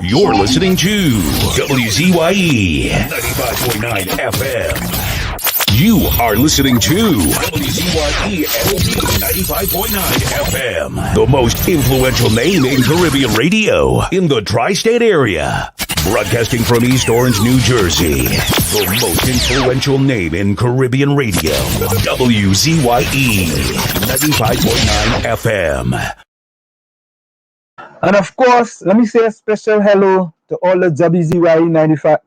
You're listening to WZYE 95.9 FM. You are listening to WZYE 95.9 FM, the most influential name in Caribbean radio in the tri-state area. Broadcasting from East Orange, New Jersey, the most influential name in Caribbean radio, WZYE 95.9 FM. And of course, let me say a special hello to all the WZYE 95.9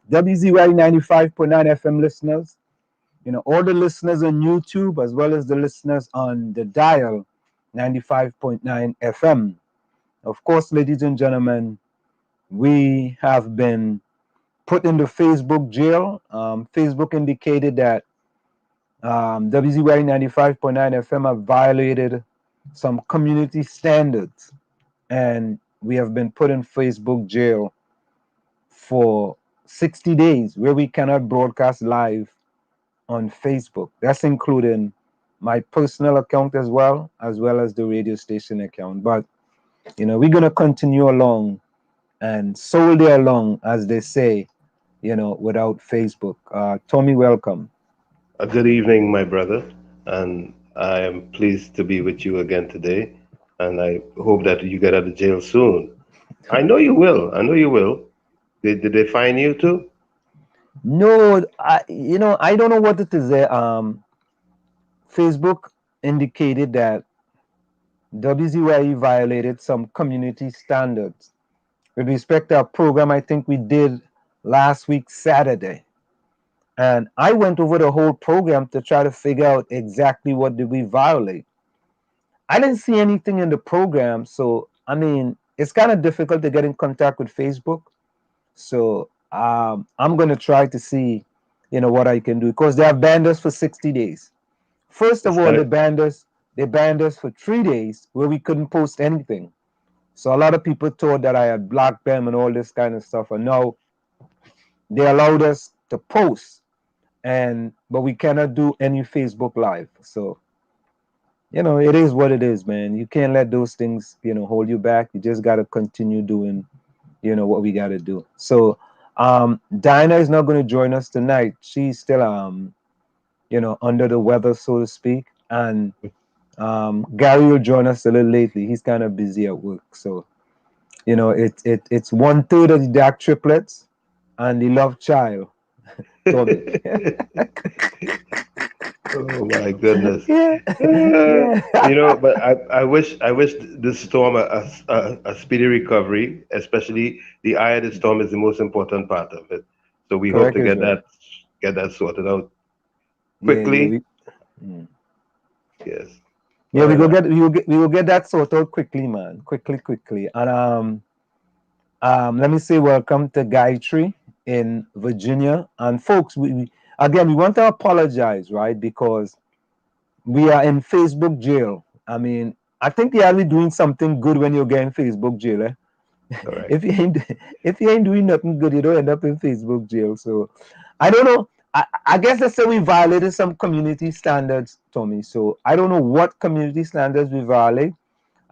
FM listeners. You know, all the listeners on YouTube as well as the listeners on the dial 95.9 FM. Of course, ladies and gentlemen, we have been put into Facebook jail. Facebook indicated that WZYE 95.9 FM have violated some community standards, and we have been put in Facebook jail for 60 days where we cannot broadcast live on Facebook. That's including my personal account as well as the radio station account. But, you know, we're going to continue along and soldier along, as they say, you know, without Facebook. Tommy, welcome. Good evening, my brother. And I am pleased to be with you again today. And I hope that you get out of jail soon. I know you will. Did they fine you too? No, I don't know what it is there. Facebook indicated that WZYE violated some community standards with respect to a program I think we did last week, Saturday. And I went over the whole program to try to figure out exactly what did we violate. I didn't see anything in the program, so I mean, it's kind of difficult to get in contact with Facebook. So I'm gonna try to see, you know, what I can do, because they have banned us for 60 days. First of all, they banned us for 3 days where we couldn't post anything. So a lot of people thought that I had blocked them and all this kind of stuff, and now they allowed us to post, but we cannot do any Facebook Live. So, you know, it is what it is, man. You can't let those things, you know, hold you back. You just got to continue doing, you know, what we got to do. So Dinah is not going to join us tonight. She's still, you know, under the weather, so to speak. And Gary will join us a little lately. He's kind of busy at work. So, you know, it's 1/3 of the dark triplets and the love child. Oh my goodness! Yeah. You know, but I wish this storm a speedy recovery. Especially the eye of the storm is the most important part of it. So we hope to get that sorted out quickly. Yes. Yeah, we will get that sorted out quickly, man. Quickly. And let me say welcome to Gayatri in Virginia. And folks, we want to apologize, right? Because we are in Facebook jail. I mean, I think you're really doing something good when you're getting Facebook jail, eh? Correct. If you ain't doing nothing good, you don't end up in Facebook jail. So I don't know. I guess let's say we violated some community standards, Tommy. So I don't know what community standards we violate.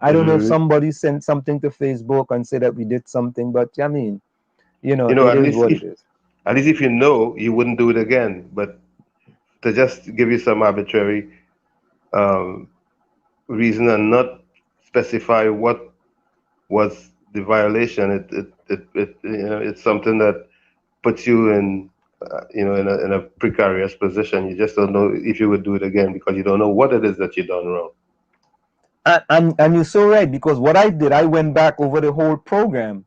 I don't know if somebody sent something to Facebook and said that we did something, but I mean, you know, it is what it is. At least if you know, you wouldn't do it again. But to just give you some arbitrary reason and not specify what was the violation, it's something that puts you in a precarious position. You just don't know if you would do it again because you don't know what it is that you done wrong. And you're so right, because what I did, I went back over the whole program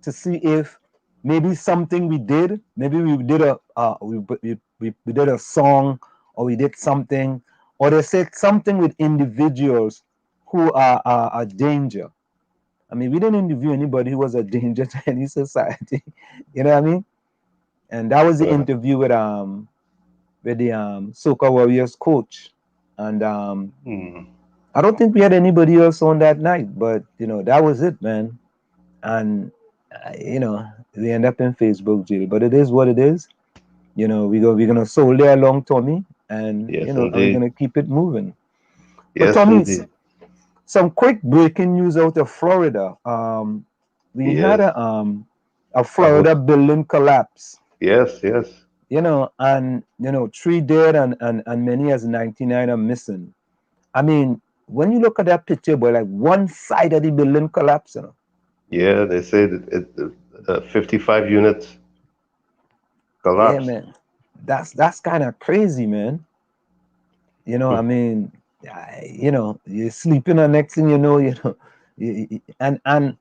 to see if maybe something we did, maybe we did we did a song, or we did something, or they said something with individuals who are a danger. I mean, we didn't interview anybody who was a danger to any society. You know what I mean? And that was the interview with the Soca Warriors coach, and I don't think we had anybody else on that night, but you know, that was it, man. And you know, we end up in Facebook jail, but it is what it is. You know, we're gonna soldier along, Tommy, and yes, you know, we're gonna keep it moving. Yes, but Tommy, indeed. some quick breaking news out of Florida. We had Yes. a Florida building collapse. Yes, yes. You know, and 3 dead and many as 99 are missing. I mean, when you look at that picture, boy, like one side of the building collapsed, you know. Yeah, they say that 55 units Yeah, collapsed. man. That's kind of crazy, man. You know, I mean, you're sleeping, and next thing you know, and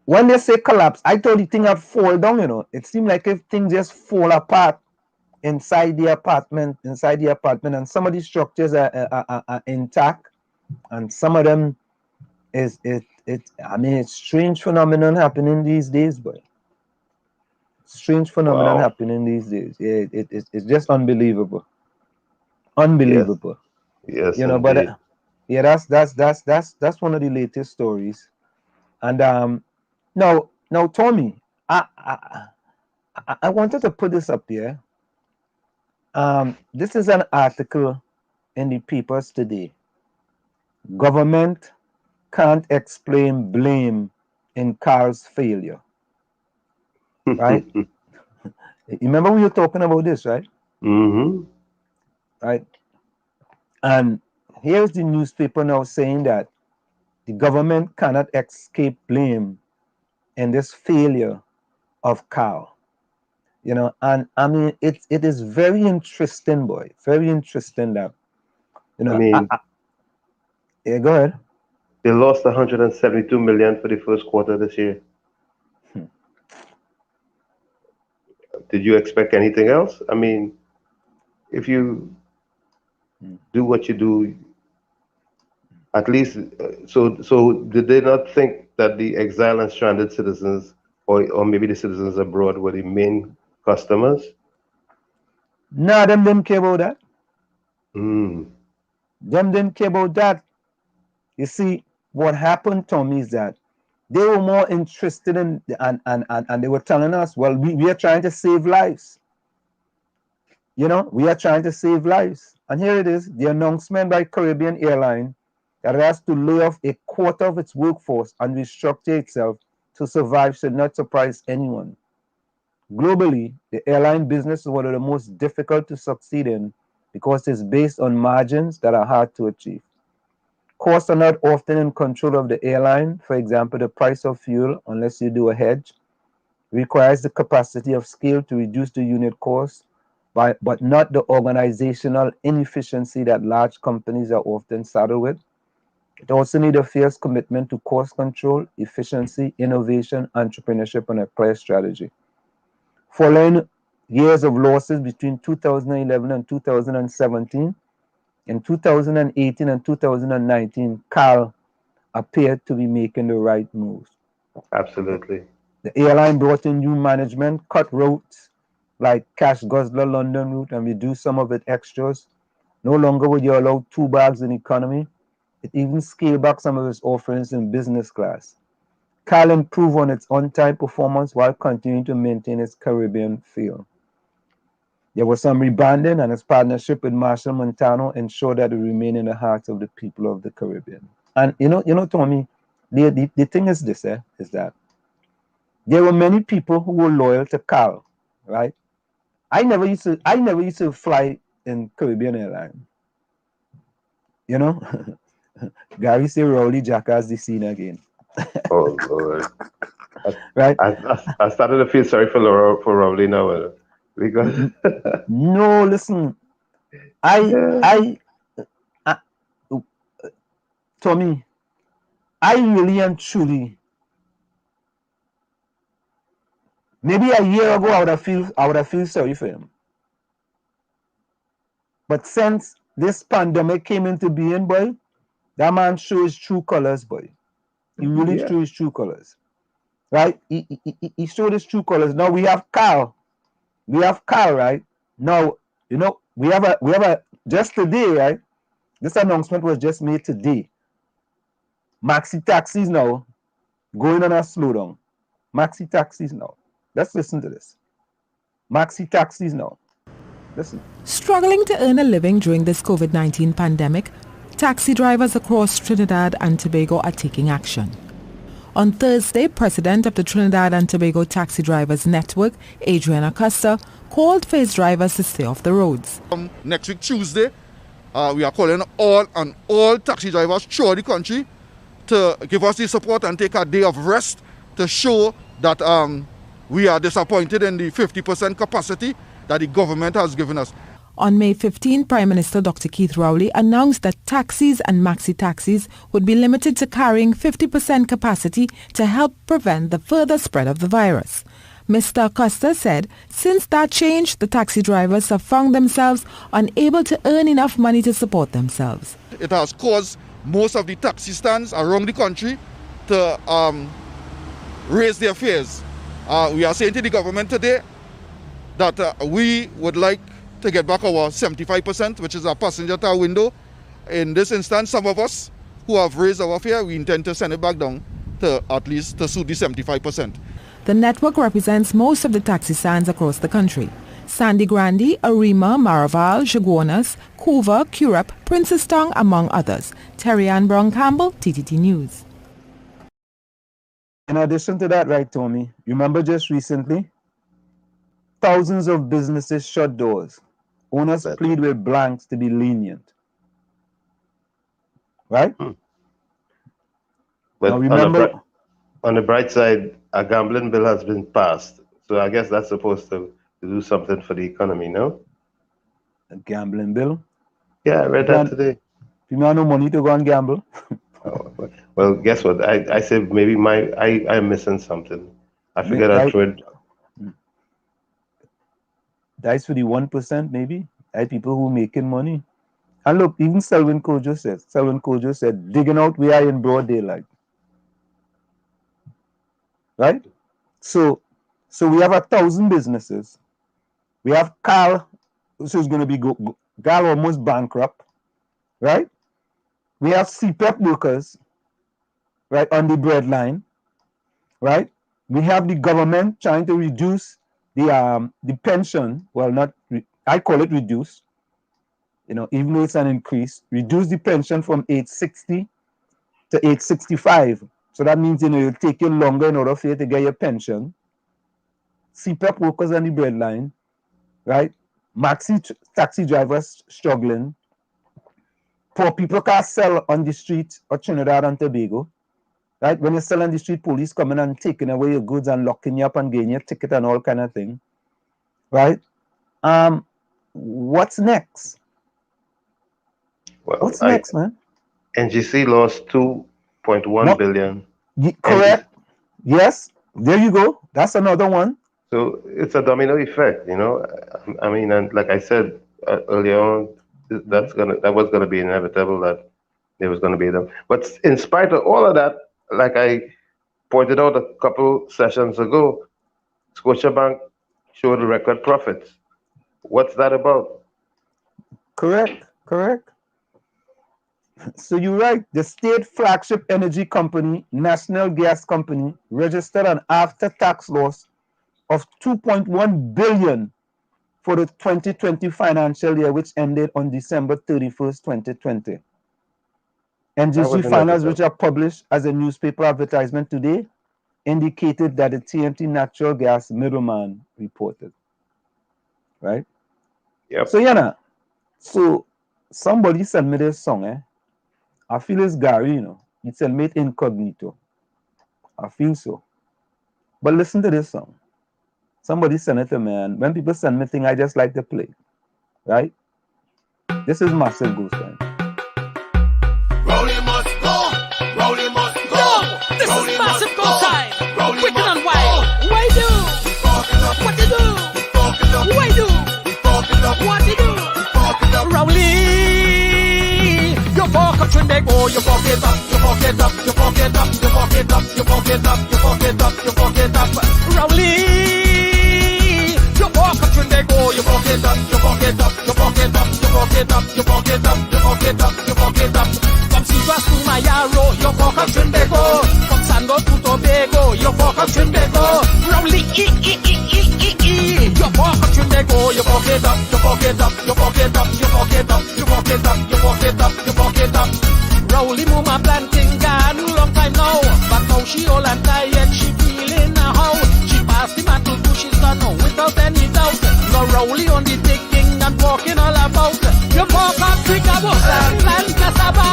when they say collapse, I thought the thing had fall down. You know, it seemed like if things just fall apart inside the apartment, and some of the structures are intact, and some of them is it. I mean, it's strange phenomenon happening these days, but strange phenomenon Wow. happening these days. Yeah, it's just unbelievable, Yes, unbelievable. yes, You know, but indeed. yeah, that's one of the latest stories. And now, Tommy, I wanted to put this up here. This is an article in the papers today. Government can't explain blame in car's failure. Right? You remember we were talking about this, right? Mm-hmm. Right? And here's the newspaper now saying that the government cannot escape blame in this failure of car. You know, and I mean it is very interesting, boy. Very interesting that you I know. mean, Yeah, go ahead. they lost 172 million for the first quarter this year. Hmm. Did you expect anything else? I mean, if you Hmm. do what you do, at least, so did they not think that the exiled and stranded citizens, or maybe the citizens abroad, were the main customers? Nah, them didn't care about that. Mm. Them didn't care about that. You see, what happened, Tommy, is that they were more interested in and they were telling us, well, we are trying to save lives. You know, we are trying to save lives. And here it is, the announcement by Caribbean Airline that it has to lay off a quarter of its workforce and restructure itself to survive should not surprise anyone. Globally, the airline business is one of the most difficult to succeed in because it's based on margins that are hard to achieve. Costs are not often in control of the airline. For example, the price of fuel, unless you do a hedge, requires the capacity of scale to reduce the unit cost, but not the organizational inefficiency that large companies are often saddled with. It also needs a fierce commitment to cost control, efficiency, innovation, entrepreneurship, and a clear strategy. Following years of losses between 2011 and 2017, in 2018 and 2019, Carl appeared to be making the right moves. Absolutely. The airline brought in new management, cut routes like Cash Guzzler London route and reduced some of its extras. No longer would you allow 2 bags in economy. It even scaled back some of its offerings in business class. Carl improved on its on-time performance while continuing to maintain its Caribbean feel. There was some rebranding, and its partnership with Marshall Montano ensured that it remained in the hearts of the people of the Caribbean. And Tommy, the thing is this, is that there were many people who were loyal to Carl, right? I never used to fly in Caribbean airline. You know, Gary say Rowley Jackass the scene again, Oh Lord. I, right? I started to feel sorry for Laura, for Rowley now, because No, listen, I yeah. I, I Tommy, I really and truly, maybe a year ago I would have feel sorry for him. But since this pandemic came into being, boy, that man shows his true colors, boy. He really Yeah. shows his true colors, right? He showed his true colors. Now we have Carl. We have Carl, right? Now, we have a just today, right? This announcement was just made today. Maxi taxis now going on a slowdown. Maxi taxis now. Let's listen to this. Maxi taxis now. Listen. Struggling to earn a living during this COVID-19 pandemic, taxi drivers across Trinidad and Tobago are taking action. On Thursday, President of the Trinidad and Tobago Taxi Drivers Network, Adrian Acosta, called for his drivers to stay off the roads. Next week, Tuesday, we are calling all taxi drivers throughout the country to give us the support and take a day of rest to show that we are disappointed in the 50% capacity that the government has given us. On May 15, Prime Minister Dr. 𝗪𝗏𝗏𝗡𝗧 announced that taxis and maxi-taxis would be limited to carrying 50% capacity to help prevent the further spread of the virus. Mr. Acosta said since that change, the taxi drivers have found themselves unable to earn enough money to support themselves. It has caused most of the taxi stands around the country to raise their fares. We are saying to the government today that we would like to get back our 75%, which is our passenger car window. In this instance, some of us who have raised our fare, we intend to send it back down to at least to suit the 75%. The network represents most of the taxi stands across the country. Sandy Grande, 𝗪𝗵𝗁𝗏𝗡, 𝗪𝗵𝘁𝗀𝗽𝗍, Princetown, among others. Terry Ann Brown Campbell, TTT News. In addition to that, right, Tommy, remember just recently, thousands of businesses shut doors. Owners plead with blanks to be lenient. Right? But now remember, on the bright side, a gambling bill has been passed. So I guess that's supposed to do something for the economy, no? A gambling bill? Yeah, I read that today. You have no money to go and gamble? Oh, well, guess what? I said maybe I'm missing something. I figured I'd throw it. That's for the 1%, maybe. People who making money. And look, even 𝗪𝗏𝗀𝗏𝗡𝗧 said, digging out we are in broad daylight. Right? So we have 1,000 businesses. We have Cal, which is going to be Cal almost bankrupt. Right? We have CPEP workers, right, on the breadline. Right? We have the government trying to reduce the pension, well, I call it reduce, even though it's an increase, reduce the pension from age 60 to age 65. So that means, it'll take you longer in order for you to get your pension. CPEP workers on the breadline, right? Maxi taxi drivers struggling. Poor people can't sell on the street of Trinidad and Tobago. Right? When you sell on the street, police coming and taking away your goods and locking you up and getting your ticket and all kind of thing. Right? What's next? Well, what's next, man? NGC lost 2.1 billion. Correct. Yes. There you go. That's another one. So it's a domino effect, I mean, and like I said earlier on, that was gonna be inevitable that there was gonna be them. But in spite of all of that, like I pointed out a couple sessions ago, Scotiabank showed record profits. What's that about? Correct. So you're right. The state flagship energy company, National Gas Company, registered an after-tax loss of 2.1 billion for the 2020 financial year, which ended on December 31st, 2020. NGC finals, which are published as a newspaper advertisement today, indicated that the TNT natural gas middleman reported. Right? Yep. So, so somebody sent me this song, I feel it's Gary, He sent me it incognito. I feel so. But listen to this song. Somebody sent it to me, and when people send me things, I just like to play. Right? This is Massive Ghost Time. Rolling must go. Rolling must go. Yo, this is Massive Ghost Time. Quick and wild. Why do? What you do? Why do? What you do? Rolling. You walk up Tobago. You walk it up. You walk it up. You walk it up. You walk it up. You walk it up. You walk it up. You walk it up. Rolling. You walk up Tobago. You walk it up. You walk it up. You walk it up. You walk it up. You walk it up. You walk it up. You walk it up. From Sivas to Mayaro, you walk up Tobago. From Sando to Tobago, you walk up Tobago. Rolling, you walk up Tobago. You walk it up. You walk it up. You walk it up. You walk it up. You walk it up. You walk it up. You walk it up. it up. Rowley mama planting garden long time now, but now she old and tired, she feeling a how. She passed the mantle to she's done without any doubt. Now Rowley on the taking and walking all about. You walk up Tobago and plant cassava,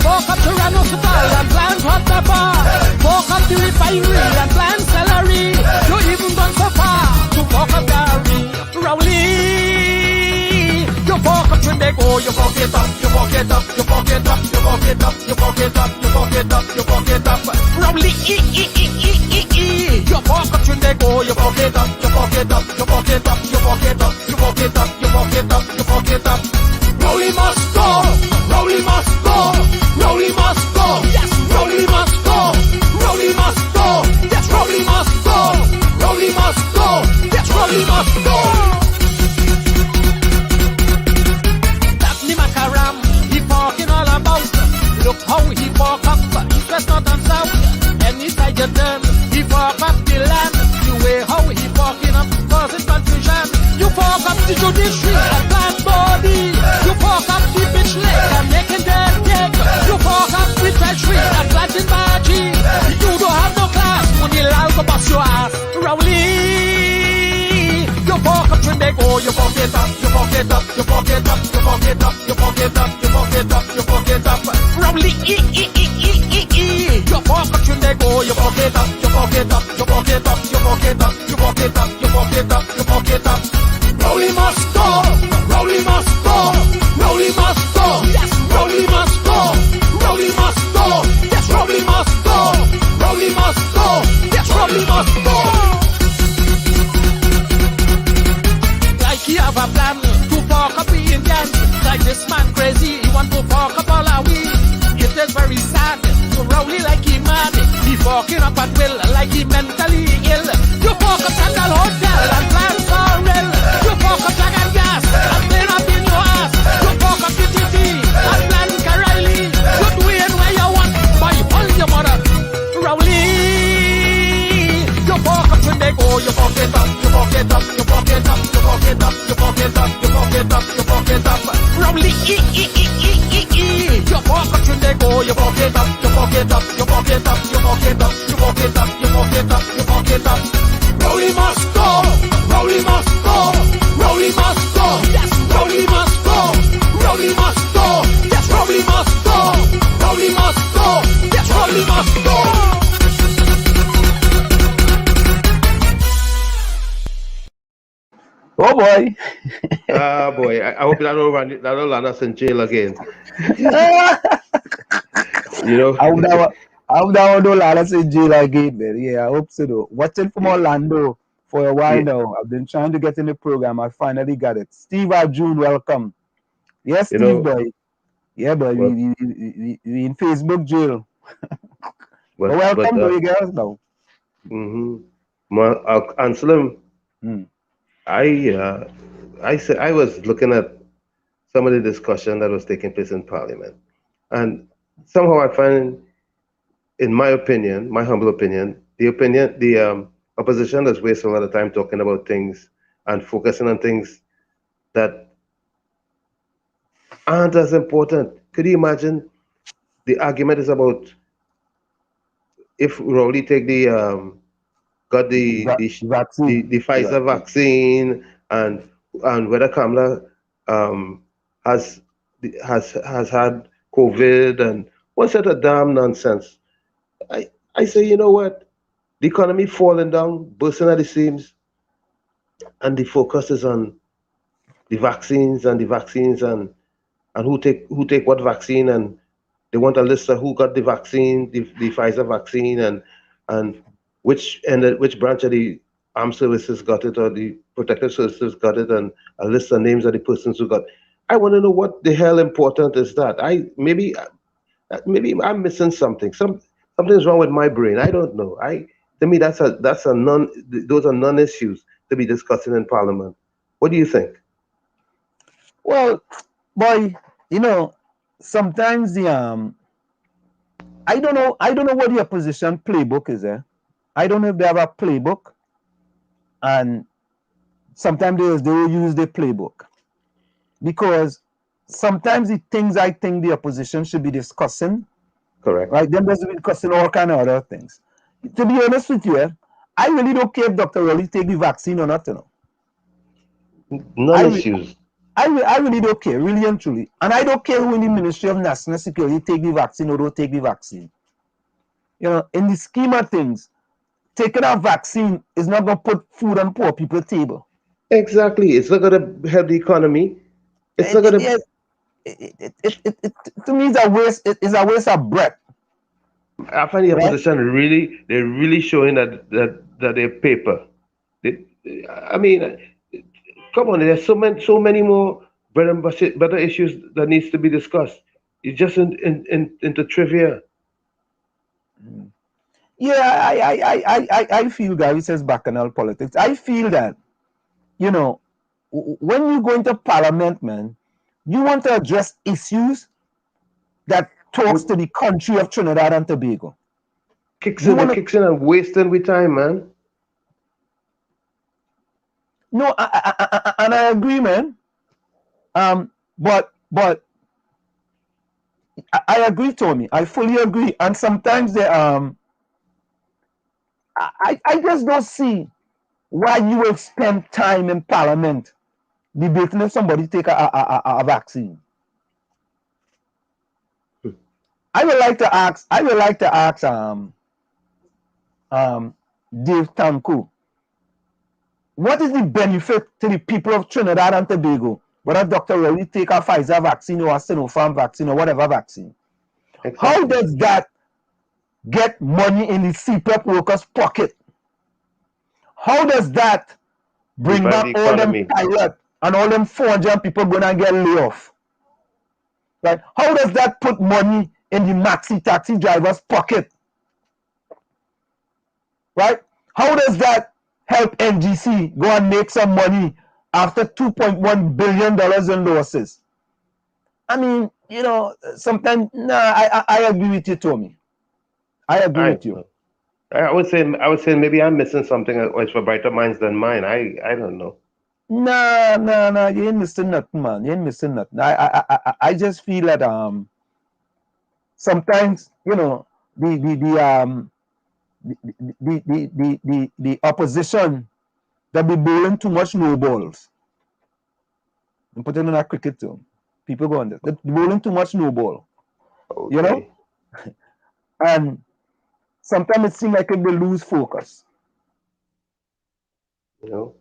walk up to Hospital and plant hot pepper, walk up to refinery and plant celery. You even gone so far to walk up Gary. Rowley, you walk up Tobago, you walk it up, you walk it up, you walk it up, you walk it up, you walk it up, you walk it up, you walk it up. Rowley, you walk up Tobago, you walk it up, you walk it up, you walk it up, you walk it up, you walk it up, you walk it up, you walk it up. Rowley must go, Rowley must go, Rowley must go, yes, Rowley must go, Rowley must go, yes, Rowley must go, Rowley must go, yes, Rowley must go. He talking all about. Look how he walk up, east, west, north and south. Any side you turn, he walk up the land. The way how he walking up, causing confusion. You walk up the judiciary and plant body. You walk up the bitch leg and making dead cake. You walk up the treasury and planting baji. You don't have no class when you allow to bust your ass. Rowley, you walk up Tobago, you walk it up, you walk it up, you walk it up, you walk it up, you walk it up, you walk it up, you walk it up. Rowley, you walk up Tobago, you walk it up, you walk it up, you walk it up, you walk it up, you walk it up, you walk it up, you walk it up. Rowley must go, Rowley must go, Rowley must go, yes, Rowley must go, Rowley must go, yes, Rowley must go, Rowley must go, yes, Rowley must go. Like he have a plan to fuck up the Indians. Like this man crazy, he want to fuck up all our we. It is very sad to Rowley like he mad. He fucking up at will like he mentally ill. You fuck up Sandal Hotel and plan Sorrel. You fuck up Jack and Gas and clean up in your ass. You fuck up TTT and plan Karaili. You do it where you want, but you hold your mother. Rowley, you fuck up Tobago, you fuck it up, you fuck it up, you fuck it up, you fuck it up, you fuck it up, you fuck it up, you fuck it up. Rowley, you fuck up Tobago, you fuck it up, you fuck it up, you fuck it up, you fuck it up, you fuck it up, you fuck it up, you fuck it up. Rowley must go, Rowley must go, Rowley must go, yes, Rowley must go, Rowley must go, yes, Rowley must go, Rowley must go, yes, Rowley must go. Oh boy. Ah boy, I hope that'll land us in jail again. You know, I would have no land in jail again, man. Yeah, I hope so though. Watching from Orlando for a while now. I've been trying to get in the program. I finally got it. Steve June, welcome. Yes, Steve boy. Yeah, boy. Well, we in Facebook jail. But welcome to you guys now. Anselm, I was looking at some of the discussion that was taking place in Parliament, and somehow I find, in my opinion, my humble opinion, the opposition is wasting a lot of time talking about things and focusing on things that aren't as important. Could you imagine? The argument is about if Rowley take got the Pfizer vaccine and whether Kamala has had COVID and one set of damn nonsense. I say, you know what? The economy falling down, bursting at the seams, and the focus is on the vaccines and who take what vaccine, and they want a list of who got the vaccine, the Pfizer vaccine, and which branch of the armed services got it or the protective services got it, and a list of names of the persons who got. I want to know what the hell important is that. Maybe I'm missing something. Something's wrong with my brain. I don't know. To me those are non-issues to be discussing in Parliament. What do you think? Well, boy, sometimes I don't know what the opposition playbook is there. I don't know if they have a playbook, and sometimes they will use the playbook, because sometimes the things I think the opposition should be discussing, Correct. right? Them doesn't be discussing all kind of other things. To be honest with you, I really don't care if Dr. Rowley take the vaccine or not, you know. Non-issues. I really don't care, really and truly. And I don't care who in the Ministry of National Security take the vaccine or don't take the vaccine. You know, in the scheme of things, taking a vaccine is not going to put food on poor people's table. Exactly. It's not going to help the economy. It's not going to... To me, it's a waste. It's a waste of breath. I find the opposition they're really showing that they're paper. I mean, come on, there's so many more better issues that needs to be discussed. It's just into trivia. Yeah, I feel, Gary says bacchanal politics. I feel that, you know, when you go into parliament, man, you want to address issues that talks to the country of Trinidad and Tobago. Kicks in and wasting with time, man. No, and I agree, man. But I agree, Tommy. I fully agree. And sometimes I just don't see why you will spend time in Parliament debating if somebody take a vaccine. I would like to ask Dave Tanku, what is the benefit to the people of Trinidad and Tobago whether Dr. Rowley take a Pfizer vaccine or a Sinopharm vaccine or whatever vaccine? Exactly. How does that get money in the CPAP workers' pocket? How does that bring back all them pilots and all them 400 people going to get laid off? Right? How does that put money in the maxi taxi driver's pocket? Right? How does that help NGC go and make some money after $2.1 billion in losses? I mean, you know, sometimes, I agree with you, Tommy. I agree with you. I would say maybe I'm missing something which for brighter minds than mine. I don't know. No, you ain't missing nothing, man. You ain't missing nothing. I just feel that sometimes, you know, the opposition that be bowling too much low balls. I'm putting in a cricket term. People go on there. They're bowling too much low ball. Okay. You know? And sometimes it seems like they lose focus. You know?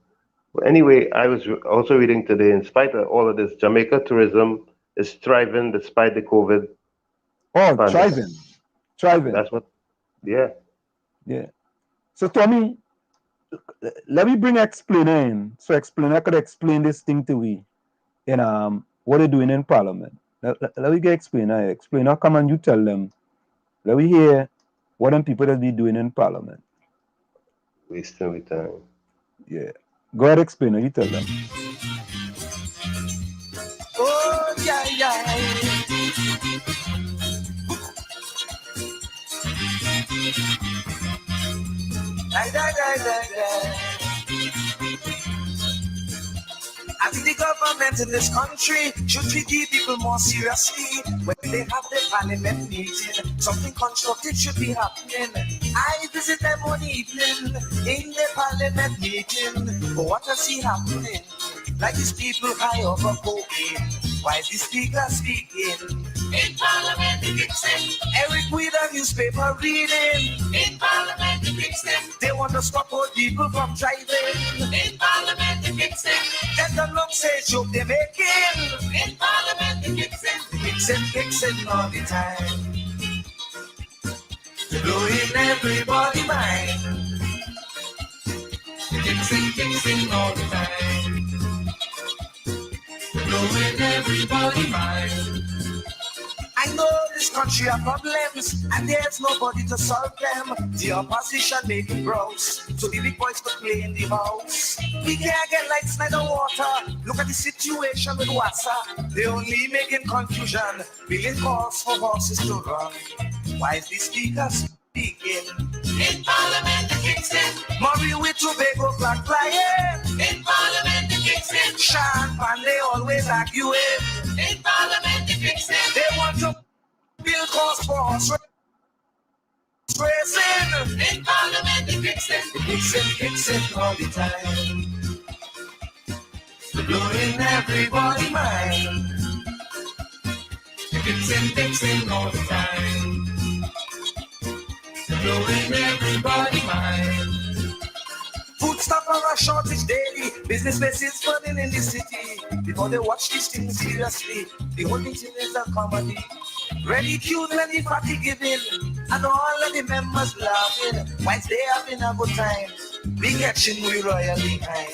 But anyway, I was also reading today, in spite of all of this, Jamaica tourism is thriving despite the COVID. Oh, thriving. That's what, yeah. So, Tommy, let me bring Explainer in. So Explainer could explain this thing to we in what they're doing in Parliament. Let me get Explainer. Explainer, come and you tell them. Let me hear what them people that be doing in Parliament. Wasting with time. Yeah. Go ahead, Explainer. You tell them. Oh, yeah. I think the government in this country should treat the people more seriously. When they have their parliament meeting, something constructive should be happening. I visit them one evening in the parliament meeting. But what I see happening? Like these people high over cocaine. Why is the speaker speaking? In Parliament, the Dixon. Eric with a newspaper reading. In Parliament, the Dixon. They want to stop old people from driving. In Parliament, the Dixon. Get the long say joke they're making. In Parliament, the Dixon. Dixon all the time. Blowing everybody's mind. Dixon all the time. Blowing everybody's mind. I know this country has problems, and there's nobody to solve them. The opposition making bros, so the big boys could play in the house. We can't get lights, neither water. Look at the situation with Wassa. They only making confusion, billing calls for horses to run. Why is the speaker speaking? In Parliament, the Kingston. Murray with Tobago flag flying. In Parliament, the Kingston. Sean Pan, they always arguing. In Parliament. cause for horse racing. In Parliament, the Vixen all the time. Blowing everybody mind. The Vixen all the time. Blowing everybody mind. Food stop and a shortage daily. Business places flooding in the city. Before they watch this thing seriously, the whole thing is a comedy. Ridiculed and the party giving, and all of the members laughing. Whilst they having a good time, big action we royal behind.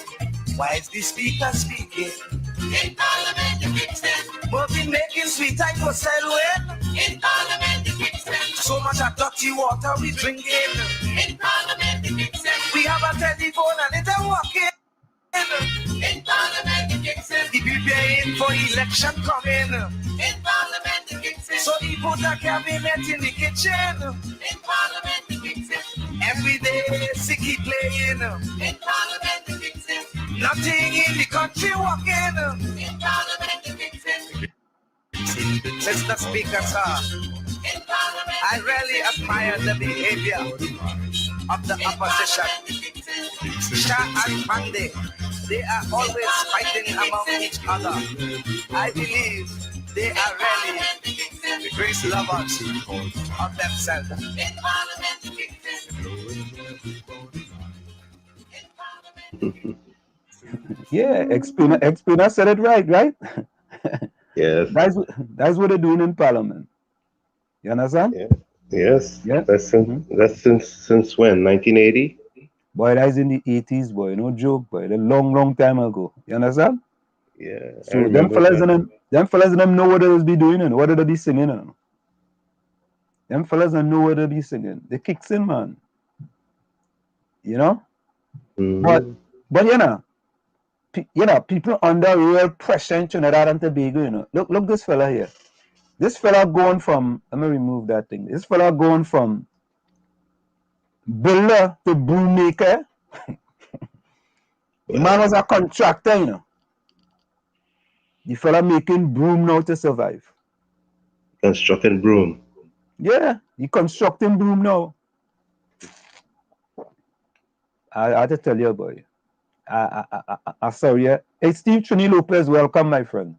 Whilst the speaker speaking, in Parliament the Vixen, moving making sweet I go sell well. In Parliament the Vixen, so much of dirty water we drinking. In Parliament the Vixen, we have a telephone and it's a walking. In Parliament the Vixen, the preparing for election coming. In Parliament the Vixen, so he put a cabinet in the kitchen. In Parliament the Vixen, every day sicky playing. In Parliament the Vixen, nothing in the country walking. In Parliament the Vixen, Mr. Speaker, sir, in Parliament, I really admire the behavior of the opposition. Shah and Pande, they are always fighting among each other. I believe they are really great lovers of themselves. Yeah, Explainer said it right? Yes. That's what they're doing in Parliament. You understand? Yeah. Yes. Yeah. That's since when? 1980? Boy, that's in the 80s, boy. No joke, boy. A long time ago. You understand? Yeah. So them fellas and them know what they be doing and what they be singing. Them fellas and know what they be singing. They kicks in, man. You know? Mm-hmm. But people under real pressure in Trinidad and Tobago, you know. Look this fella here. This fella going from, let me remove that thing. This fella going from builder to broom maker. The man was a contractor, you know. The fella making broom now to survive. Constructing broom. Yeah, he constructing broom now. I have to tell you, boy. I sorry. Hey, Steve Trini Lopez, welcome, my friend.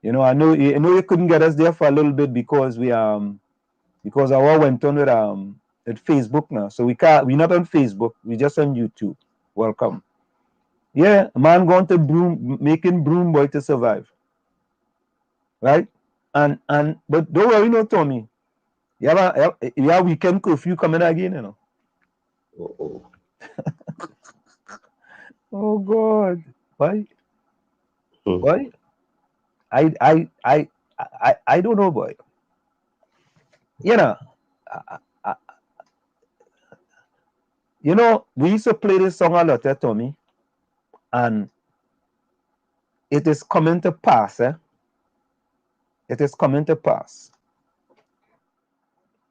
You know, I know you couldn't get us there for a little bit because because our went on with Facebook now. So we're not on Facebook, we're just on YouTube. Welcome. Yeah, a man going to making broom boy to survive. Right? And but don't worry, no, Tommy. You have weekend curfew coming again, you know. Uh-oh. Oh God. Why? Why? I don't know, boy. You know, we used to play this song a lot, Tommy, and it is coming to pass, It is coming to pass.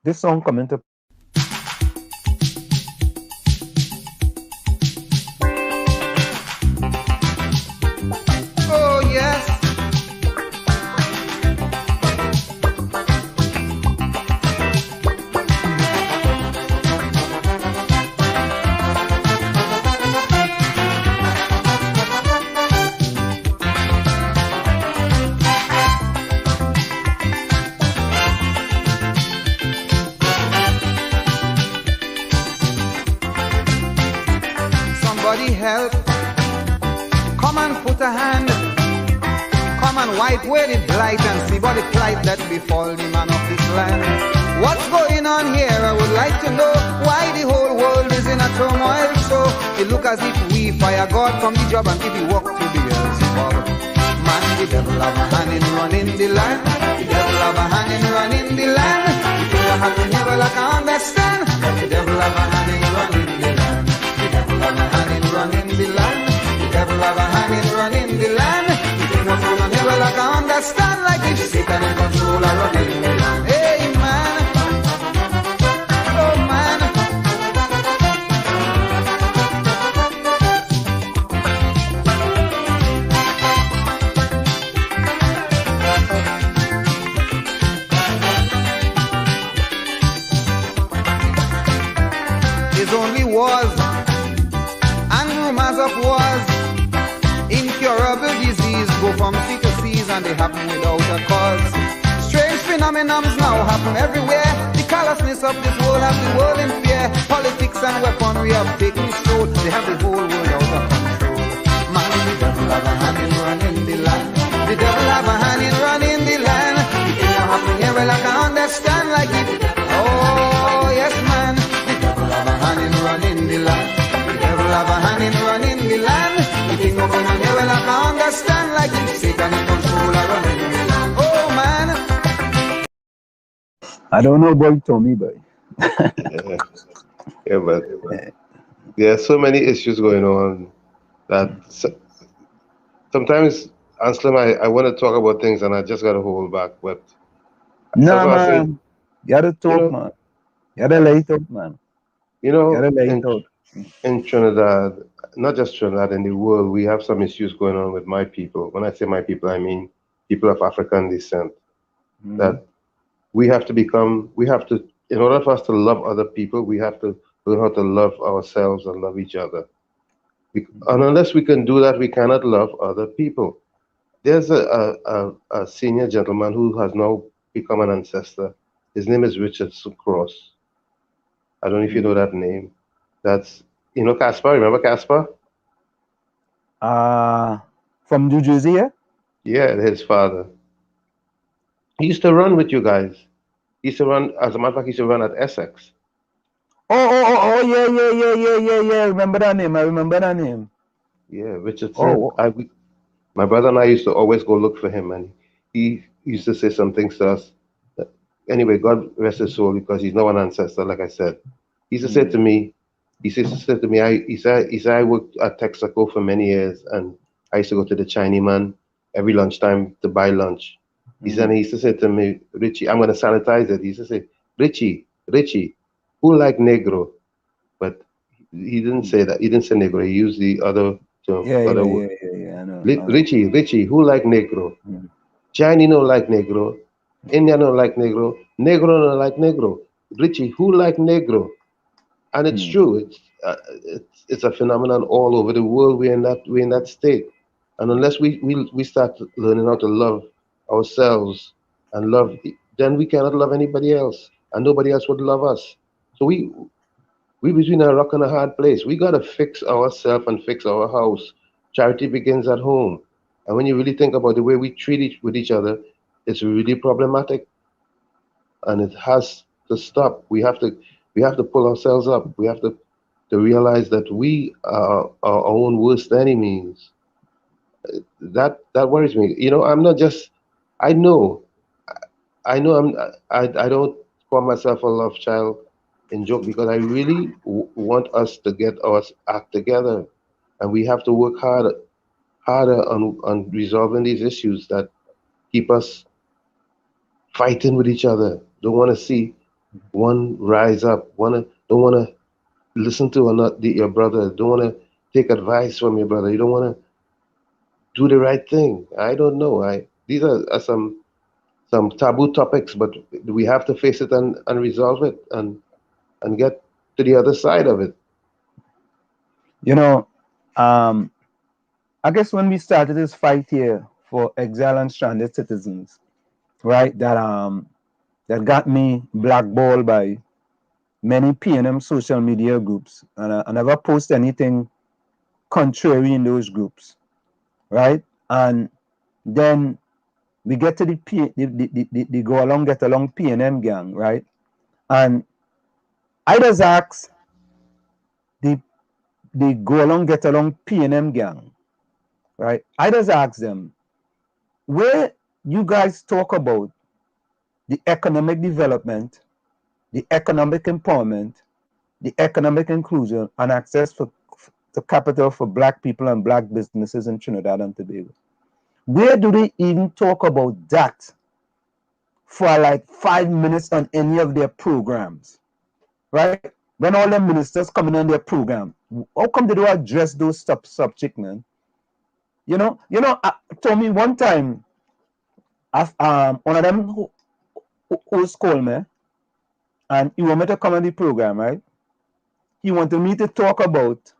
This song coming to Oh yes. Somebody help. Come and put a hand. Come and wipe away the blight and see what the plight that befall the man of this land. What's going on here? I would like to know why the whole world is in a turmoil. So it look as if we fire God from the job and give the work to the Beelzebub. Man, the devil have a hand in running the land. The devil have a hand in running the land. If you have to never like I understand. The devil have a hand in running the land. The devil have a hand in running the land. The devil have a hand in running the land. If you have to never like I understand. Like if Satan in control of running the land. Hey man. Oh man. of wars. Incurable disease go from sea to seas and they happen without a cause. Strange phenomena now happen everywhere. The callousness of this world have the world in fear. Politics and weaponry have taken its toll. They have the whole world out of control. Man, the devil have a hand in running the land. The devil have a hand in running the land. It ain't not happening here, well I can understand like it. Oh, yes man. The devil have a hand in running the land. The devil have a hand in running the land. It ain't not going on here, well I can understand like it. Satan in control of running the land. Oh man. I don't know about Tommy, but yeah, but there are so many issues going on that sometimes, Anselm, I want to talk about things and I just got to hold back. But nah, man, you gotta talk, man. You gotta lay it out, man. You know, You gotta lay it out. in Trinidad, not just Trinidad, in the world, we have some issues going on with my people. When I say my people, I mean people of African descent. That we have to in order for us to love other people, we have to learn how to love ourselves and love each other. And unless we can do that, we cannot love other people. There's a senior gentleman who has now become an ancestor. His name is Richard Cross. I don't know if you know that name. That's, you know, Casper. Remember Casper? From New Jersey, yeah? Yeah, his father. He used to run with you guys. He used to run, as a matter of fact, he used to run at Essex. Yeah. Remember that name? I remember that name. Yeah, Richardson. My brother and I used to always go look for him, and he used to say some things to us. Anyway, God rest his soul, because he's now an ancestor, like I said. He used to say to me, I worked at Texaco for many years, and I used to go to the Chinese man every lunchtime to buy lunch. He used to say to me, Richie, I'm going to sanitize it. He used to say, Richie, who like negro? But he didn't say that. He didn't say negro. He used the other term. Yeah, I know. Richie, who like negro? Chinese don't like negro. Indian don't like negro. Negro don't like negro. Richie, who like negro? And it's true. It's a phenomenon all over the world. We're in that state. And unless we start learning how to love ourselves and love, then we cannot love anybody else, and nobody else would love us. So we between a rock and a hard place. We gotta fix ourselves and fix our house. Charity begins at home. And when you really think about the way we treat with each other, it's really problematic. And it has to stop. We have to pull ourselves up. We have to realize that we are our own worst enemies. That worries me. You know, I'm not just. I know I don't call myself a love child in joke, because I really want us to get our act together, and we have to work harder on resolving these issues that keep us fighting with each other. Don't want to see one rise up. Don't want to listen to your brother. Don't want to take advice from your brother. You don't want to do the right thing. I don't know. These are some taboo topics, but we have to face it and resolve it and get to the other side of it. You know, I guess when we started this fight here for exile and stranded citizens, right, that got me blackballed by many PNM social media groups, and I never post anything contrary in those groups, right? And then we get to the go along, get along PNM gang, right? And I just ask the go along, get along PNM gang, right? I just ask them, where you guys talk about the economic development, the economic empowerment, the economic inclusion, and access to capital for Black people and Black businesses in Trinidad and Tobago. Where do they even talk about that for like 5 minutes on any of their programs, right? When all the ministers coming on their program, how come they don't address those subject, man? You know, told me one time, one of them who called me, and he wanted me to come on the program, right? He wanted me to talk about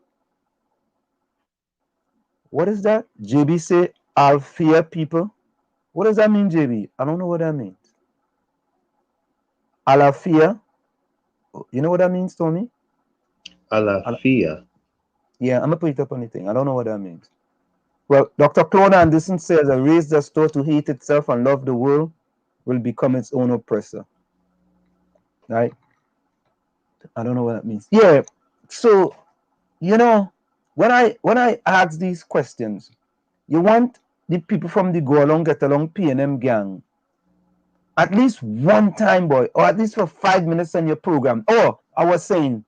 What is that? JB say, I'll fear people. What does that mean, JB? I don't know what that means. Alafia. You know what that means, Tony? Alafia. Yeah, I'm going to put it up on the thing. I don't know what that means. Well, Dr. Claude Anderson says a race that's taught to hate itself and love the world will become its own oppressor. Right? I don't know what that means. Yeah. So, you know, when I ask these questions, you want the people from the Go Along Get Along P&M gang at least one time, boy, or at least for 5 minutes on your program. Oh, I was saying,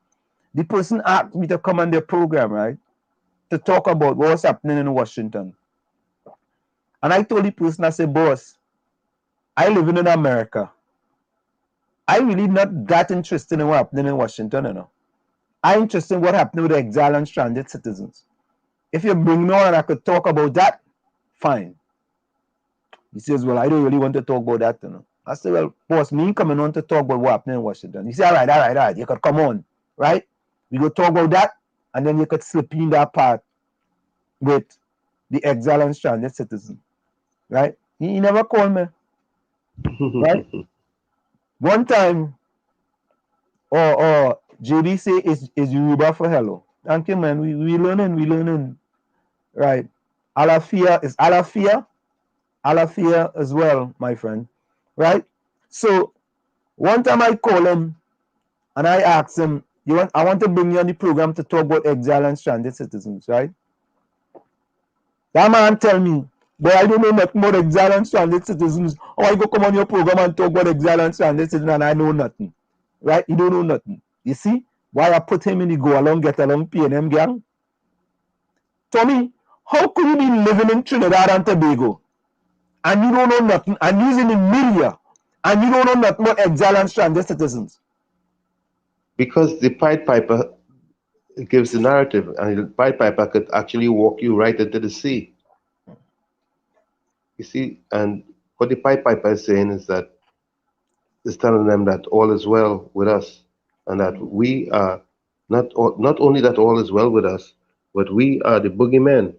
the person asked me to come on their program, right, to talk about what's happening in Washington. And I told the person, I said, boss, I live in America. I really not that interested in what's happening in Washington, you know. I'm interested in what happened with the exiled and stranded citizens. If you bring me on and I could talk about that, fine. He says, well, I don't really want to talk about that, you know. I said, well, boss, me coming on to talk about what happened in Washington. He said, all right, you could come on, right? We go talk about that, and then you could slip in that part with the exiled and stranded citizen, right? He never called me, right? One time, or JD say is 𝗪𝗶𝘶𝗵𝗲. Thank you, man. We learning, right? Alafia is Alafia as well, my friend, right? So one time I call him and I ask him, I want to bring you on the program to talk about exile and stranded citizens, right? That man tell me, but I don't know nothing about exile and stranded citizens. Or I go come on your program and talk about exile and stranded citizens and I know nothing, right? You don't know nothing. You see why I put him in the Go Along Get Along P&M gang? Tommy, how could you be living in Trinidad and Tobago and you don't know nothing, and using the media, and you don't know nothing about exile and stranded citizens? Because the Pied Piper gives the narrative, and the Pied Piper could actually walk you right into the sea. You see, and what the Pied Piper is saying is that it's telling them that all is well with us, and that we are not only that all is well with us, but we are the boogeymen.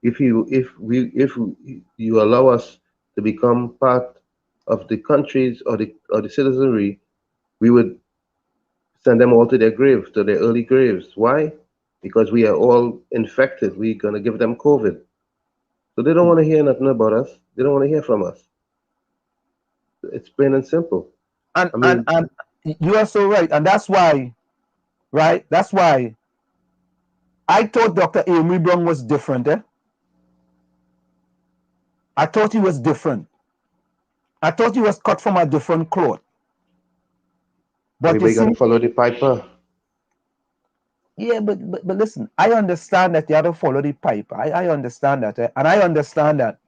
If you allow us to become part of the countries or the citizenry, we would send them all to their graves, to their early graves. Why? Because we are all infected. We're gonna give them COVID. So they don't want to hear nothing about us. They don't want to hear from us. It's plain and simple. And you are so right, and that's why, right? That's why I thought Dr. 𝗪𝗶𝗹𝗵𝗏 was different. I thought he was different. I thought he was cut from a different cloth. But we gotta follow the piper. Yeah, but listen, I understand that you have to follow the piper. I understand that, and I understand that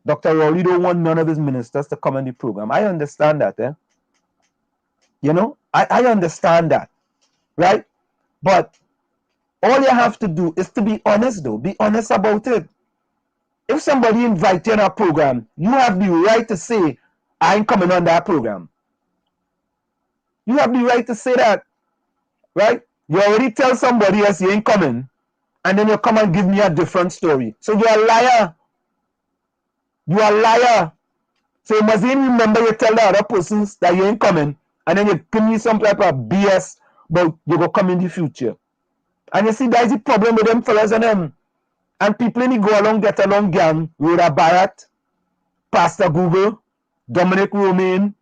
Dr. Rowley don't want none of his ministers to come on the program. I understand that, You know, I understand that, right? But all you have to do is to be honest, though. Be honest about it. If somebody invites you on a program, you have the right to say, I ain't coming on that program. You have the right to say that, right? You already tell somebody else you ain't coming, and then you come and give me a different story. So you're a liar. You are a liar. So you must even remember you tell the other persons that you ain't coming, and then you give me some type of BS about you go come in the future. And you see, that's the problem with them fellas and them. And people in the Go Along Get Along gang, 𝗪𝗏𝗃𝗏, Pastor Google, Dominic Romaine,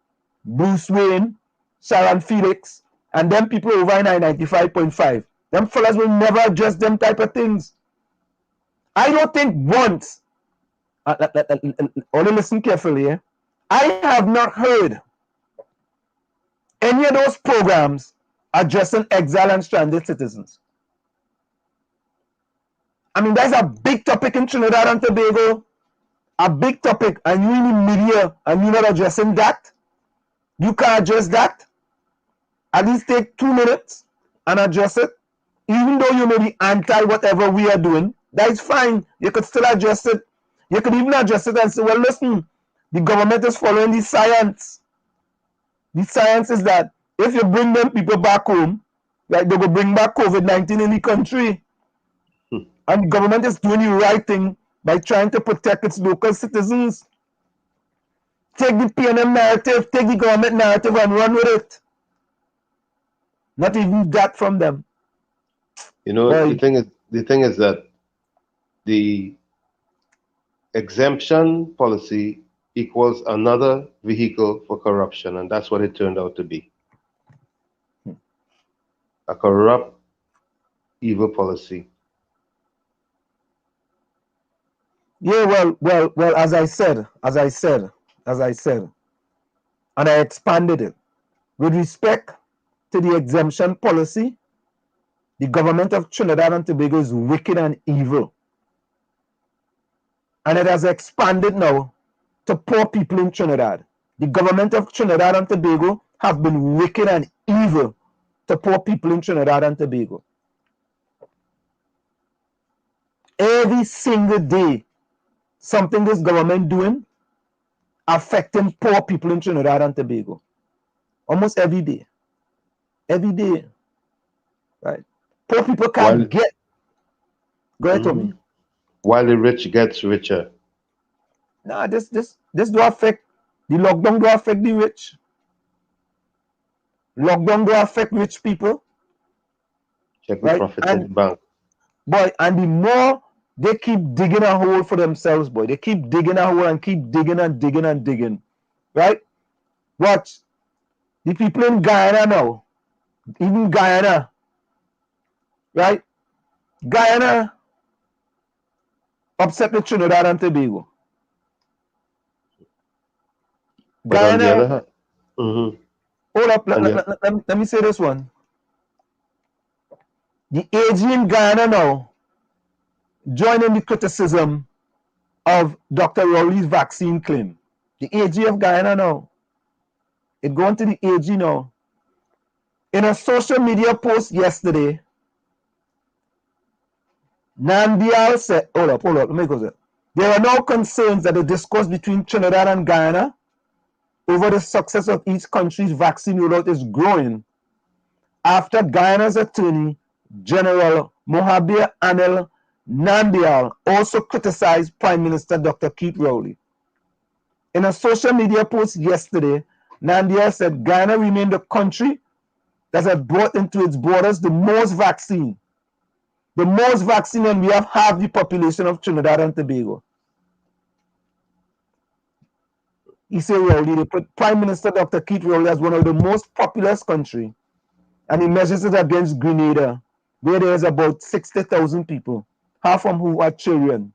Bruce Wayne, Sharon Felix, and them people over in 95.5. Them fellas will never address them type of things. I don't think once, only listen carefully, I have not heard any of those programs addressing exile and stranded citizens. I mean, that's a big topic in Trinidad and Tobago, a big topic, and you in the media, and you're not addressing that. You can address that. At least take 2 minutes and address it. Even though you may be anti whatever we are doing, that is fine. You could still address it. You could even address it and say, well, listen, the government is following the science. The science is that if you bring them people back home, like they will bring back COVID-19 in the country. And the government is doing the right thing by trying to protect its local citizens. Take the PNM narrative, take the government narrative and run with it. Not even that from them. You know, Boy. the thing is that the exemption policy equals another vehicle for corruption, and that's what it turned out to be. A corrupt, evil policy. Yeah, well, as I said, and I expanded it. With respect to the exemption policy, the government of Trinidad and Tobago is wicked and evil. And it has expanded now to poor people in Trinidad. The government of Trinidad and Tobago have been wicked and evil to poor people in Trinidad and Tobago. Every single day, something this government doing affecting poor people in Trinidad and Tobago. Almost every day. Every day. Right? Poor people can't get. Go ahead, Tommy. While the rich gets richer. Nah, this do affect, the lockdown do affect the rich. Lockdown do affect rich people. Check the profits in the bank. Boy, and the more they keep digging a hole for themselves, boy. They keep digging a hole and keep digging and digging and digging. Right? Watch. The people in Guyana now, even Guyana, right? Guyana upset with Trinidad and Tobago. But Guyana, on the other hand, hold up, let me say this one. The AG in Guyana now joining the criticism of Dr. Rowley's vaccine claim. The AG of Guyana now. It going to the AG now. In a social media post yesterday, Nambial said, hold up, let me go there. There are now concerns that the discourse between Trinidad and Guyana over the success of each country's vaccine rollout is growing after Guyana's Attorney General 𝗪𝗶𝗶𝗵𝗏 Nambial also criticized Prime Minister Dr. Keith Rowley. In a social media post yesterday, Nambial said Guyana remained the country that has brought into its borders the most vaccine. The most vaccine, and we have half the population of Trinidad and Tobago. He said Rowley, they put Prime Minister Dr. Keith Rowley as one of the most populous country, and he measures it against Grenada, where there is about 60,000 people, half of whom are children.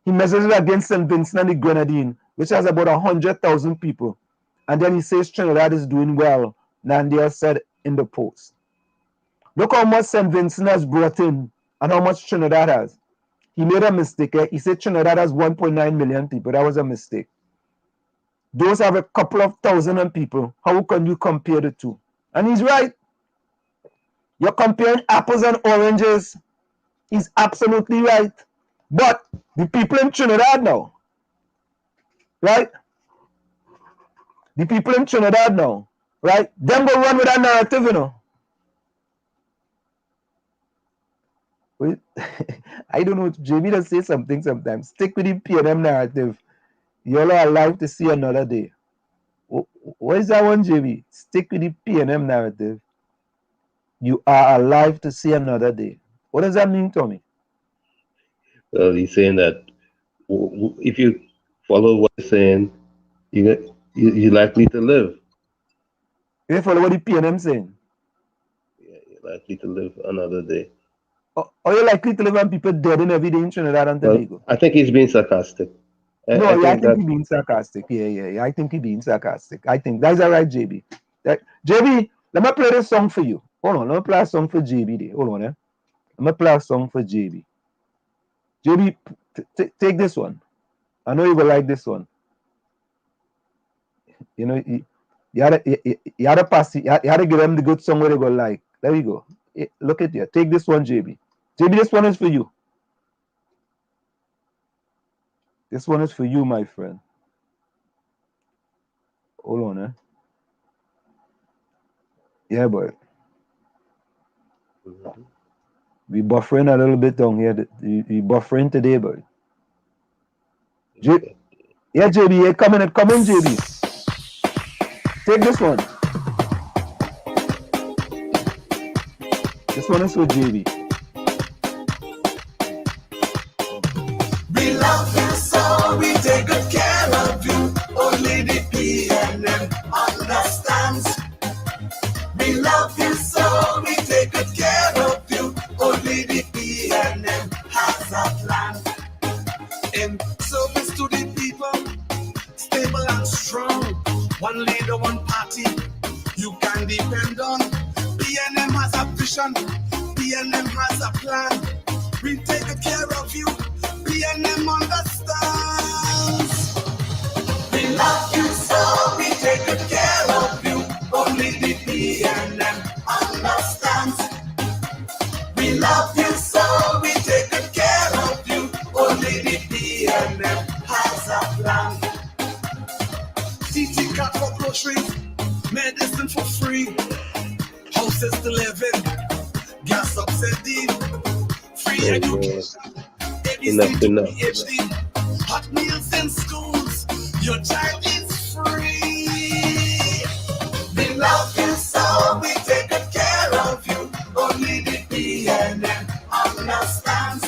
He measures it against St. Vincent and the Grenadine, which has about 100,000 people. And then he says Trinidad is doing well, Nandia said in the post. Look how much St. Vincent has brought in and how much Trinidad has. He made a mistake. He said Trinidad has 1.9 million people. That was a mistake. Those have a couple of thousand people. How can you compare the two? And he's right. You're comparing apples and oranges. He's absolutely right. But the people in Trinidad now, right? The people in Trinidad now, right? Them go run with that narrative, you know. I don't know. JB does say something sometimes. Stick with the PNM narrative. You're alive to see another day. What is that one, JB? Stick with the PNM narrative. You are alive to see another day. What does that mean, Tommy? Well, he's saying that if you follow what he's saying, you're likely to live. If you follow what the PNM saying? Yeah, you're likely to live another day. Are you likely to live when people dead in every day in Trinidad and Tobago? Well, I think he's being sarcastic. I think he's being sarcastic. Yeah. I think he's being sarcastic. I think that's all right, JB. JB, let me play this song for you. Hold on, let me play a song for JB. There. Hold on, Let me play a song for JB. JB, take this one. I know you will like this one. You know, you had to pass. You had to give them the good song where they go like. There you go. Look at it. Take this one, JB. JB, this one is for you. This one is for you, my friend. Hold on, Yeah, boy. We buffering a little bit down here. We buffering today, boy. Yeah, JB, yeah, come in, JB. Take this one. This one is for JB. We love you so, we take good care of you. Only the PNM understands. We love you so, we take good care of you. Only the PNM has a plan. In service to the people, stable and strong. One leader, one party, you can depend on. PNM has a vision, PNM has a plan. We take good care of you, PNM understands. We love you so, we take good care of you. Only the PNM understands. We love you so, we take good care of you. Only the PNM has a plan. TT card for groceries, medicine for free, houses to live in, gas subsidy, free education, ABC to PhD, hot meals in schools, your child is free. We love you so, we take good care of you. Only the PNM understands.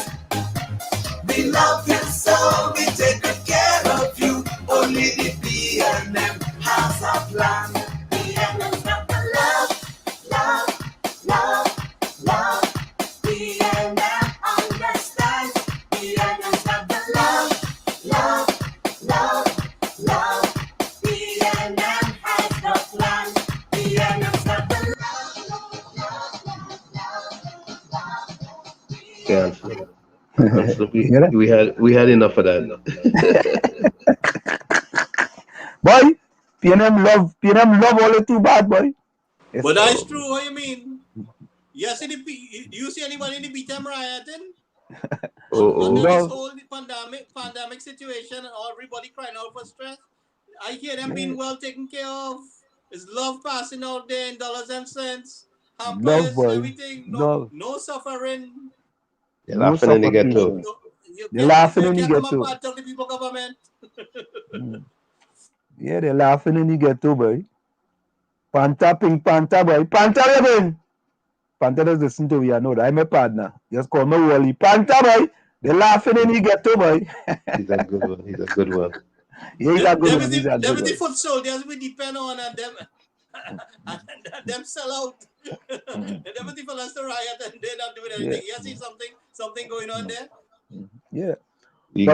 We love you so, we take good care of you. Only the PNM has a plan. PNM's got the love, love, love, love. PNM understands. PNM's got the love, love, love, love. PNM has the plan. PNM's got the Yeah, we had enough of that. Boy, PNM love all the too bad, boy. It's But that's true. What you mean? Yes, do you see anybody in the BTM rioting? Under this whole pandemic situation and everybody crying out for stress, I hear them being well taken care of. Is love passing out there in dollars and cents? Hampers, everything. No suffering. They're laughing in the ghetto. They're laughing in the ghetto. ghetto. The people government. Yeah, they're laughing in the ghetto, boy. Panta, Pink Panta, boy. Panta, living. Panta does listen to me, I know that. I'm a partner. Just call me Wally. Panta, boy. They're laughing in the ghetto, boy. He's a good one. He's a good one. Yeah, he's a good one. He's a good one. The foot soldiers we depend on and them. And them sell out. And them the fellas to riot and they're not doing anything. You see something going on there? Yeah.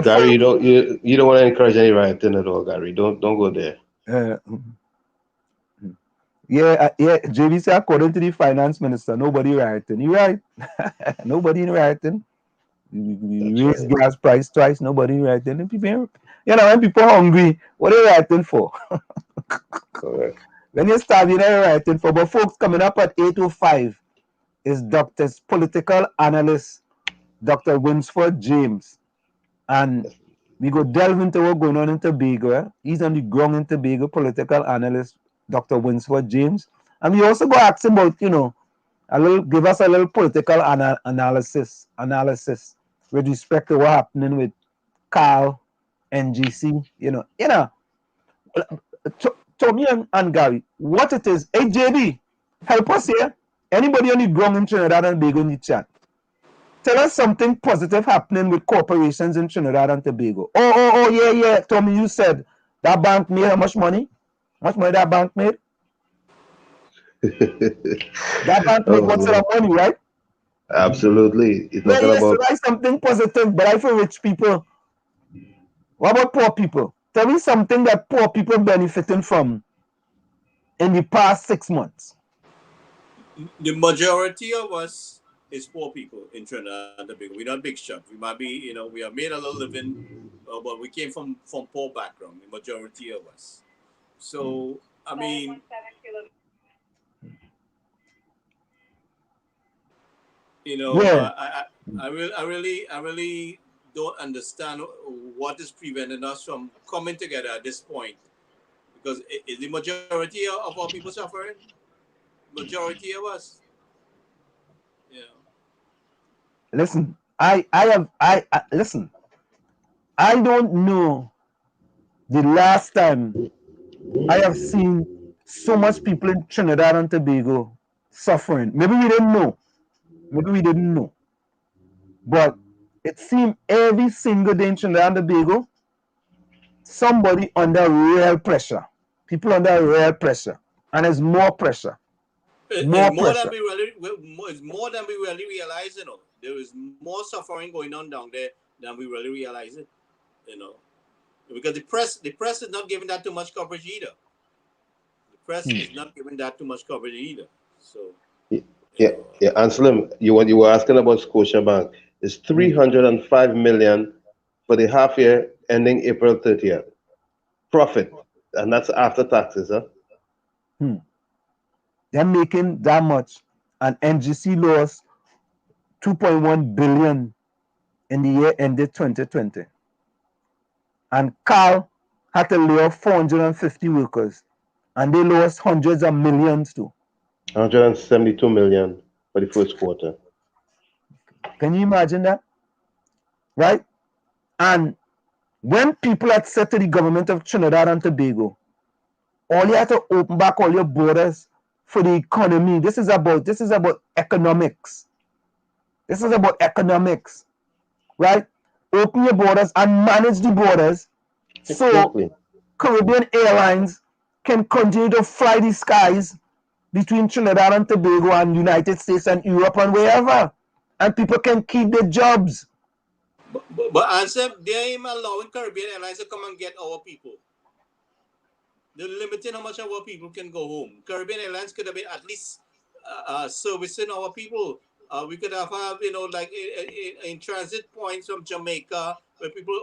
Gary, you don't want to encourage any rioting at all, Gary. Don't go there. JB said according to the finance minister, nobody rioting. You right? Nobody rioting. We raise gas price twice. Nobody rioting. People, when people are hungry, what are they rioting for? Correct. When you're starving, you're rioting for. But folks, coming up at 8:05 is Doctor's political analyst, Dr. Winford James. And we go delve into what's going on in Tobago. He's on the ground in Tobago, political analyst, Dr. Winford James. And we also go ask him about, give us a little political analysis with respect to what's happening with Carl, NGC, Tommy and Gary, what it is. Hey, JB, help us here. Anybody on the ground in Trinidad and Tobago in the chat? Tell us something positive happening with corporations in Trinidad and Tobago. Yeah. Tommy, you said that bank made how much money? How much money that bank made? That bank made what's of money, right? Absolutely. So that's something positive, but I for rich people. What about poor people? Tell me something that poor people benefiting from in the past 6 months. The majority of us is poor people in Trinidad and Tobago. We're not big shots. We might be, we have made a little living, but we came from poor background, the majority of us. So, I mean, I really don't understand what is preventing us from coming together at this point. Because is the majority of our people suffering? Majority of us. Listen, listen. I don't know the last time I have seen so much people in Trinidad and Tobago suffering. Maybe we didn't know. Maybe we didn't know. But it seemed every single day in Trinidad and Tobago, somebody under real pressure. People under real pressure. And there's more pressure. It's more than we really realize, you know. There is more suffering going on down there than we really realize it, you know. Because the press is not giving that too much coverage either. The press is not giving that too much coverage either. So yeah. Anselm, you were asking about Scotiabank. It's 305 million for the half year ending April 30th. Profit, and that's after taxes, huh? They're making that much, and NGC lost 2.1 billion in the year ended 2020. And Cal had to lay off 450 workers, and they lost hundreds of millions too. 172 million for the first quarter. Can you imagine that? Right? And when people had said to the government of Trinidad and Tobago, all you have to open back all your borders for the economy. This is about economics. This is about economics, right? Open your borders and manage the borders so Caribbean Airlines can continue to fly the skies between Trinidad and Tobago and United States and Europe and wherever, and people can keep their jobs. But answer, they ain't allowing Caribbean Airlines to come and get our people. They're limiting how much our people can go home. Caribbean Airlines could have been at least servicing our people. We could have, you know, like in transit points from Jamaica, where people,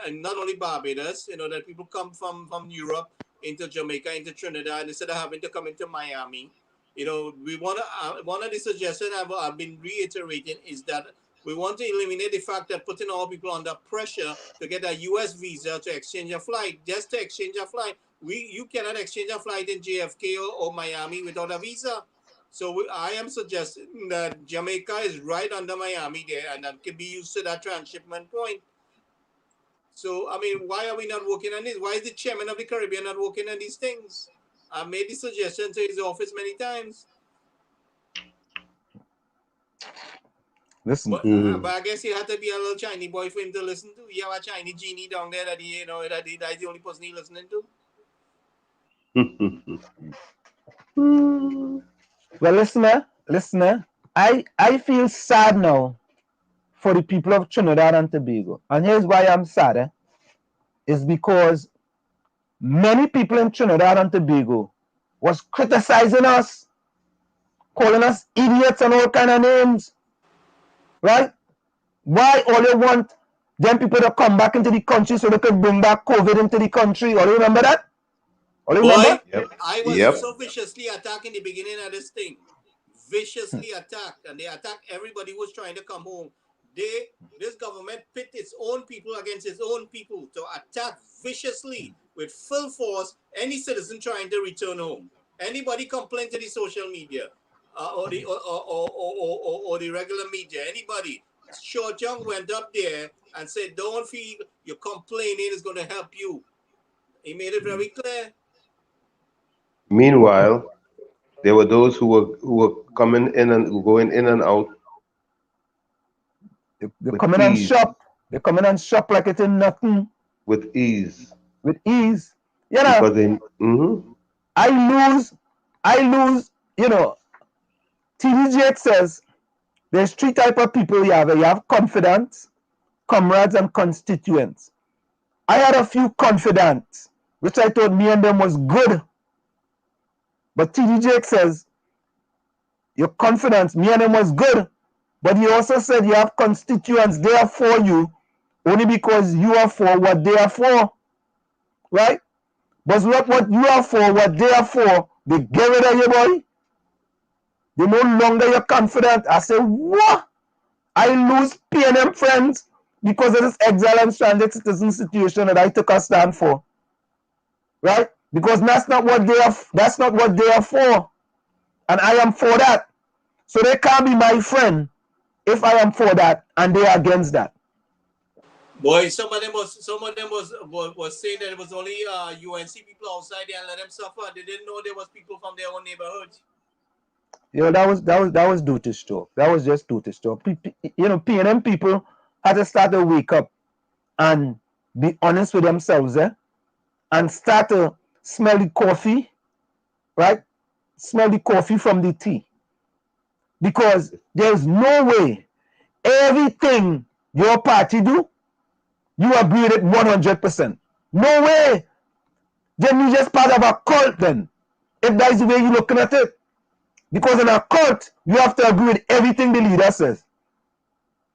and not only Barbados, you know, that people come from Europe into Jamaica, into Trinidad, instead of having to come into Miami. You know, we want to, one of the suggestions I've been reiterating is that we want to eliminate the fact that putting our people under pressure to get a U.S. visa to exchange a flight, just to exchange a flight. You cannot exchange a flight in JFK or Miami without a visa. So I am suggesting that Jamaica is right under Miami there, and that can be used to that transshipment point. So, I mean, why are we not working on this? Why is the chairman of the Caribbean not working on these things? I've made the suggestion to his office many times. Listen, but I guess he had to be a little Chinese boy for him to listen to. You have a Chinese genie down there that he, you know, that's the only person he's listening to. Well, listener, I feel sad now for the people of Trinidad and Tobago. And here's why I'm sad. Is because many people in Trinidad and Tobago was criticizing us, calling us idiots and all kind of names. Right? Why all you want them people to come back into the country so they could bring back COVID into the country? All you remember that? All you remember? I was so viciously attacked in the beginning of this thing. Viciously attacked. And they attacked everybody who was trying to come home. This government pit its own people against its own people to attack viciously with full force any citizen trying to return home. Anybody complain to the social media or the regular media, anybody. Short Young went up there and said, don't feel your complaining is going to help you. He made it very clear. Meanwhile, there were those who were coming in and going in and out. They're coming and shop. They're coming and shop like it's nothing. With ease. With ease. You know, because they, I lose, you know, TDJ says there's three types of people you have. You have confidants, comrades, and constituents. I had a few confidants, which I thought me and them was good. But TDJ says your confidants, me and them was good. But he also said you have constituents, they are for you only because you are for what they are for. Right? But what you are for, what they are for, they get rid of you, boy. They no longer you're confident. I say, what? I lose PNM friends because of this exile and stranded citizen situation that I took a stand for. Right? Because that's not what they are for. And I am for that. So they can't be my friend if I am for that and they are against that. Boy, some of them was saying that it was only UNC people outside there and let them suffer. They didn't know there was people from their own neighborhoods. That was dotish talk. That was just dotish talk. PNM people had to start to wake up and be honest with themselves, and start to smell the coffee, right? Smell the coffee from the tea. Because there's no way everything your party do, you agree with it 100%. No way. Then you're just part of a cult then. If that's the way you're looking at it. Because in a cult, you have to agree with everything the leader says.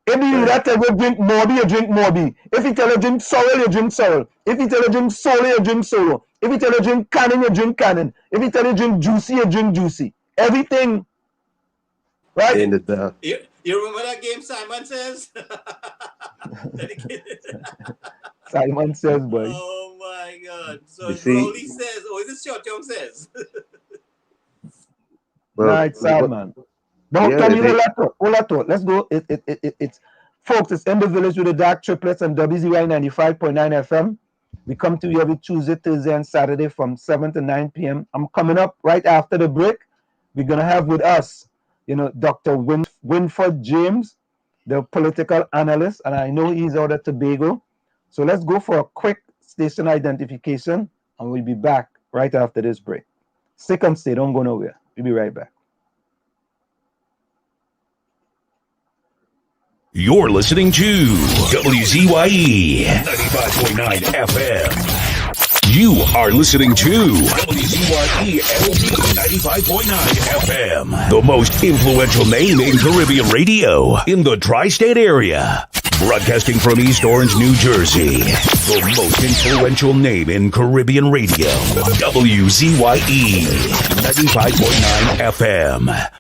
If the leader tells you drink Morbi, you drink Morbi. If he tells you drink Sorrel, you drink Sorrel. If he tells you drink Solo, you drink Solo. If he tells you drink Cannon, you drink Cannon. If he tells you drink Juicy, you drink Juicy. Everything. Right? In the dark. You remember that game Simon Says? Simon Says, boy. Oh my God. So Rowley says, or is it Short Term Says? Nah, it's sad, man. Don't tell me all that talk. Let's go. It's folks, it's In the Village with the Dark Triplets and WZYE 95.9 FM. We come to you every Tuesday, Thursday, and Saturday from 7 to 9 p.m. I'm coming up right after the break. We're gonna have with us, Dr. Winford James, the political analyst, and I know he's out of Tobago. So let's go for a quick station identification, and we'll be back right after this break. Stick and stay, don't go nowhere. We'll be right back. You're listening to WZYE 95.9 FM. You are listening to WZYE 95.9 FM, the most influential name in Caribbean radio in the tri-state area. Broadcasting from East Orange, New Jersey, the most influential name in Caribbean radio, WZYE 95.9 FM.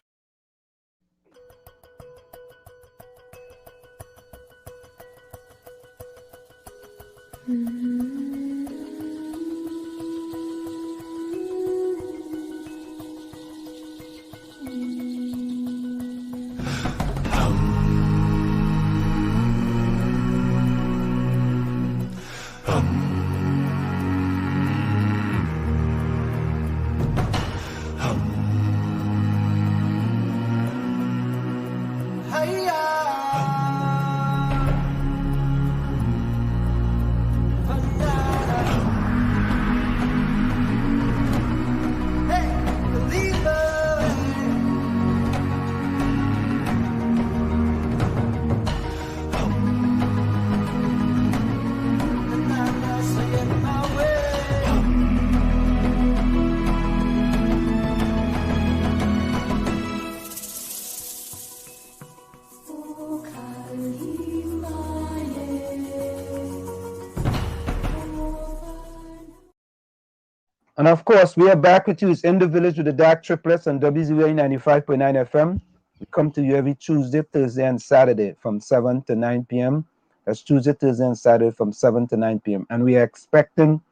And of course, we are back with you. It's In the Village with the Dark Triplets on WZYE 95.9 FM. We come to you every Tuesday, Thursday, and Saturday from 7 to 9 p.m. That's Tuesday, Thursday, and Saturday from 7 to 9 p.m. And we are expecting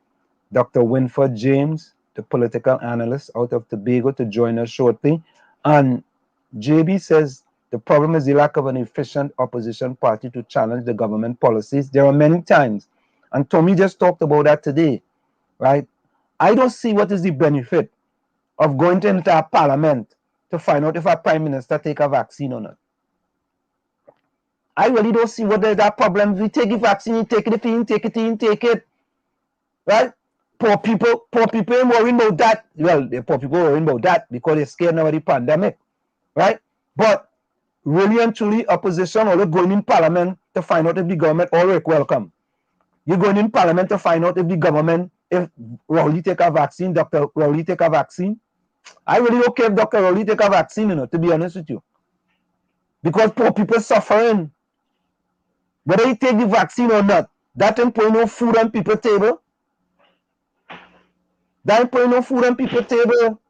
Dr. Winford James, the political analyst out of Tobago, to join us shortly. And JB says the problem is the lack of an efficient opposition party to challenge the government policies. There are many times, and Tommy just talked about that today, right? I don't see what is the benefit of going to enter a parliament to find out if a prime minister take a vaccine or not. I really don't see what that problem. If you take the vaccine, you take it. If you didn't take it, you didn't take it. Right? Poor people ain't worrying about that. Well, the poor people are worrying about that because they're scared now of the pandemic. Right? But really and truly, opposition or going in parliament to find out if the government all welcome. You're going in parliament to find out if the government, if Rowley take a vaccine, Dr. Rowley take a vaccine. I really don't care if Dr. Rowley take a vaccine, to be honest with you. Because poor people suffering. Whether you take the vaccine or not, that ain't putting no food on people's table. That ain't putting no food on people's table.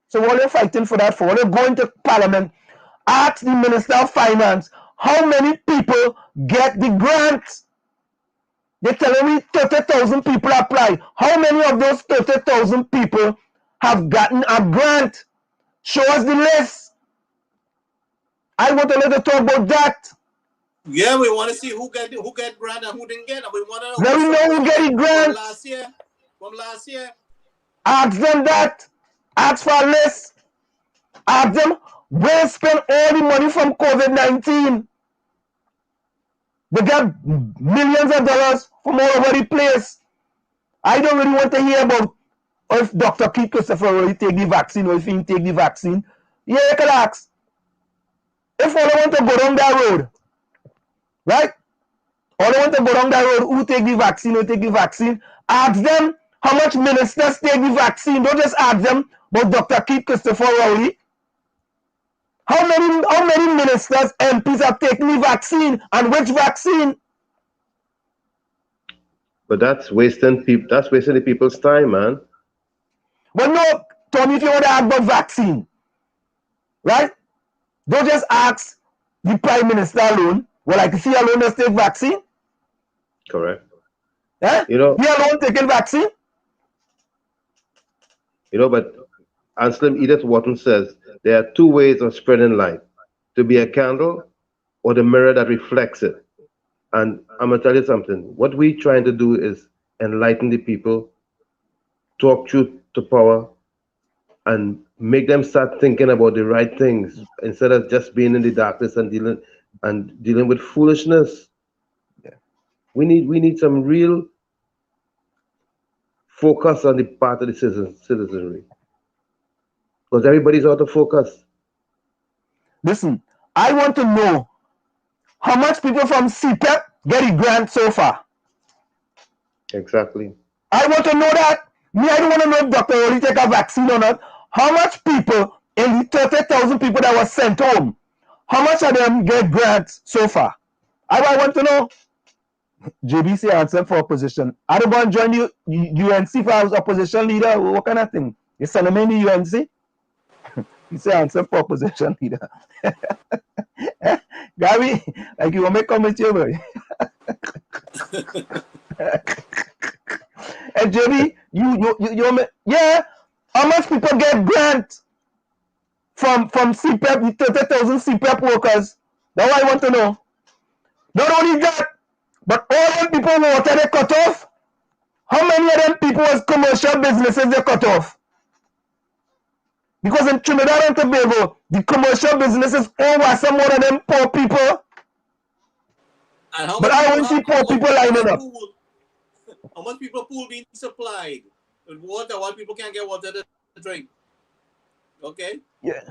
So what are you fighting for that for? What are you going to parliament? Ask the Minister of Finance, how many people get the grants? They're telling me 30,000 people apply. How many of those 30,000 people have gotten a grant? Show us the list. I want to let you talk about that. Yeah, we want to see who get grant and who didn't get. And we want to know. Let me know who getting grants. From last year. Ask them that. Ask for a list. Ask them where spend all the money from COVID-19. They get millions of dollars from all over the place. I don't really want to hear about if Dr. 𝗪𝗏𝗃𝗧𝗧𝗦 will take the vaccine or if he take the vaccine. Yeah, you can ask. If all I want to go down that road, right? All I want to go down that road, who take the vaccine, who take the vaccine, ask them how much ministers take the vaccine. Don't just ask them about Dr. 𝗪𝗏𝗃𝗧𝗧𝗦. How many ministers, MPs have taken the vaccine, and which vaccine? But that's wasting people. That's wasting the people's time, man. But no, Tommy, if you want to ask about vaccine, right? Don't just ask the Prime Minister alone. Well, I can see alone does take vaccine. Correct. Eh? You know, he alone taking vaccine. You know, but Anselm Edith Wharton says there are two ways of spreading light: to be a candle or the mirror that reflects it. And I'm gonna tell you something. What we're trying to do is enlighten the people, talk truth to power, and make them start thinking about the right things instead of just being in the darkness and dealing with foolishness. Yeah. We need some real focus on the part of the citizenry, because everybody's out of focus. Listen, I want to know how much people from CPEP get a grant so far. Exactly. I want to know that. Me, I don't want to know if Dr. Oli take a vaccine or not. How much people in the 30,000 people that were sent home, how much of them get grants so far? I want to know. JBC answer for opposition. I don't want to join you UNC for as opposition leader. What kind of thing? You send him in the UNC? You say answer for opposition leader. Gary, like you want me to come with you, boy. And JB, you yeah. How much people get grant from CPEP, the 30,000 CPEP workers? That's what I want to know. Not only that, but all them people who water they cut off, how many of them people was commercial businesses they cut off? Because in Trinidad and Tobago, the commercial businesses all some more of them poor people. But I want to see poor people lining up. How much people pool being supplied with water while people can't get water to drink? Okay. Yeah.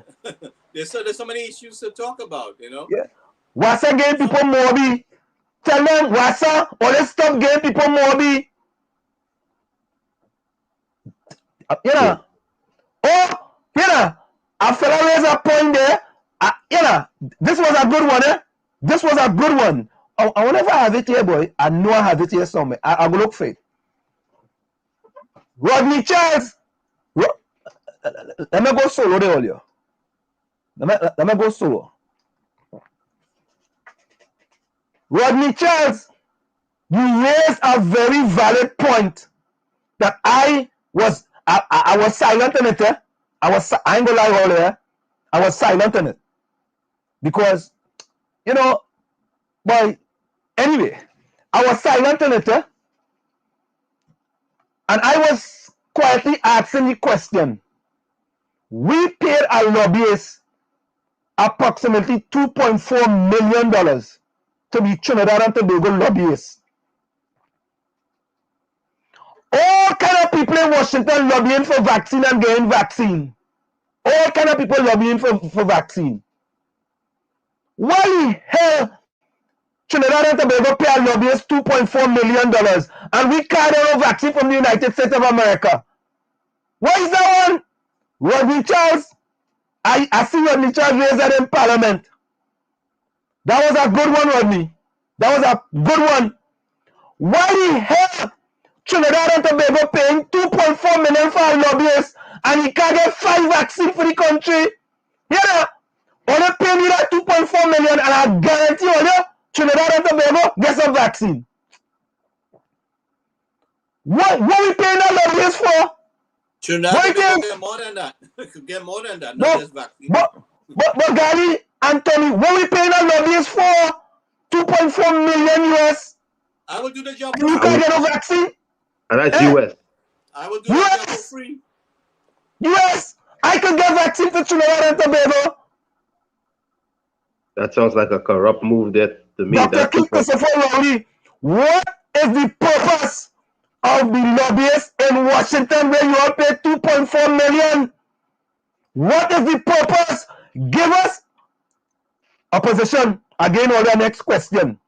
there's so many issues to talk about, you know. Yeah. Wasa getting people more. Tell them Wasa, or let's stop getting people more. You know. Oh, you know, a fella raised a point there. You know, this was a good one, eh? This was a good one. I wonder if I have it here, boy. I know I have it here somewhere. I will look for it. Rodney Charles. Let me go solo there, all. Let me go solo. Rodney Charles, you raised a very valid point that I was silent on it. I ain't gonna lie all there. I was silent on it because, you know, boy. Anyway, I was silent on it, and I was quietly asking the question. We paid our lobbyists approximately $2.4 million to be Trinidad and Tobago lobbyists. All kind of people in Washington lobbying for vaccine and getting vaccine. All kind of people lobbying for vaccine. Why the hell Trinidad and Tobago pay our lobbyists $2.4 million and we carry our vaccine from the United States of America? What is that one? Rodney Charles. I see Rodney Charles raised that in Parliament. That was a good one, Rodney. That was a good one. Why the hell Trinidad and Tobago paying $2.4 million for our lobbyists and he can't get 5 vaccines for the country? Yeah, only pay me that $2.4 million and I guarantee you, Trinidad and Tobago get some vaccine. What we paying our lobbyists for? Trinidad and Tobago get more than that. Get more than that, not just vaccine. But Gary, Anthony, what we paying our lobbyists for? $2.4 2.4 million US. I will do the job. You can get a vaccine. And that's US. I will do the job for free. US. I could get vaccine for Trinidad and Tobago. That sounds like a corrupt move there to me. Dr. Christopher Rowley, what is the purpose of the lobbyists in Washington where you all pay 2.4 million? What is the purpose? Give us opposition. Again, on the next question.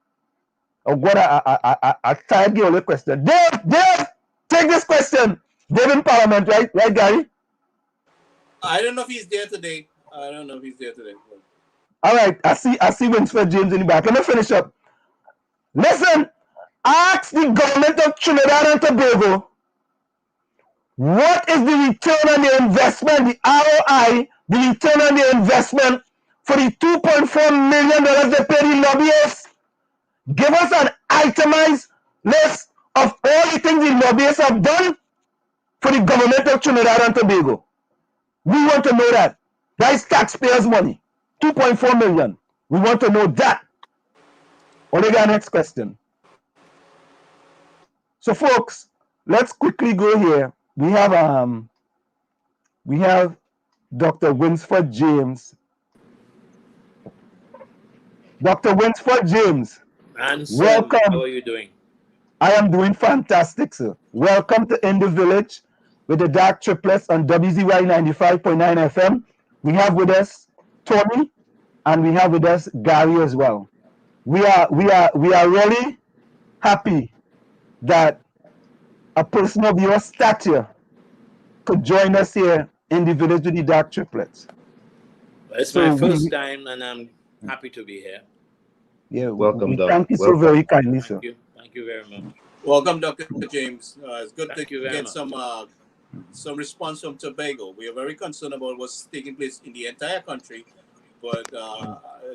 Oh God, I tried to give you a question. Dave, take this question. Dave in Parliament, right, Gary? I don't know if he's there today. All right, I see Winford James in the back. Let me finish up. Listen, ask the government of Trinidad and Tobago, what is the return on the investment, the ROI, the return on the investment for the $2.4 million they pay the lobbyists? Give us an itemized list of all the things the lobbyists have done for the government of Trinidad and Tobago. We want to know that. That is taxpayers' money. 2.4 million. We want to know that. Omega, next question. So, folks, let's quickly go here. We have Dr. Winford James. Dr. Winford James. Welcome. How are you doing? I am doing fantastic, sir. Welcome to In the Village with the Dark Triplets on WZYE 95.9 FM. We have with us Tony, and we have with us Gary as well. We are really happy that a person of your stature could join us here in the Village with the Dark Triplets. Well, it's my first time, and I'm happy to be here. Yeah, welcome, Doc. Thank you so very kindly, sir. Thank you very much. Welcome, Dr. James. It's good to get some response from Tobago. We are very concerned about what's taking place in the entire country, but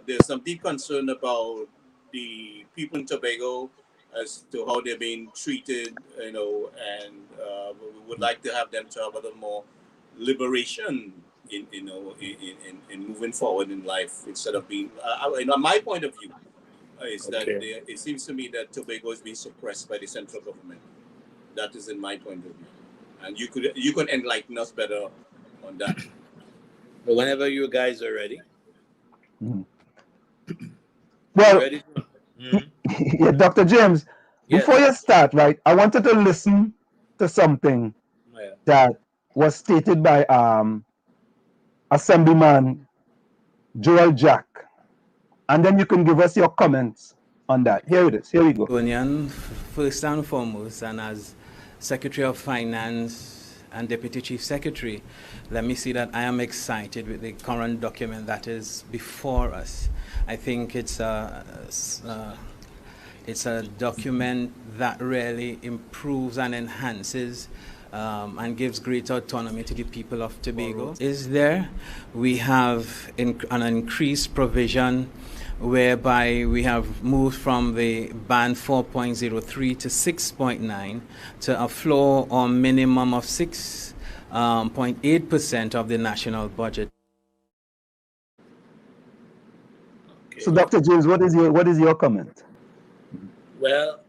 there's some deep concern about the people in Tobago as to how they're being treated, and we would like to have them to have a little more liberation in moving forward in life instead of being. My point of view is that it seems to me that Tobago is being suppressed by the central government. That is in my point of view. And you could enlighten us better on that. But whenever you guys are ready. Well, ready? Yeah, Dr. James, before you start, right, I wanted to listen to something that was stated by Assemblyman Joel Jack, and then you can give us your comments on that. Here it is. Here we go. First and foremost, and as Secretary of Finance and Deputy Chief Secretary, let me say that I am excited with the current document that is before us. I think it's a document that really improves and enhances and gives greater autonomy to the people of Tobago. We have an increased provision whereby we have moved from the band 4.03 to 6.9 to a floor or minimum of 6.8% of the national budget. Okay. So, Dr. James, what is your comment? Well,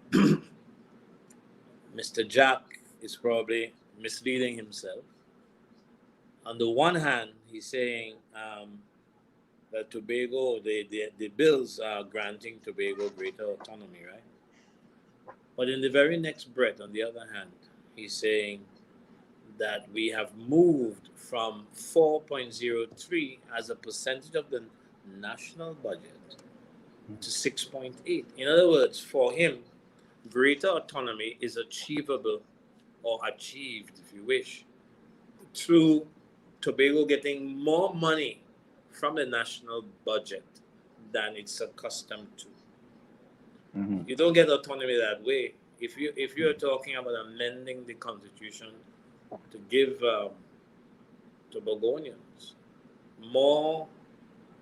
Mr. Jack is probably misleading himself. On the one hand, he's saying that Tobago, the bills are granting Tobago greater autonomy, right? But in the very next breath, on the other hand, he's saying that we have moved from 4.03 as a percentage of the national budget to 6.8. In other words, for him, greater autonomy is achievable or achieved, if you wish, through Tobago getting more money from the national budget than it's accustomed to. You don't get autonomy that way. If you're talking about amending the constitution to give Tobagonians more,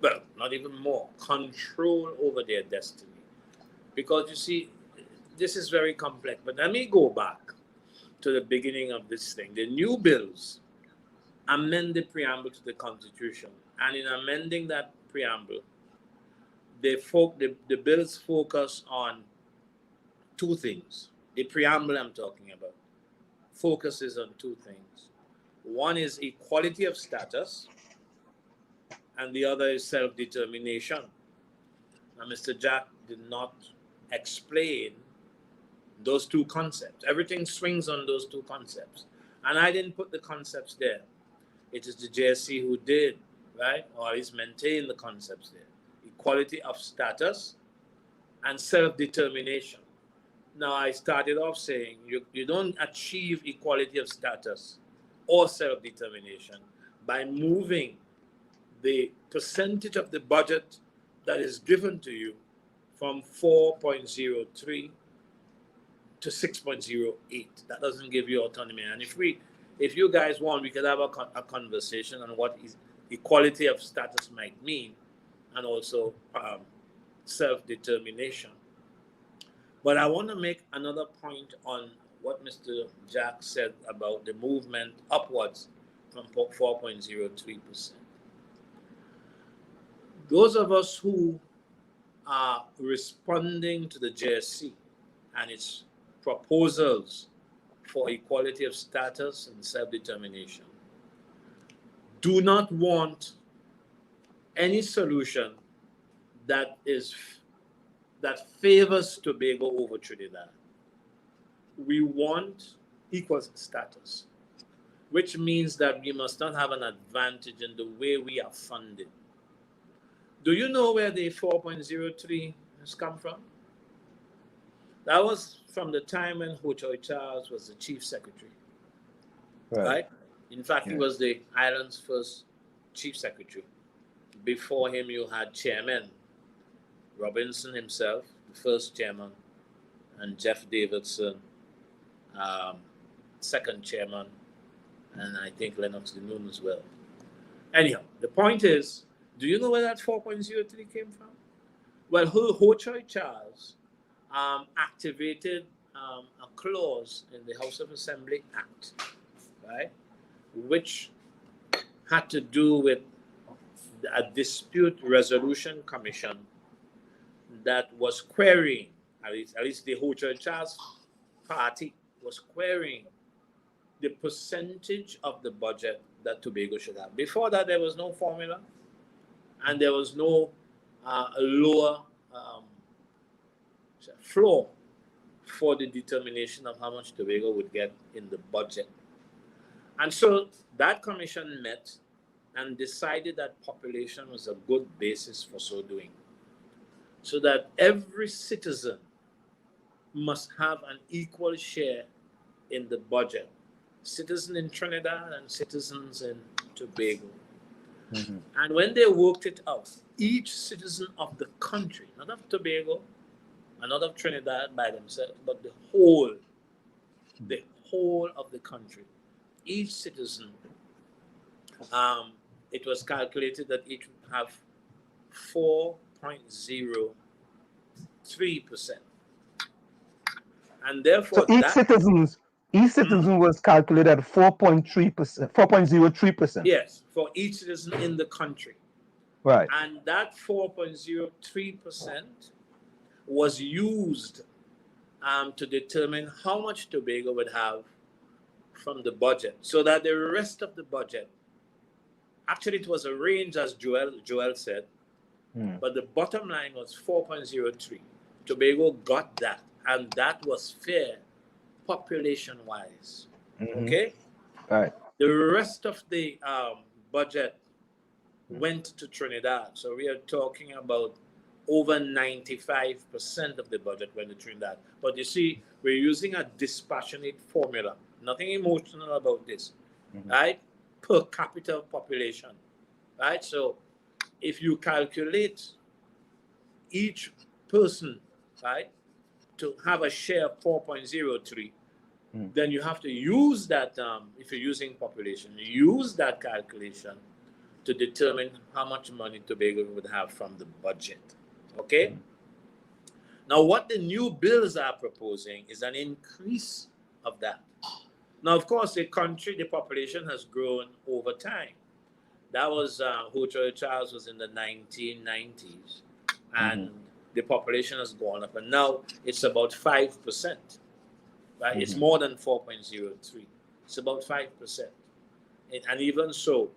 well, not even more, control over their destiny. Because you see, this is very complex. But let me go back to the beginning of this thing. The new bills amend the preamble to the Constitution. And in amending that preamble, the bills focus on two things. The preamble I'm talking about focuses on two things. One is equality of status, and the other is self-determination. Now, Mr. Jack did not explain those two concepts. Everything swings on those two concepts. And I didn't put the concepts there. It is the JSC who did, right? Or at least maintain the concepts there. Equality of status and self-determination. Now, I started off saying you don't achieve equality of status or self-determination by moving the percentage of the budget that is given to you from 4.03 to 6.08. That doesn't give you autonomy. And if you guys want, we could have a conversation on what is equality of status might mean, and also self-determination. But I want to make another point on what Mr. Jack said about the movement upwards from 4.03%. Those of us who are responding to the JSC and its proposals for equality of status and self-determination do not want any solution that favors Tobago over Trinidad. We want equal status, which means that we must not have an advantage in the way we are funded. Do you know where the 4.03 has come from? That was from the time when 𝗪𝗬𝗘𝗧𝗦 was the chief secretary, right? In fact, he was the island's first chief secretary. Before him, you had chairman, Robinson himself, the first chairman, and Jeff Davidson, second chairman, and I think Lennox Denoon as well. Anyhow, the point is, do you know where that 4.03 came from? Well, 𝗪𝗪𝗘𝗧𝗦 activated a clause in the House of Assembly Act, right, which had to do with a dispute resolution commission that was querying, at least the 𝗪𝗪𝗘𝗧𝗦 party was querying the percentage of the budget that Tobago should have. Before that, there was no formula, and there was no lower floor for the determination of how much Tobago would get in the budget. And so that commission met and decided that population was a good basis for so doing, so that every citizen must have an equal share in the budget, citizens in Trinidad and citizens in Tobago. Mm-hmm. And when they worked it out, each citizen of the country, not of Tobago and not of Trinidad by themselves, but the whole of the country, each citizen, it was calculated that each would have 4.03%. And therefore, so each citizen was calculated at 4.3%, 4.03%. Yes, for each citizen in the country. Right. And that 4.03% was used to determine how much Tobago would have from the budget, so that the rest of the budget, actually it was a range, as Joel said, but the bottom line was 4.03. Tobago got that, and that was fair population-wise. Mm-hmm. Okay? Right. The rest of the budget went to Trinidad. So we are talking about over 95% of the budget went to Trinidad. But you see, we're using a dispassionate formula. Nothing emotional about this, right? Per capita population, right? So if you calculate each person, right, to have a share of 4.03, then you have to use that, if you're using population, use that calculation to determine how much money Tobago would have from the budget, okay? Now, what the new bills are proposing is an increase of that. Now, of course, the population has grown over time. That was, 𝗪𝗪𝗘𝗧𝗦 was in the 1990s. and the population has gone up, and now it's about 5%. Right? It's more than 4.03. It's about 5%. And even so,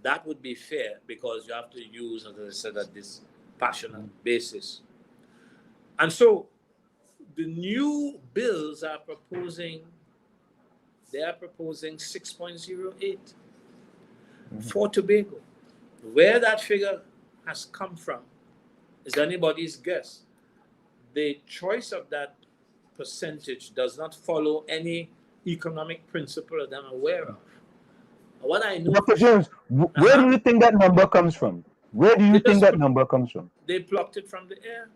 that would be fair because you have to use, as I said, at this passionate basis. And so the new bills are proposing, they are proposing 6.08 for Tobago. Where that figure has come from is anybody's guess. The choice of that percentage does not follow any economic principle that I'm aware of. What I know, Dr. James, where do you think that number comes from? Where do you think that number comes from? They plucked it from the air.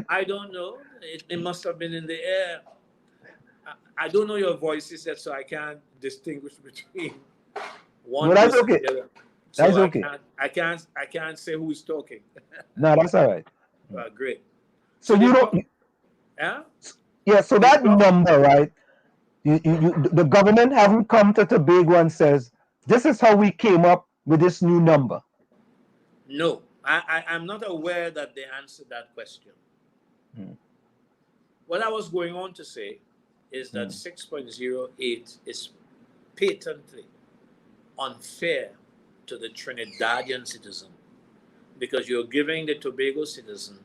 I don't know. It must have been in the air. I don't know your voices yet, so I can't distinguish between one that's person okay. and the other. That's So okay. I can't say who's talking. No, that's all right. Great. So you don't. Yeah. Yeah. So that number, right? The government haven't come to Tobago and says this is how we came up with this new number. No, I'm not aware that they answered that question. What I was going on to say is that 6.08 is patently unfair to the Trinidadian citizen because you're giving the Tobago citizen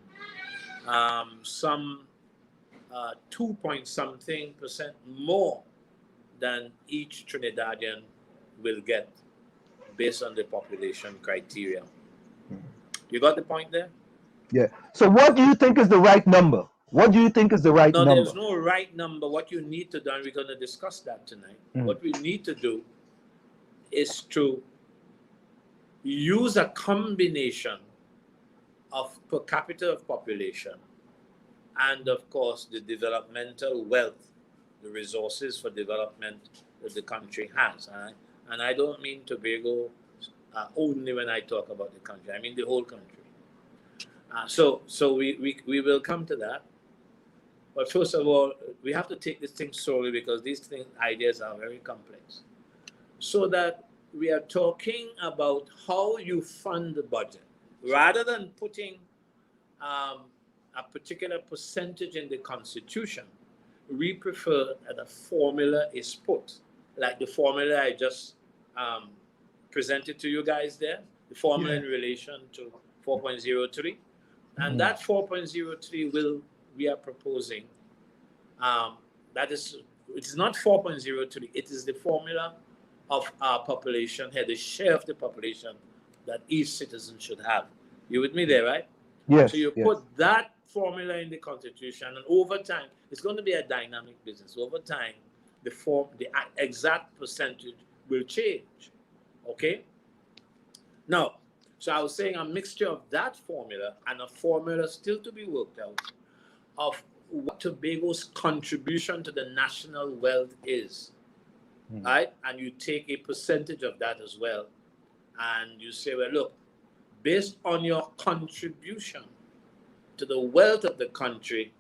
some 2-point-something% more than each Trinidadian will get based on the population criteria. You got the point there? Yeah. So what do you think is the right number? What do you think is the right number? No, there's no right number. What you need to do, and we're going to discuss that tonight, what we need to do is to use a combination of per capita of population and, of course, the developmental wealth, the resources for development that the country has. And I don't mean Tobago only when I talk about the country. I mean the whole country. So we will come to that. But first of all, we have to take this thing slowly because these ideas are very complex. So that we are talking about how you fund the budget. Rather than putting a particular percentage in the Constitution, we prefer that a formula is put, like the formula I just presented to you guys there, the formula in relation to 4.03. And that 4.03 we are proposing, it is not 4.03, it is the formula of our population here, the share of the population that each citizen should have. You with me there, right? Yes. So you put that formula in the Constitution, and over time, it's going to be a dynamic business. Over time, the exact percentage will change. Okay? Now, so I was saying a mixture of that formula and a formula still to be worked out of what Tobago's contribution to the national wealth is. Right? And you take a percentage of that as well. And you say, well, look, based on your contribution to the wealth of the country,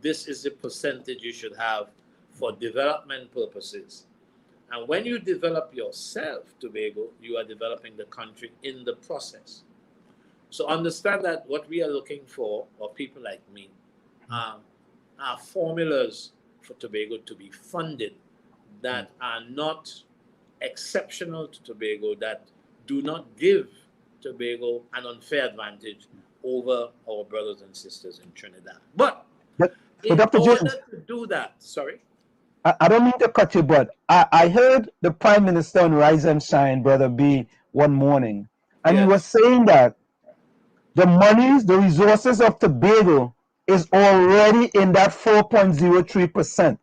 this is the percentage you should have for development purposes. And when you develop yourself, Tobago, you are developing the country in the process. So understand that what we are looking for, or people like me, are formulas for Tobago to be funded that are not exceptional to Tobago, that do not give Tobago an unfair advantage over our brothers and sisters in Trinidad. But in Dr. order James, to do that, sorry? I don't mean to cut you, but I heard the Prime Minister on Rise and Shine, Brother B, one morning, and he was saying that the monies, the resources of Tobago is already in that 4.03%,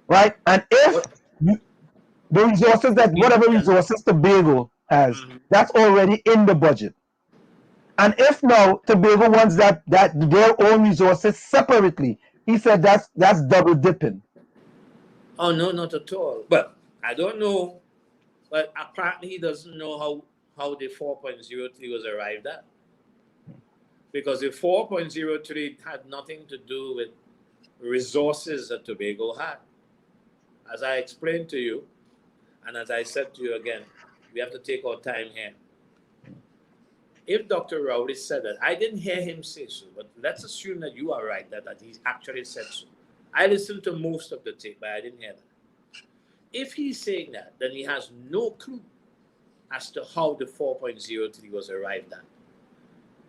right? And if the resources whatever resources Tobago has, that's already in the budget. And if now Tobago wants that their own resources separately, he said that's double dipping. Oh, no, not at all. But I don't know. But apparently he doesn't know how the 4.03 was arrived at. Because the 4.03 had nothing to do with resources that Tobago had. As I explained to you, and as I said to you again, we have to take our time here. if Dr. Rowley said that, I didn't hear him say so, but let's assume that you are right, that he actually said so. I listened to most of the tape, but I didn't hear that. If he's saying that, then he has no clue as to how the 4.03 was arrived at.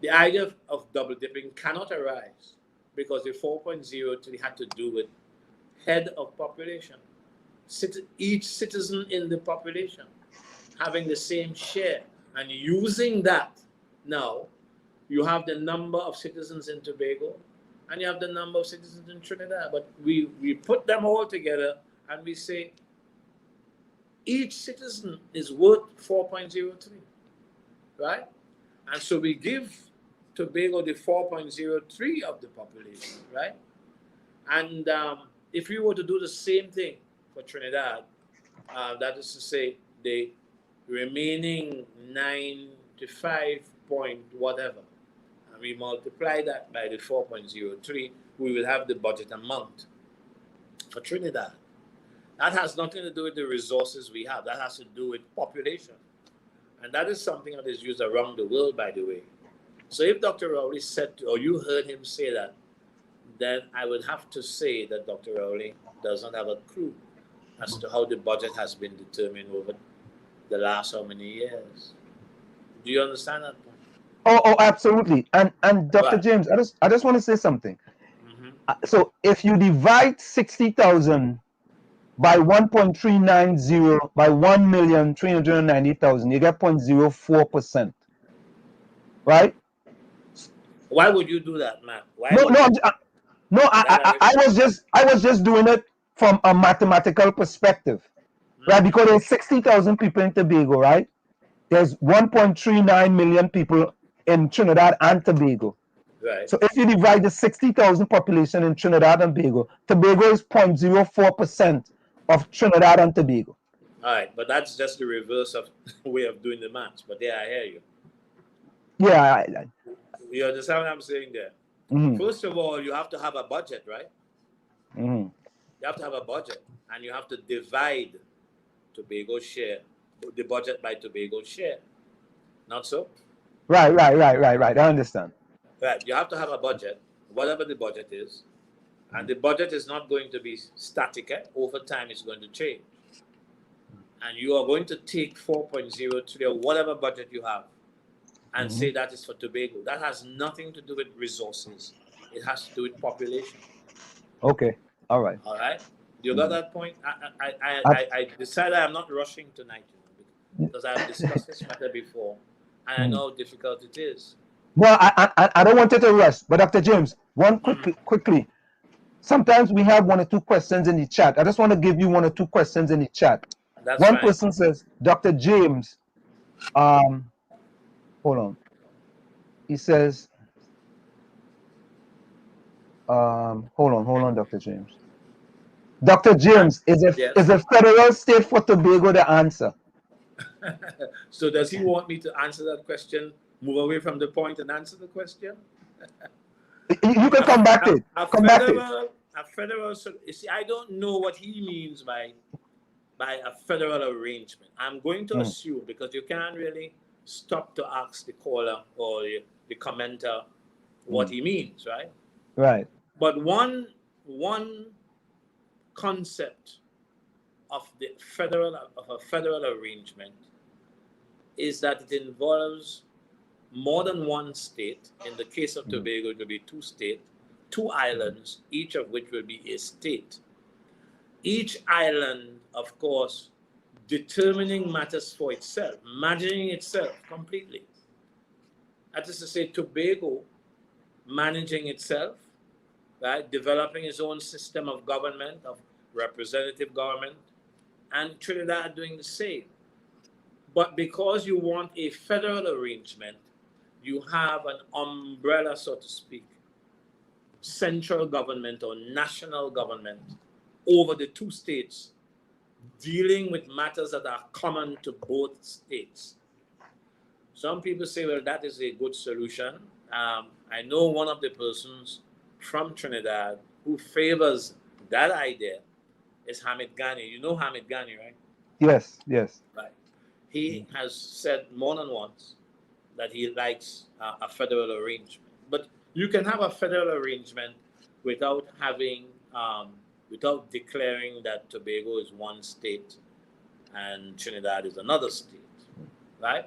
The idea of double dipping cannot arise because the 4.03 had to do with head of population. Each citizen in the population having the same share, and using that. Now, you have the number of citizens in Tobago, and you have the number of citizens in Trinidad, but we put them all together, and we say, each citizen is worth 4.03, right? And so we give Tobago the 4.03 of the population, right? And if we were to do the same thing for Trinidad, that is to say, the remaining 95 point whatever, and we multiply that by the 4.03, we will have the budget amount for Trinidad. That has nothing to do with the resources we have. That has to do with population. And that is something that is used around the world, by the way. So if Dr. Rowley said, or you heard him say that, then I would have to say that Dr. Rowley does not have a clue as to how the budget has been determined over the last how many years. Do you understand that point? Oh, absolutely. And Dr. Right. James, I just want to say something. So if you divide 60,000 by 1.390 by 1,390,000, you get 0.04%, right? Why would you do that, man? Why I was just doing it from a mathematical perspective, right? Because there's 60,000 people in Tobago, right? There's 1.39 million people in Trinidad and Tobago. Right. So if you divide the 60,000 population in Trinidad and Tobago is 0.04% of Trinidad and Tobago. All right, but that's just the reverse of way of doing the maths. But yeah, I hear you. Yeah. You understand what I'm saying there? First of all, you have to have a budget, right? You have to have a budget, and you have to divide Tobago's share, the budget by Tobago's share. Not so? Right. I understand. Right. You have to have a budget, whatever the budget is, and the budget is not going to be static. Over time, it's going to change. And you are going to take 4.03 or whatever budget you have and say that is for Tobago. That has nothing to do with resources. It has to do with population. Okay. All right. All right. You got that point? I decided I'm not rushing tonight, because I've discussed this matter before, and I know how difficult it is. Well, I don't want you to rush, but Dr. James, quickly. Sometimes we have 1 or 2 questions in the chat. I just want to give you 1 or 2 questions in the chat. That's One fine. person says, Dr. James, hold on. He says, hold on, Dr. James. Dr. James, is a federal state for Tobago the answer? So does he want me to answer that question, move away from the point and answer the question? You can come back to it. A federal, you see, I don't know what he means by a federal arrangement. I'm going to assume, because you can't really stop to ask the caller or the commenter what he means, right? Right. But one concept of a federal arrangement is that it involves more than one state. In the case of Tobago, it will be 2 states, 2 islands, each of which will be a state. Each island, of course, determining matters for itself, managing itself completely. That is to say, Tobago managing itself, right, developing its own system of government, of representative government, and Trinidad doing the same. But because you want a federal arrangement, you have an umbrella, so to speak, central government or national government over the 2 states, dealing with matters that are common to both states. Some people say, well, that is a good solution. I know one of the persons from Trinidad who favors that idea is 𝗪𝗵𝘁𝗵𝗏. You know 𝗪𝗵𝘁𝗵𝗏, right? Yes. Right. He has said more than once that he likes a federal arrangement. But you can have a federal arrangement without having, without declaring that Tobago is one state and Trinidad is another state, right?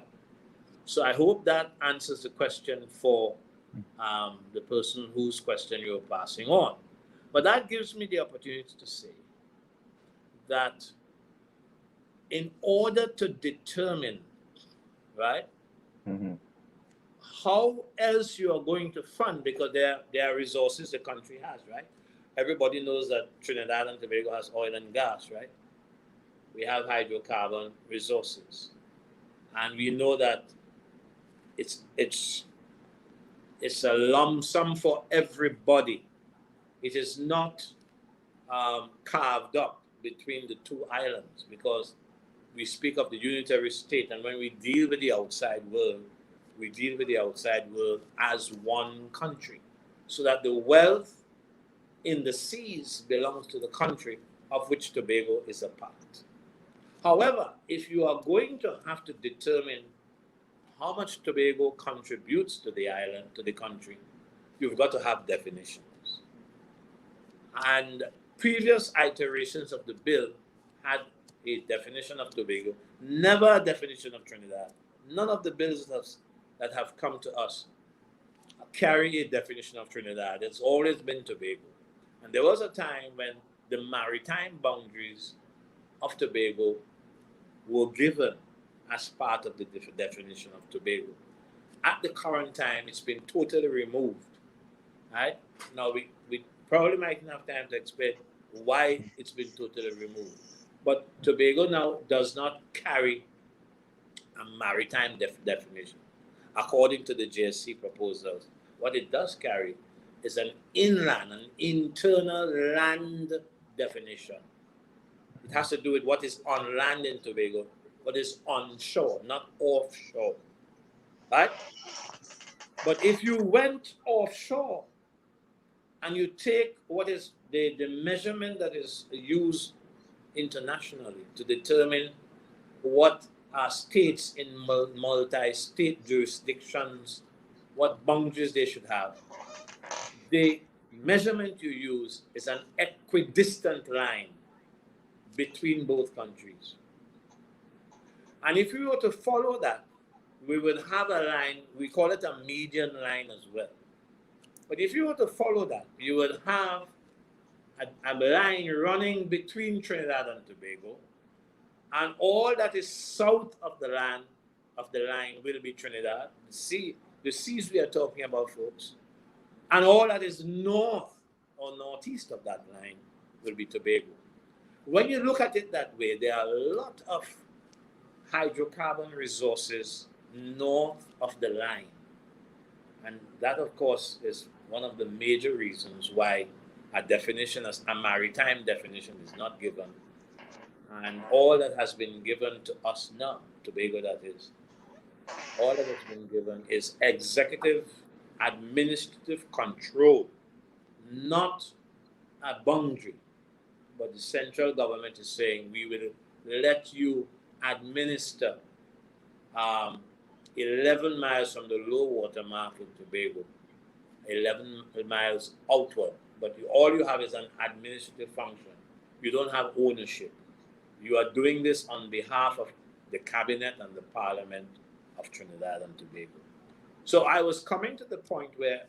So I hope that answers the question for the person whose question you're passing on. But that gives me the opportunity to say that in order to determine, right, how else you are going to fund, because there are resources the country has, right? Everybody knows that Trinidad and Tobago has oil and gas, right? We have hydrocarbon resources. And we know that it's a lump sum for everybody. It is not carved up between the two islands, because we speak of the unitary state, and when we deal with the outside world, we deal with the outside world as one country, so that the wealth in the seas belongs to the country of which Tobago is a part. However, if you are going to have to determine how much Tobago contributes to the island, to the country, you've got to have definitions. And previous iterations of the bill had a definition of Tobago, never a definition of Trinidad. None of the bills that have come to us carry a definition of Trinidad. It's always been Tobago. And there was a time when the maritime boundaries of Tobago were given as part of the definition of Tobago. At the current time, it's been totally removed. Right? Now, we probably might not have time to explain why it's been totally removed. But Tobago now does not carry a maritime definition. According to the JSC proposals, what it does carry is an inland, an internal land definition. It has to do with what is on land in Tobago, what is onshore, not offshore, right? But if you went offshore and you take what is the measurement that is used internationally to determine what are states in multi-state jurisdictions, what boundaries they should have, the measurement you use is an equidistant line between both countries. And if we were to follow that, we would have a line, we call it a median line as well. But if you were to follow that, you would have a line running between Trinidad and Tobago, and all that is south of the line will be Trinidad. The seas we are talking about, folks, and all that is north or northeast of that line will be Tobago. When you look at it that way, there are a lot of hydrocarbon resources north of the line. And that, of course, is one of the major reasons why a definition, as a maritime definition, is not given. And all that has been given to us now, Tobago that is, all that has been given is executive administrative control, not a boundary. But the central government is saying, we will let you administer 11 miles from the low water mark in Tobago, 11 miles outward. But all you have is an administrative function. You don't have ownership. You are doing this on behalf of the cabinet and the parliament of Trinidad and Tobago. So I was coming to the point where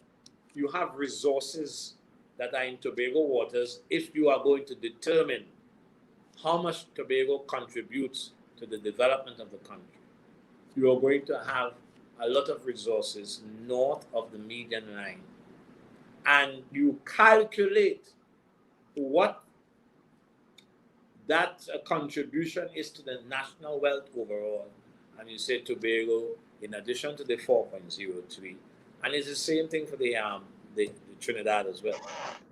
you have resources that are in Tobago waters. If you are going to determine how much Tobago contributes to the development of the country, you are going to have a lot of resources north of the median line. And you calculate what that contribution is to the national wealth overall. And you say Tobago, in addition to the 4.03, and it's the same thing for the Trinidad as well.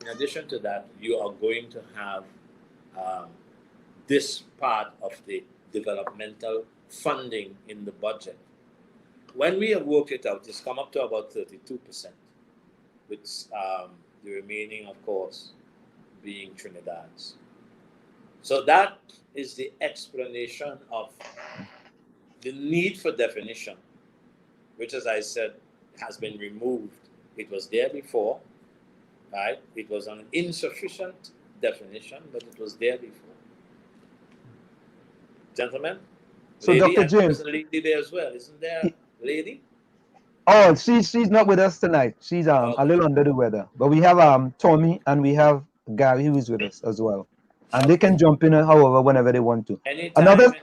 In addition to that, you are going to have this part of the developmental funding in the budget. When we have worked it out, it's come up to about 32%, with the remaining, of course, being Trinidad's. So that is the explanation of the need for definition. which, as I said, has been removed. It was there before, right? It was an insufficient definition, but it was there before. Gentlemen? So, Lady, Dr. James. there's a lady there as well. Isn't there a lady? Oh, she's not with us tonight. She's Okay. a little under the weather. But we have Tommy and we have Gary who is with us as well. And they can jump in however whenever they want to. Anytime.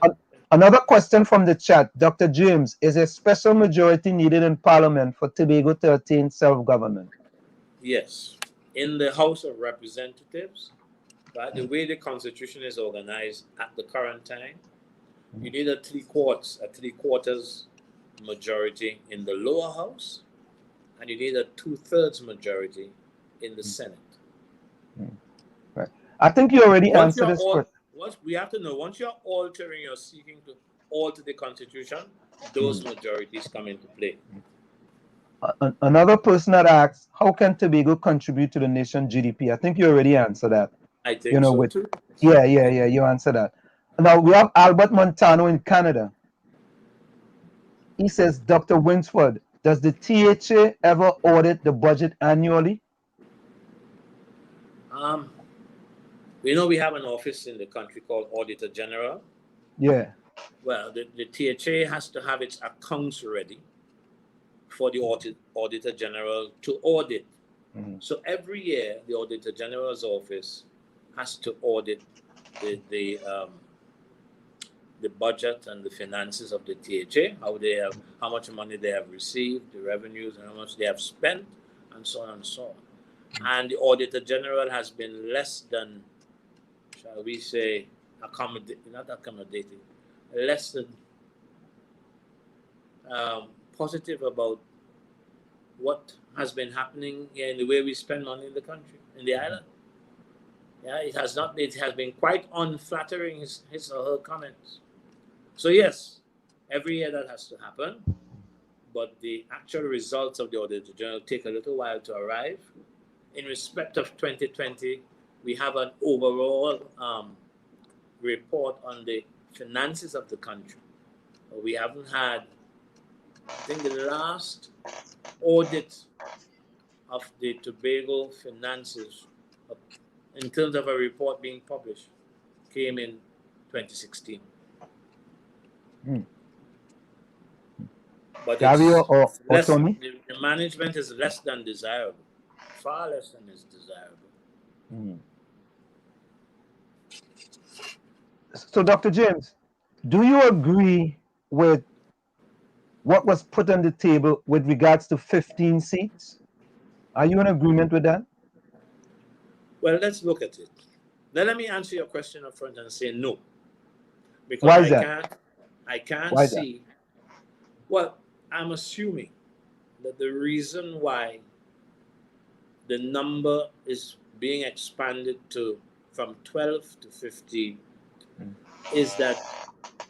Another question from the chat, Dr. James, is a special majority needed in Parliament for Tobago to attain self-government? Yes. In the House of Representatives, right, the way the Constitution is organized at the current time, you need a three-quarters majority in the lower house, and you need a 2/3 majority in the Senate. Right. I think you already answered this question. We have to know, once you're altering, you're seeking to alter the Constitution, those majorities come into play. Another person that asks, how can Tobago contribute to the nation's GDP? I think you already answered that. I think so too. Yeah, you answered that. Now we have Albert Montano in Canada. He says, Dr. Winsford, does the THA ever audit the budget annually? We know we have an office in the country called Auditor General. Yeah. Well, the THA has to have its accounts ready for the Auditor General to audit. So every year, the Auditor General's office has to audit the budget and the finances of the THA, how much money they have received, the revenues, and how much they have spent, and so on and so on. And the Auditor General has been less than, shall we say, less than positive about what has been happening in the way we spend money in the country, in the island. Yeah, it has been quite unflattering, his or her comments. So yes, every year that has to happen, but the actual results of the Auditor General take a little while to arrive. In respect of 2020, we have an overall report on the finances of the country. We haven't had, I think the last audit of the Tobago finances in terms of a report being published came in 2016. But Gary or Tommy? The management is less than desirable, far less than is desirable. So, Dr. James, do you agree with what was put on the table with regards to 15 seats? Are you in agreement with that? Well, let's look at it. Then let me answer your question up front and say no. Because Why is that? I can't Why see. Well, I'm assuming that the reason why the number is being expanded from 12 to 15 is that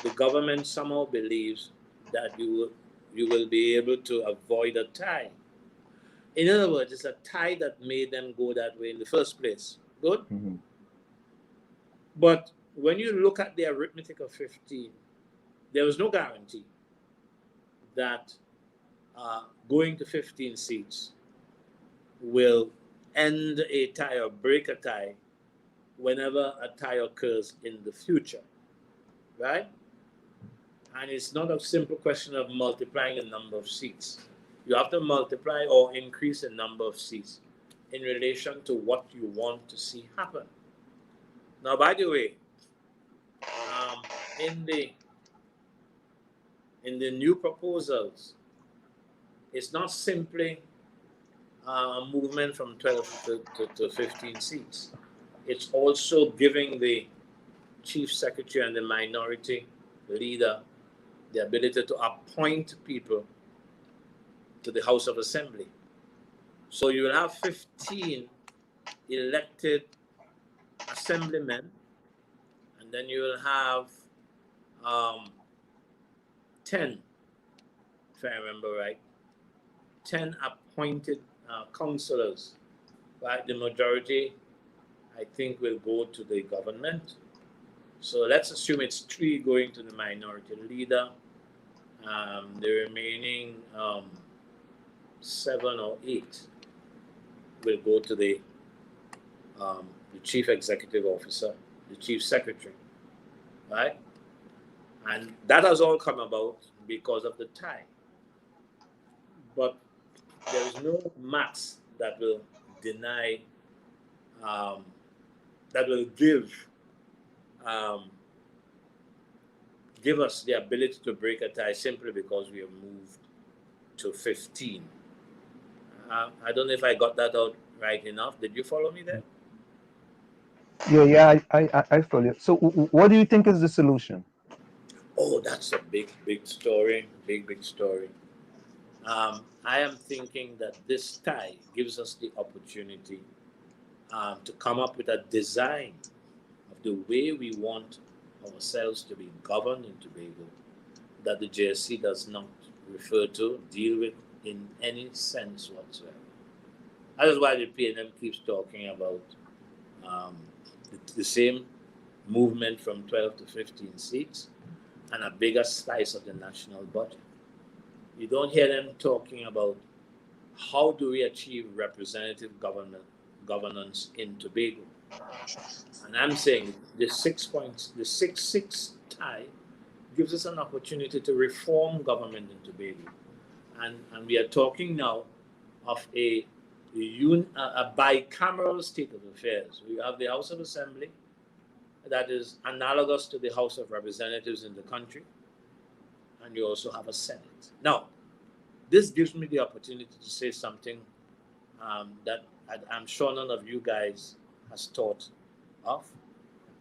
the government somehow believes that you will be able to avoid a tie. In other words, it's a tie that made them go that way in the first place. Good? But when you look at the arithmetic of 15, there was no guarantee that going to 15 seats will end a tie or break a tie whenever a tie occurs in the future, right? And it's not a simple question of multiplying the number of seats. You have to multiply or increase the number of seats in relation to what you want to see happen. Now, by the way, in the new proposals, it's not simply a movement from 12 to 15 seats. It's also giving the chief secretary and the minority leader the ability to appoint people to the House of Assembly. So you will have 15 elected assemblymen, and then you will have 10, if I remember right, 10 appointed councillors, right? The majority, I think, will go to the government. So let's assume it's 3 going to the minority leader The remaining 7 or 8 will go to the chief executive officer, the chief secretary, right? And that has all come about because of the tie. But there is no max that will deny, that will give us the ability to break a tie simply because we have moved to 15. I don't know if I got that out right enough. Did you follow me there? Yeah, I follow you. So what do you think is the solution? Oh, that's a big story, big story. I am thinking that this tie gives us the opportunity to come up with a design of the way we want ourselves to be governed in Tobago that the JSC does not refer to, deal with in any sense whatsoever. That is why the PNM keeps talking about the same movement from 12 to 15 seats and a bigger slice of the national budget. You don't hear them talking about how do we achieve representative governance in Tobago. And I'm saying the 6-6 tie gives us an opportunity to reform government in Tobago. And we are talking now of a bicameral state of affairs. We have the House of Assembly that is analogous to the House of Representatives in the country, and you also have a Senate. Now, this gives me the opportunity to say something that I'm sure none of you guys has thought of,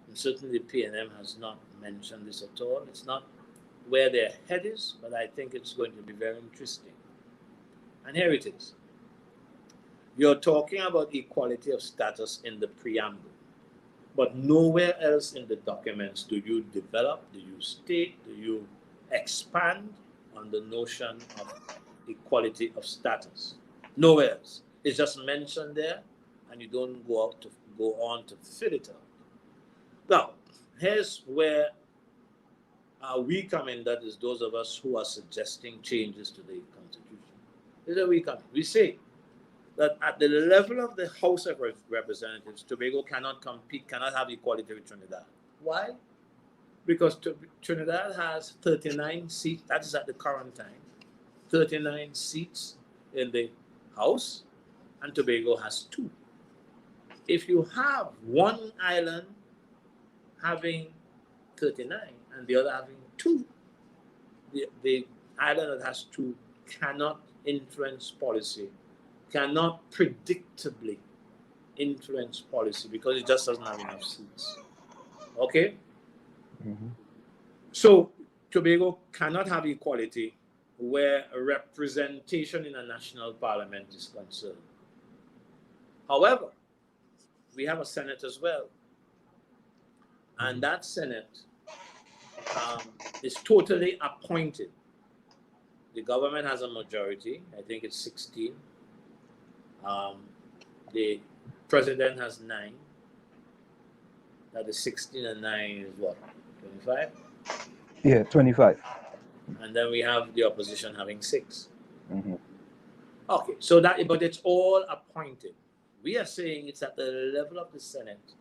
and certainly PNM has not mentioned this at all. It's not where their head is, but I think it's going to be very interesting. And here it is. You're talking about equality of status in the preamble, but nowhere else in the documents do you develop, do you state, do you expand on the notion of equality of status. Nowhere else. It's just mentioned there, and you don't go on to fill it out. Now, here's where we come in, that is those of us who are suggesting changes to the Constitution. Here's where we come in. We say that at the level of the House of Representatives, Tobago cannot compete, cannot have equality with Trinidad. Why? Because Trinidad has 39 seats, that is at the current time, 39 seats in the House, and Tobago has 2. If you have one island having 39 and the other having 2, the island that has 2 cannot influence policy, cannot predictably influence policy because it just doesn't have enough seats. Okay? Mm-hmm. So Tobago cannot have equality where representation in a national parliament is concerned. However, we have a Senate as well. And that Senate is totally appointed. The government has a majority, I think it's 16. The president has 9. That is 16 and 9 is what? 25? Yeah, 25. And then we have the opposition having 6. Mm-hmm. Okay, so but it's all appointed. We are saying it's at the level of the Senate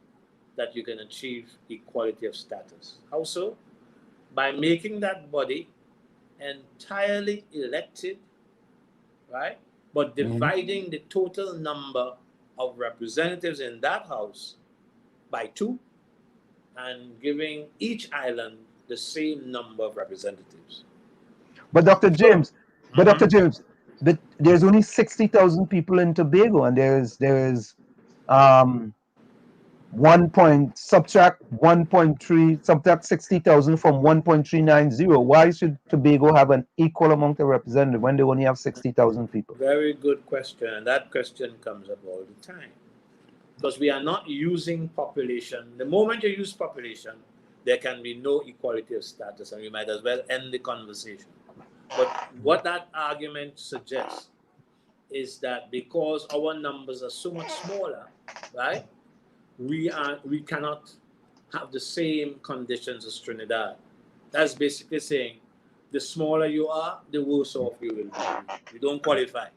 that you can achieve equality of status. How so? By making that body entirely elected, right? But dividing the total number of representatives in that house by 2 and giving each island the same number of representatives. But Dr. James, there's only 60,000 people in Tobago, and there is subtract 60,000 from 1.390. Why should Tobago have an equal amount of representatives when they only have 60,000 people? Very good question, and that question comes up all the time. Because we are not using population. The moment you use population, there can be no equality of status, and we might as well end the conversation. But what that argument suggests is that because our numbers are so much smaller, right, we cannot have the same conditions as Trinidad. That's basically saying The smaller you are, the worse off you will be. You don't qualify.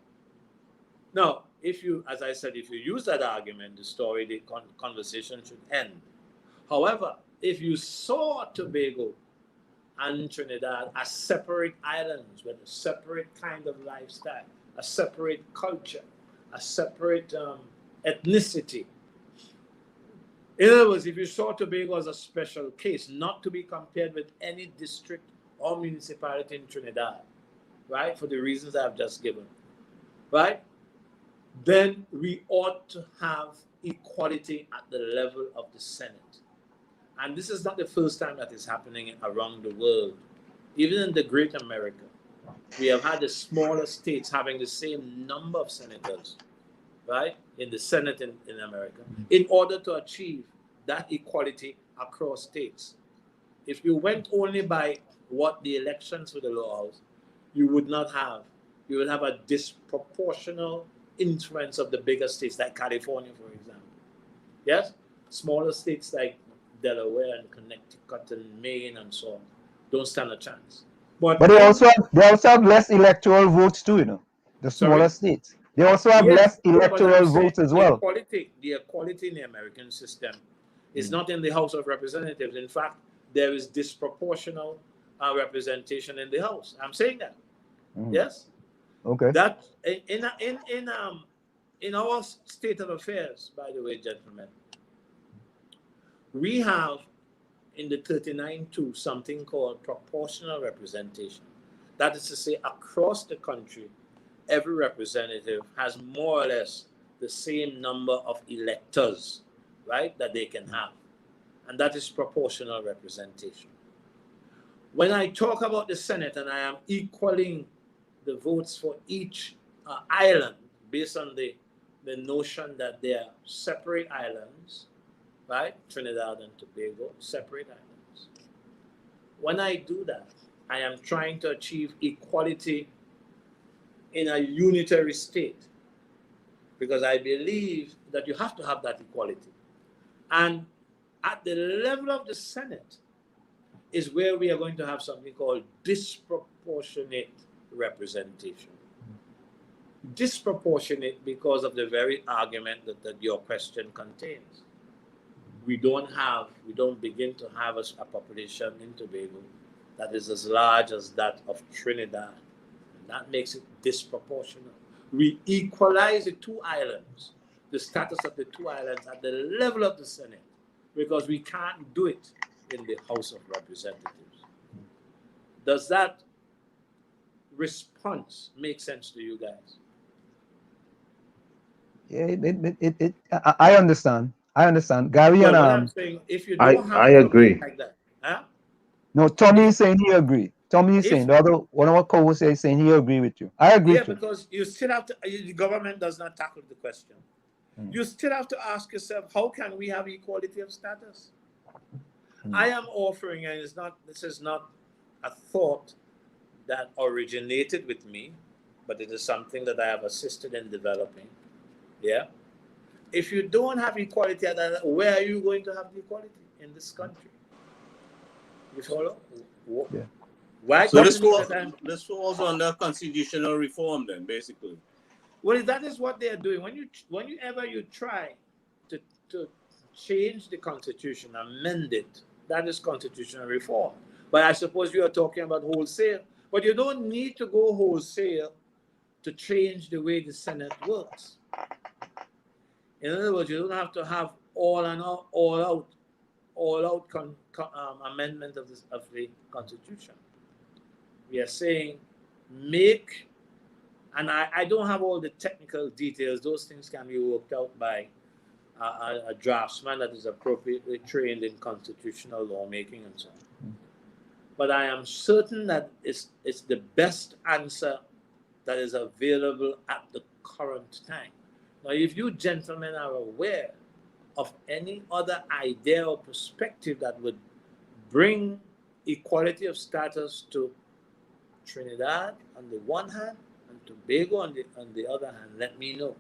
Now, if you, as I said, if you use that argument, the conversation should end. However, if you saw Tobago and Trinidad as separate islands with a separate kind of lifestyle, a separate culture, a separate ethnicity. In other words, if you saw Tobago as a special case, not to be compared with any district or municipality in Trinidad, right, for the reasons I've just given, right, then we ought to have equality at the level of the Senate. And this is not the first time that is happening around the world. Even in the Great America, we have had the smaller states having the same number of senators, right, in the Senate in America, in order to achieve that equality across states. If you went only by what the elections for the lower house, you would have a disproportional influence of the bigger states like California, for example. Yes? Smaller states like Delaware and Connecticut and Maine and so on don't stand a chance. But they also have less electoral votes too, you know, the smaller states. They also have less electoral votes as well. The equality in the American system is not in the House of Representatives. In fact, there is disproportional representation in the House. I'm saying that. Yes. Okay. That in our state of affairs, by the way, gentlemen, we have in the 39-2 something called proportional representation. That is to say, across the country, every representative has more or less the same number of electors, right, that they can have. And that is proportional representation. When I talk about the Senate and I am equaling the votes for each island based on the notion that they are separate islands, right? Trinidad and Tobago, separate islands. When I do that, I am trying to achieve equality in a unitary state because I believe that you have to have that equality. And at the level of the Senate is where we are going to have something called disproportionate representation. Disproportionate because of the very argument that your question contains. We don't begin to have a population in Tobago that is as large as that of Trinidad. And that makes it disproportionate. We equalize the two islands, the status of the two islands at the level of the Senate, because we can't do it in the House of Representatives. Does that response make sense to you guys? Yeah, I understand. Gary well, and I'm saying, if you don't have I agree. like that, huh? No, Tommy is saying he agree. Tommy is saying the other one of our co-hosts is saying he agree with you. I agree. Yeah, because you still have to. The government does not tackle the question. You still have to ask yourself, how can we have equality of status? I am offering, and this is not a thought that originated with me, but it is something that I have assisted in developing. Yeah. If you don't have equality, where are you going to have the equality in this country? You follow? Yeah. Why? So this falls under constitutional reform, then, basically. Well, that is what they are doing. Whenever you try to change the Constitution, amend it, that is constitutional reform. But I suppose you are talking about wholesale. But you don't need to go wholesale to change the way the Senate works. In other words, you don't have to have all out amendment of the Constitution. We are saying make, and I don't have all the technical details. Those things can be worked out by a draftsman that is appropriately trained in constitutional lawmaking and so on. But I am certain that it's the best answer that is available at the current time. Now, if you gentlemen are aware of any other idea or perspective that would bring equality of status to Trinidad on the one hand and Tobago on the other hand, let me know.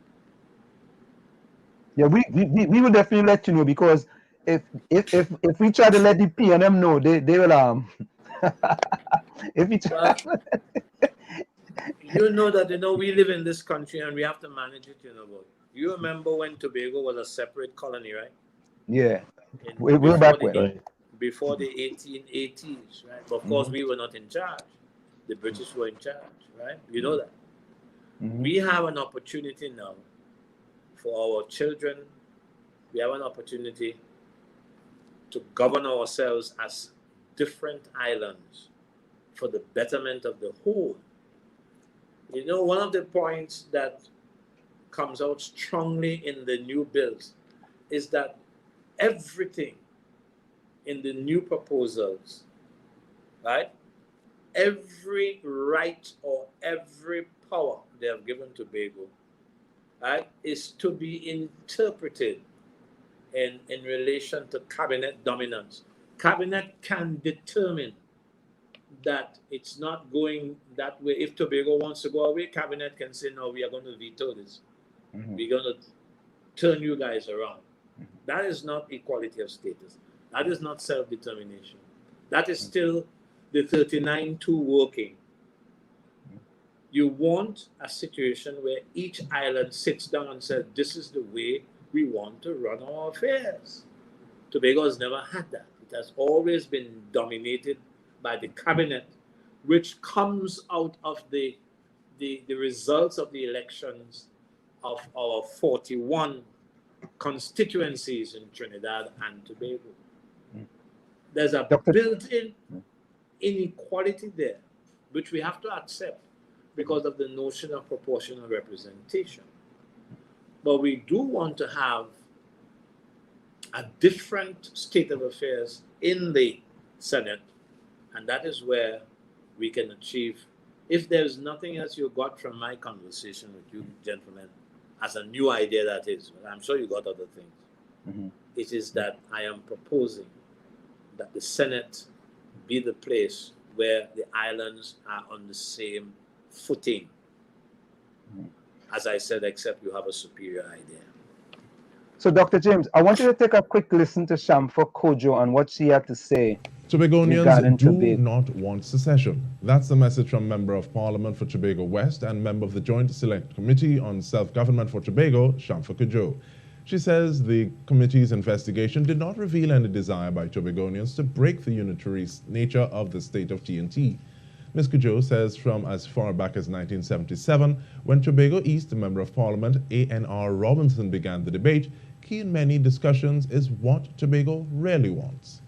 Yeah, we will definitely let you know, because if we try to let the PNM know, they will If you Well, you know that, we live in this country and we have to manage it, But you remember when Tobago was a separate colony, right? yeah, we're back when. Before the 1880s, right? But of course, we were not in charge. The British were in charge, right? You know that. We have an opportunity now for our children. We have an opportunity to govern ourselves as different islands for the betterment of the whole. One of the points that comes out strongly in the new bills is that everything in the new proposals, right? Every right or every power they have given to Tobago, right, is to be interpreted in relation to cabinet dominance. Cabinet can determine that it's not going that way. If Tobago wants to go away, cabinet can say, no, we are going to veto this. We're going to turn you guys around. That is not equality of status. That is not self-determination. That is still the 39-2 working. You want a situation where each island sits down and says, this is the way we want to run our affairs. Tobago has never had that. It has always been dominated by the cabinet, which comes out of the results of the elections of our 41 constituencies in Trinidad and Tobago. There's a built-in inequality there, which we have to accept because of the notion of proportional representation. But we do want to have a different state of affairs in the Senate, and that is where we can achieve, if there's nothing else you got from my conversation with you gentlemen, as a new idea that is, I'm sure you got other things, it is that I am proposing that the Senate be the place where the islands are on the same footing. As I said, except you have a superior idea. So, Dr. James, I want you to take a quick listen to 𝗪𝗪𝗀𝗃 and what she had to say. Tobagonians do not want secession. That's the message from Member of Parliament for Tobago West and member of the Joint Select Committee on Self-Government for Tobago, 𝗪𝗪𝗃𝗍𝗽. She says the committee's investigation did not reveal any desire by Tobagonians to break the unitary nature of the state of TNT. Ms. 𝗪𝗪𝗃𝗍𝗽 says from as far back as 1977, when Tobago East Member of Parliament A.N.R. Robinson began the debate, key in many discussions is what Tobago really wants.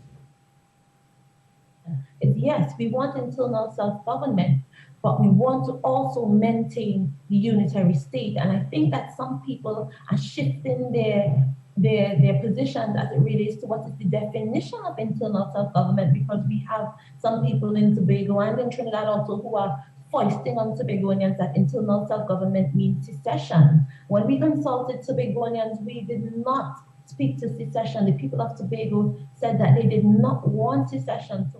Yes, we want internal self-government, but we want to also maintain the unitary state. And I think that some people are shifting their positions as it relates to what is the definition of internal self-government, because we have some people in Tobago and in Trinidad also who are foisting on Tobagonians that internal self-government means secession. When we consulted Tobagonians, we did not speak to secession. The people of Tobago said that they did not want secession.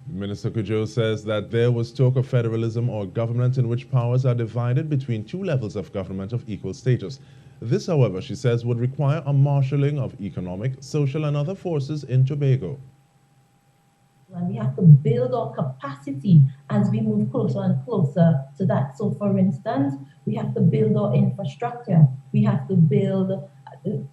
Minister 𝗪𝗪𝗍𝗽 says that there was talk of federalism or government in which powers are divided between two levels of government of equal status. This, however, she says, would require a marshalling of economic, social, and other forces in Tobago. And we have to build our capacity as we move closer and closer to that. So, for instance, we have to build our infrastructure. We have to build,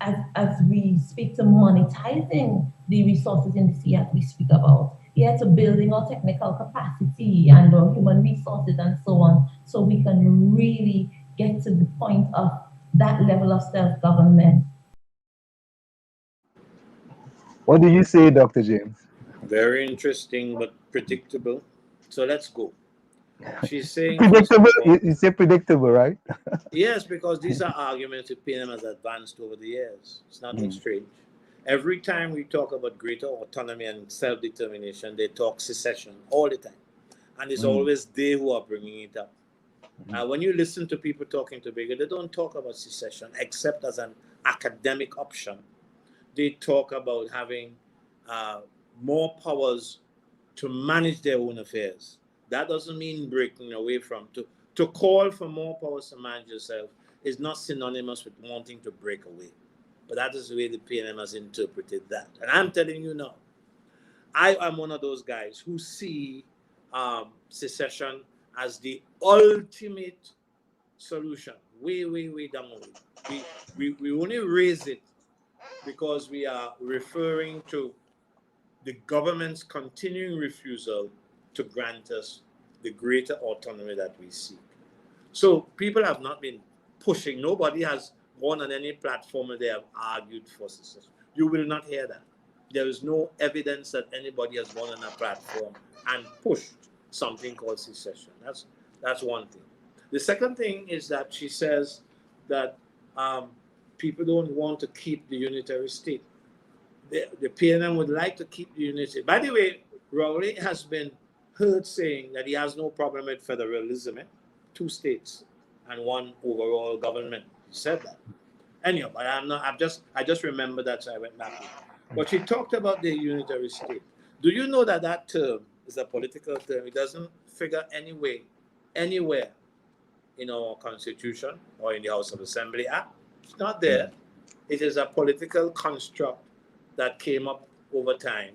as we speak to monetizing the resources in the sea, as we speak about. Yeah, to building our technical capacity and our human resources and so on, so we can really get to the point of that level of self-government. What do you say, Dr. James? Very interesting, but predictable. So let's go. She's saying predictable. You say predictable, right? Yes, because these are arguments that PNM has advanced over the years. It's nothing strange. Every time we talk about greater autonomy and self-determination, they talk secession all the time. And it's always they who are bringing it up. When you listen to people talking to Tobago, they don't talk about secession except as an academic option. They talk about having more powers to manage their own affairs. That doesn't mean breaking away from. To call for more powers to manage yourself is not synonymous with wanting to break away. But that is the way the PNM has interpreted that. And I'm telling you now, I am one of those guys who see secession as the ultimate solution. Way down the road. We only raise it because we are referring to the government's continuing refusal to grant us the greater autonomy that we seek. So people have not been pushing. Nobody has gone on any platform where they have argued for secession. You will not hear that. There is no evidence that anybody has gone on a platform and pushed something called secession. That's one thing. The second thing is that she says that people don't want to keep the unitary state. The PNM would like to keep the unity. By the way, Rowley has been heard saying that he has no problem with federalism, 2 states and 1 overall government. He said that. Anyhow, but I just remember that, so I went back. But she talked about the unitary state. Do you know that that term is a political term? It doesn't figure anywhere in our Constitution or in the House of Assembly Act. It's not there. It is a political construct that came up over time,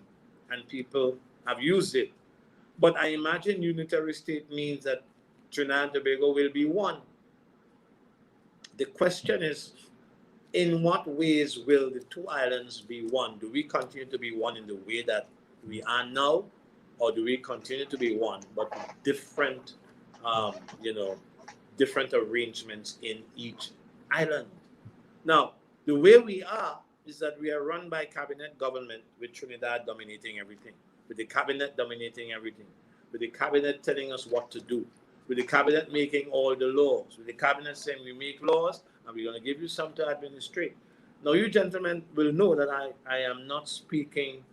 and people have used it. But I imagine unitary state means that Trinidad and Tobago will be one. The question is, in what ways will the 2 islands be one? Do we continue to be one in the way that we are now, or do we continue to be one, but different, different arrangements in each island? Now, the way we are is that we are run by cabinet government, with Trinidad dominating everything, with the cabinet dominating everything, with the cabinet telling us what to do, with the cabinet making all the laws, with the cabinet saying we make laws and we're going to give you some to administrate. Now, you gentlemen will know that I am not speaking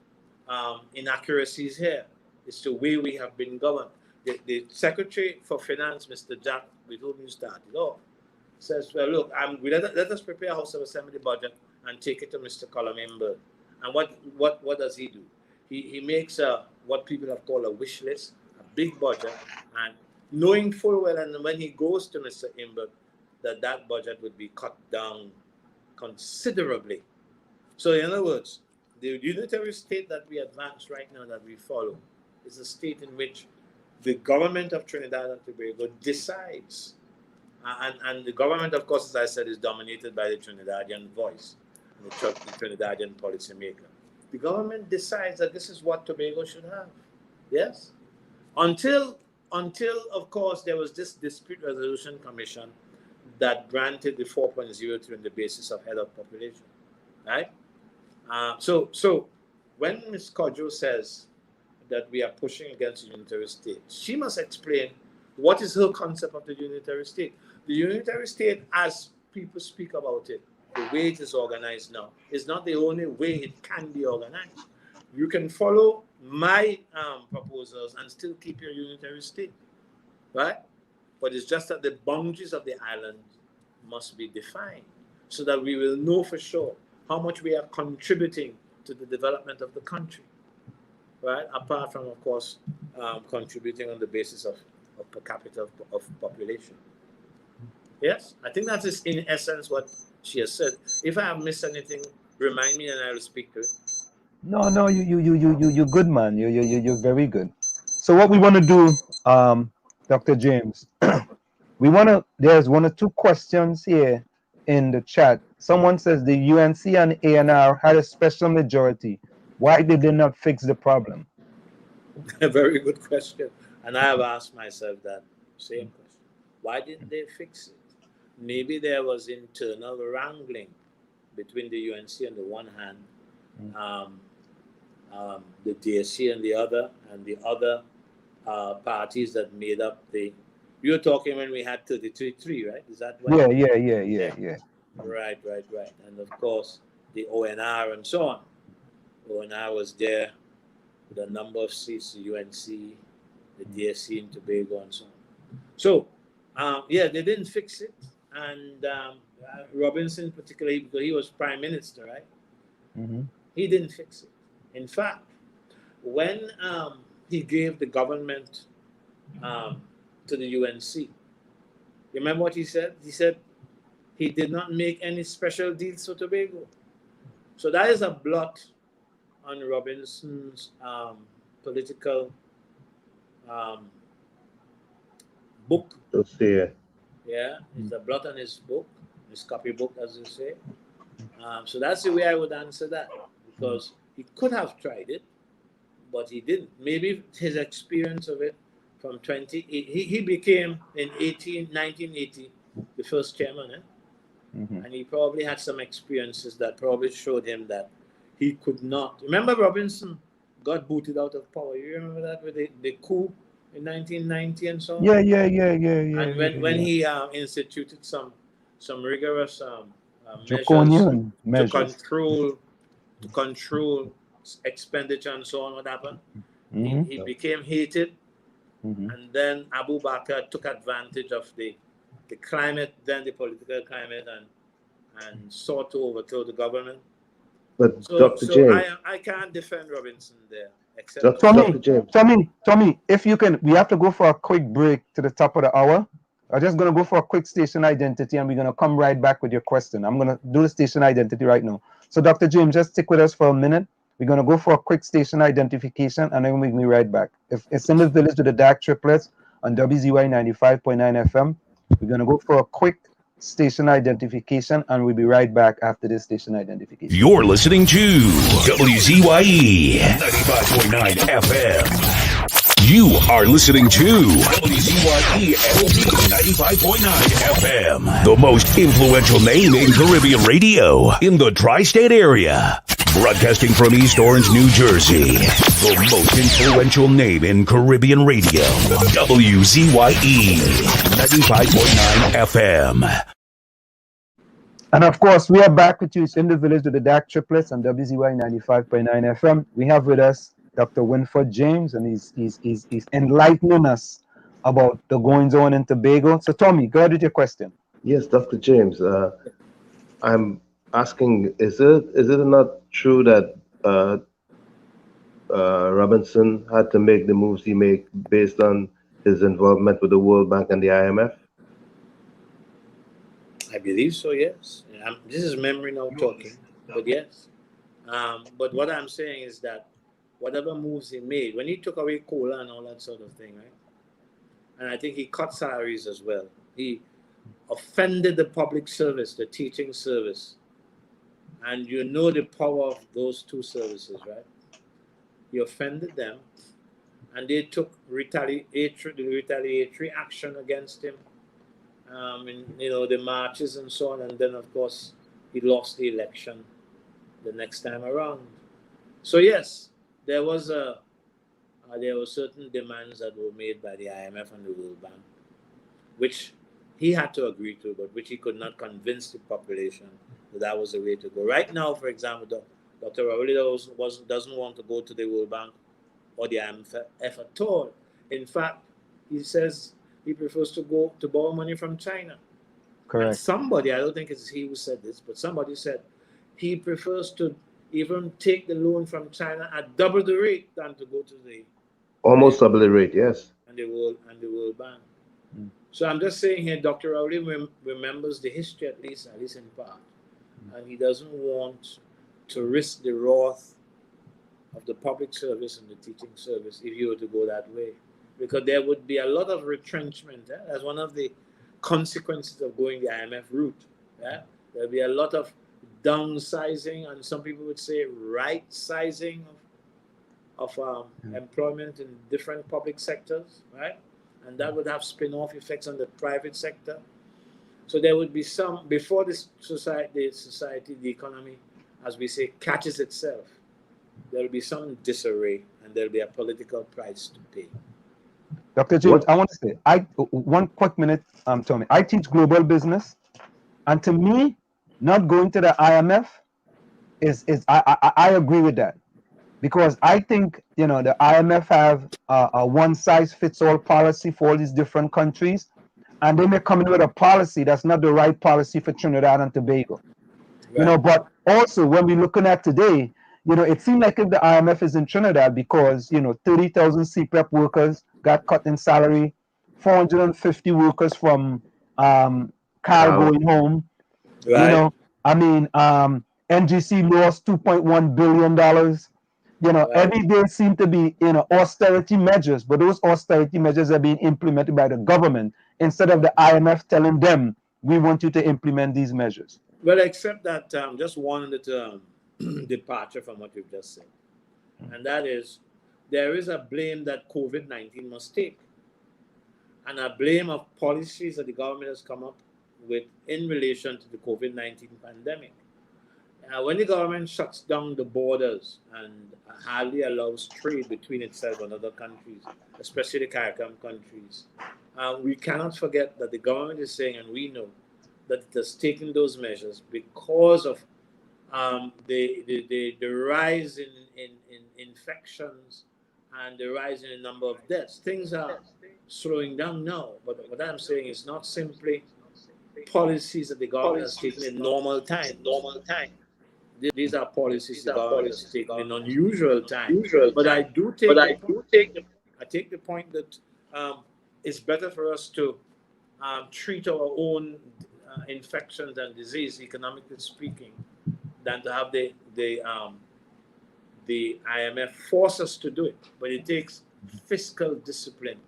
inaccuracies here. It's the way we have been governed. The Secretary for Finance, Mr. Jack, with whom you started off, says, well, look, let us prepare a House of Assembly budget and take it to Mr. 𝗪𝗏𝗪𝗏. And what does he do? He makes what people have called a wish list, a big budget, and knowing full well, and when he goes to Mr. 𝗪𝗏𝗪𝗏, that budget would be cut down considerably. So in other words, the unitary state that we advance right now, that we follow, is a state in which the government of Trinidad and Tobago decides. And the government, of course, as I said, is dominated by the Trinidadian voice, the Trinidadian policymaker. The government decides that this is what Tobago should have. Yes? Until of course, there was this Dispute Resolution Commission that granted the 4.03 on the basis of head of population. Right? So when Ms. Cudjoe says that we are pushing against the unitary state, she must explain what is her concept of the unitary state. The unitary state, as people speak about it, the way it is organized now, is not the only way it can be organized. You can follow my proposals and still keep your unitary state, right? But it's just that the boundaries of the island must be defined so that we will know for sure how much we are contributing to the development of the country, right? Apart from, of course, contributing on the basis of per capita of population. Yes, I think that is in essence what she has said. If I have missed anything, remind me and I will speak to it. No, you're good, man. You're very good. So what we want to do, Dr. James, there's 1 or 2 questions here in the chat. Someone says the UNC and ANR had a special majority. Why did they not fix the problem? A very good question. And I have asked myself that same question. Why didn't they fix it? Maybe there was internal wrangling between the UNC on the one hand, the DSC on the other, and the other parties that made up the... You're talking when we had 33, right? Is that right? Yeah. Right. And of course, the ONR and so on. ONR was there with a number of seats, the UNC, the DSC in Tobago and so on. So, they didn't fix it. And Robinson particularly, because he was prime minister, right? He didn't fix it. In fact, when he gave the government to the UNC, you remember what he said? He said he did not make any special deals for Tobago. So that is a blot on Robinson's political book. Yeah. Yeah, it's a blot on his book, his copybook, as you say. So that's the way I would answer that, because he could have tried it, but he didn't. Maybe his experience of it from 2080, he became in 1980 the first chairman, and he probably had some experiences that probably showed him that he could not. Remember Robinson got booted out of power? You remember that with the coup in 1990 and so on? Yeah. And when he instituted some rigorous measures to control expenditure and so on, what happened? He became hated, and then 𝗪𝗵𝘁𝗀𝗘 took advantage of the climate, then the political climate, and sought to overthrow the government. But Dr. James, I can't defend Robinson there. Except Dr. James. Tommy, if you can, we have to go for a quick break to the top of the hour. I'm just going to go for a quick station identity, and we're going to come right back with your question. I'm going to do the station identity right now. So Dr. James, just stick with us for a minute. We're going to go for a quick station identification, and then we'll be right back. If it's in the village to the dark triplets on WZYE 95.9 FM, we're going to go for a quick station identification, and we'll be right back after this station identification. You're listening to WZYE 95.9 FM. You are listening to WZYE 95.9 FM, the most influential name in Caribbean radio in the tri-state area. Broadcasting from East Orange, New Jersey, the most influential name in Caribbean radio, WZYE 95.9 FM. And of course, we are back with you. It's in the village with the dark triplets on WZYE 95.9 FM. We have with us Dr. Winford James, and he's enlightening us about the goings on in Tobago. So Tommy, go ahead with your question. Yes, Dr. James, I'm asking, is it not true that Robinson had to make the moves he made based on his involvement with the World Bank and the IMF? I believe so, yes. This is memory now talking, but yes. But what I'm saying is that whatever moves he made, when he took away cola and all that sort of thing, right? And I think he cut salaries as well. He offended the public service, the teaching service. And you know the power of those two services, right? He offended them, and they took retaliatory action against him. The marches and so on, and then of course he lost the election the next time around. So yes, there were certain demands that were made by the IMF and the World Bank, which he had to agree to, but which he could not convince the population that was the way to go. Right now, for example, Dr. 𝗪𝗶𝘃𝗏𝗏 doesn't want to go to the World Bank or the IMF at all. In fact, he says he prefers to go to borrow money from China. Correct. And somebody, I don't think it's he who said this, but somebody said he prefers to even take the loan from China at double the rate than to go to the almost double the rate, yes. And the World Bank. So I'm just saying here, Dr. 𝗪𝗏𝗏𝗏 remembers the history at least in part, and he doesn't want to risk the wrath of the public service and the teaching service if you were to go that way, because there would be a lot of retrenchment. That's one of the consequences of going the IMF route. There'll be a lot of downsizing, and some people would say right-sizing of employment in different public sectors, right? And that would have spin-off effects on the private sector. So there would be some, before this society, the economy, as we say, catches itself, there will be some disarray, and there'll be a political price to pay. Dr. James, I want to say, one quick minute, Tommy. I teach global business, and to me, not going to the IMF I agree with that, because I think the IMF have a one-size-fits-all policy for all these different countries, and they may come in with a policy that's not the right policy for Trinidad and Tobago. Right. But also when we're looking at today, it seems like if the IMF is in Trinidad because 30,000 CPEP workers got cut in salary, 450 workers from Cal going home. Right. NGC lost $2.1 billion. You know, every day seem to be, you know, austerity measures, but those austerity measures are being implemented by the government instead of the IMF telling them, we want you to implement these measures. Well, except that just one little departure from what you've just said. And that is, there is a blame that COVID-19 must take. And a blame of policies that the government has come up with in relation to the COVID-19 pandemic. When the government shuts down the borders and hardly allows trade between itself and other countries, especially the CARICOM countries, we cannot forget that the government is saying, and we know, that it has taken those measures because of the rise in infections and the rise in the number of deaths. Things are slowing down now, but what I'm saying is not simply policies that the government has taken in normal time. These are policies the government has taken in unusual time. But I do take the point that it's better for us to treat our own infections and disease, economically speaking, than to have the IMF force us to do it. But it takes fiscal discipline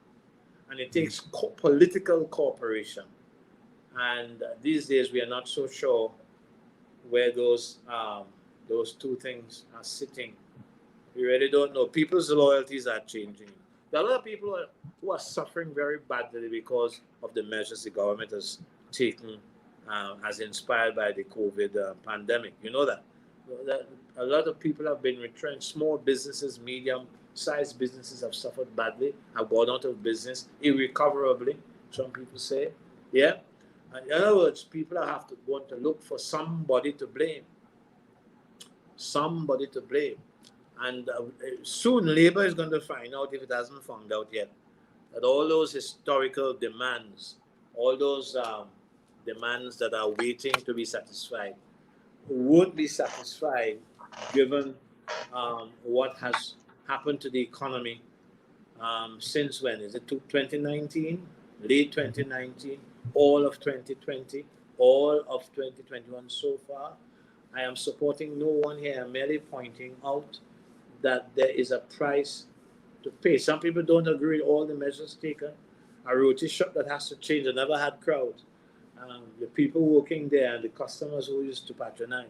and it takes political cooperation. And these days we are not so sure where those two things are sitting. We really don't know. People's loyalties are changing. There are a lot of people who are suffering very badly because of the measures the government has taken as inspired by the COVID pandemic. You know that a lot of people have been retrenched. Small businesses, medium-sized businesses have suffered badly, have gone out of business irrecoverably, some people say. Yeah? In other words, people have to want to look for somebody to blame. Somebody to blame. And soon Labour is going to find out, if it hasn't found out yet, that all those historical demands, all those demands that are waiting to be satisfied, won't be satisfied given what has happened to the economy since when? Is it 2019? Late 2019? All of 2020? All of 2021 so far? I am supporting no one here. I'm merely pointing out that there is a price to pay. Some people don't agree with all the measures taken. A roti shop that has to change. I never had crowds. The people working there and the customers who used to patronize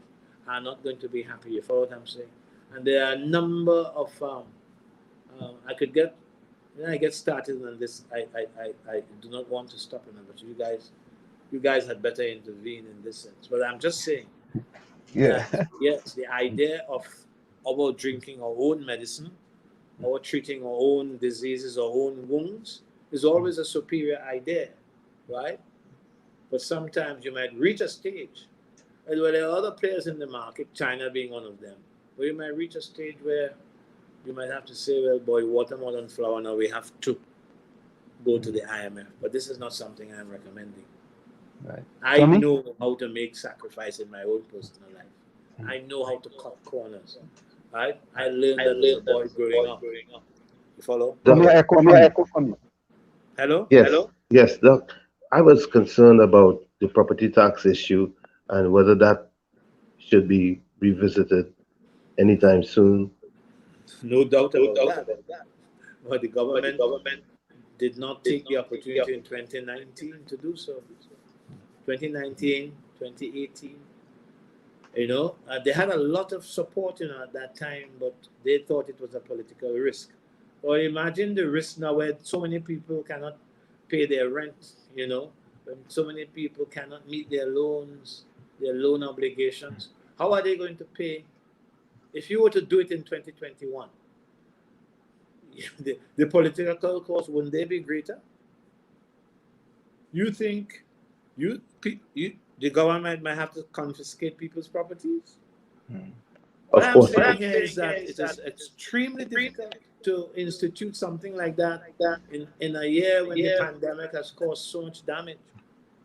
are not going to be happy. You follow what I'm saying? And there are a number of I get started on this. I do not want to stop it, but you guys had better intervene in this sense. But I'm just saying, yes, the idea of our drinking our own medicine, or treating our own diseases, our own wounds, is always a superior idea, right? But sometimes you might reach a stage, and where there are other players in the market, China being one of them, where you might reach a stage where you might have to say, well, boy, watermelon flour, now we have to go to the IMF. But this is not something I'm recommending. Right. I know how to make sacrifice in my own personal life. I know how to cut corners. Right? I learned that as a boy growing up. You follow? Echo from you. Hello? Yes. Hello? Yes, Doc. I was concerned about the property tax issue and whether that should be revisited anytime soon. No doubt about that. But the government did not take the opportunity in 2019 to do so. 2019, 2018. You know, they had a lot of support, at that time, but they thought it was a political risk. Or imagine the risk now where so many people cannot pay their rent, when so many people cannot meet their loans, their loan obligations. How are they going to pay if you were to do it in 2021? The political cost, wouldn't they be greater? You think the government might have to confiscate people's properties? What I'm saying here is that it is extremely difficult to institute something like that in a year when the pandemic has caused so much damage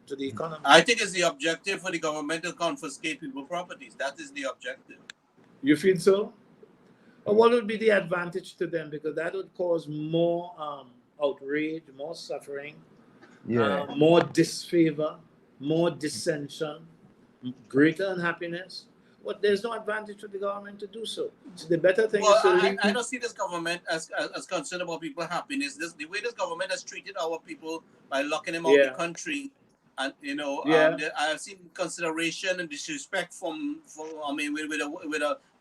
to the economy. I think it's the objective for the government to confiscate people's properties. That is the objective. You feel so? Or what would be the advantage to them? Because that would cause more outrage, more suffering, more disfavor, more dissension, greater unhappiness. But there's no advantage for the government to do so. So the better thing Well, is to leave. I don't see this government as concerned about people's happiness. The way this government has treated our people by locking them out of the country, and I have seen consideration and disrespect from I mean with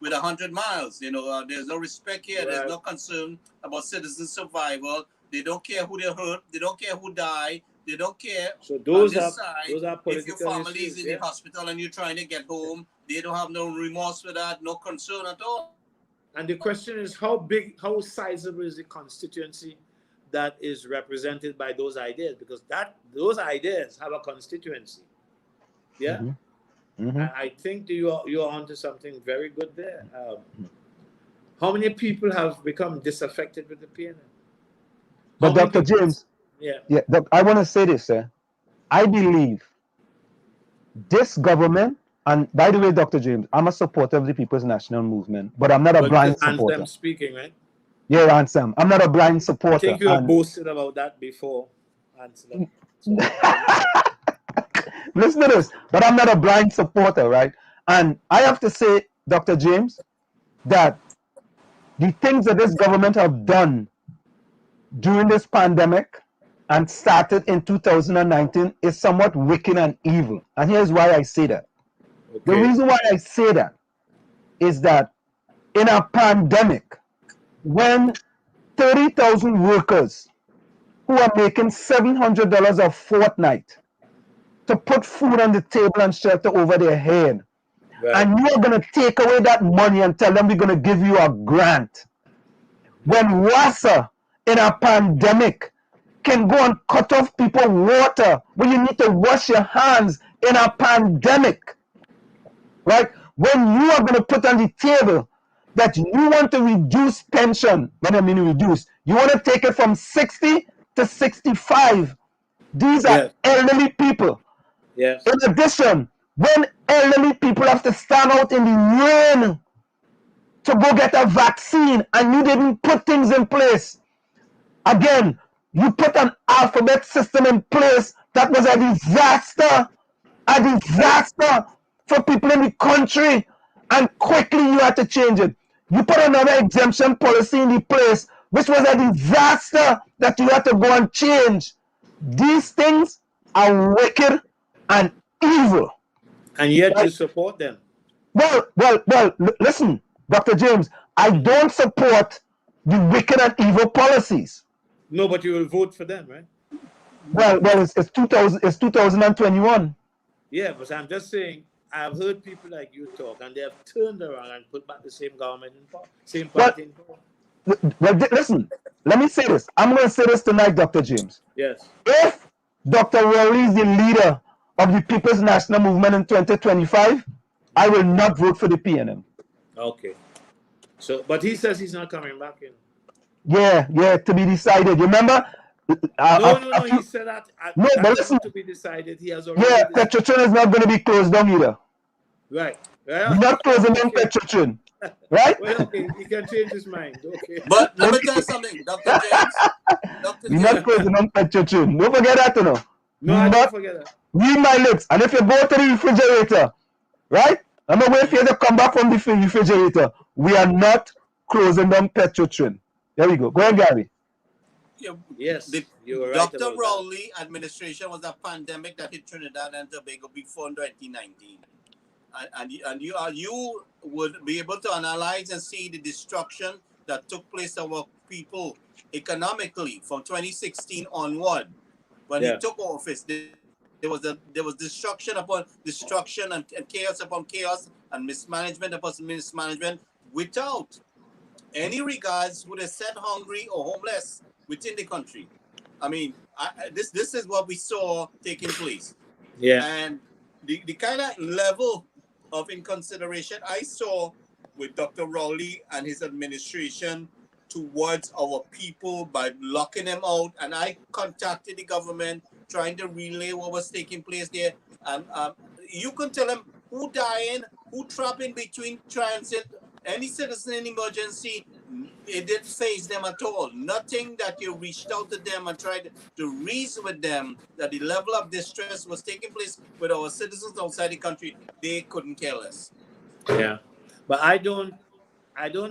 100 miles. There's no respect here. There's no concern about citizen survival. They don't care who they hurt. They don't care who die. They don't care. So those are political if your family is issues, in the hospital and you're trying to get home, they don't have no remorse for that, no concern at all. And the question is, how sizable is the constituency that is represented by those ideas? Because those ideas have a constituency. Yeah. Mm-hmm. Mm-hmm. I think you're onto something very good there. How many people have become disaffected with the PNM? But Dr. James, I want to say this, sir. I believe this government, and by the way, Dr. James, I'm a supporter of the People's National Movement, but I'm not a blind supporter. Them speaking, right? Yeah, Ansem. I'm not a blind supporter. I think you have boasted about that before, Ansem. Listen to this, but I'm not a blind supporter, right? And I have to say, Dr. James, that the things that this government have done during this pandemic and started in 2019 is somewhat wicked and evil. And here's why I say that. Okay. The reason why I say that is that in a pandemic, when 30,000 workers who are making $700 a fortnight to put food on the table and shelter over their head, and you are going to take away that money and tell them we're going to give you a grant, when WASA in a pandemic can go and cut off people water when you need to wash your hands in a pandemic, right? When you are going to put on the table that you want to reduce pension, what I mean reduce, you want to take it from 60 to 65. These are elderly people. Yes. In addition, when elderly people have to stand out in the rain to go get a vaccine and you didn't put things in place, again, you put an alphabet system in place that was a disaster for people in the country, and quickly you had to change it. You put another exemption policy in the place, which was a disaster that you had to go and change. These things are wicked and evil. And yet you support them. Well, listen, Dr. James, I don't support the wicked and evil policies. No, but you will vote for them, right? Well, it's 2021. Yeah, but I'm just saying, I've heard people like you talk, and they have turned around and put back the same government in power, same party in power. Well, listen, let me say this. I'm going to say this tonight, Dr. James. Yes. If Dr. Rowley is the leader of the People's National Movement in 2025, I will not vote for the PNM. Okay. So, but he says he's not coming back in. Yeah, to be decided. You remember? No, he said that. No, but listen. To be decided, he has already. Yeah, Petrotrin is not going to be closed down either. Right. We're not closing down Petrotrin. Right? Well, okay, he can change his mind. Okay. But let me tell you something, Dr. James. We're not closing down Petrotrin. Don't forget that, you know. No, I don't forget that. Read my lips. And if you go to the refrigerator, right? I'm not waiting for you to come back from the refrigerator. We are not closing down Petrotrin. There we go. Go ahead, Gary. Yes, you were right. Dr. Rowley administration was a pandemic that hit Trinidad and Tobago before 2019. And you would be able to analyze and see the destruction that took place of our people economically from 2016 onward. When he took office, there was destruction upon destruction and chaos upon chaos and mismanagement upon mismanagement without any regards who they set hungry or homeless within the country. I mean, this is what we saw taking place. Yeah. And the kind of level of inconsideration I saw with Dr. Rowley and his administration towards our people by locking them out, and I contacted the government trying to relay what was taking place there. You can tell them who dying, who trapped in between transit, any citizen in emergency, it didn't faze them at all. Nothing that you reached out to them and tried to reason with them that the level of distress was taking place with our citizens outside the country, they couldn't care less. Yeah, but I don't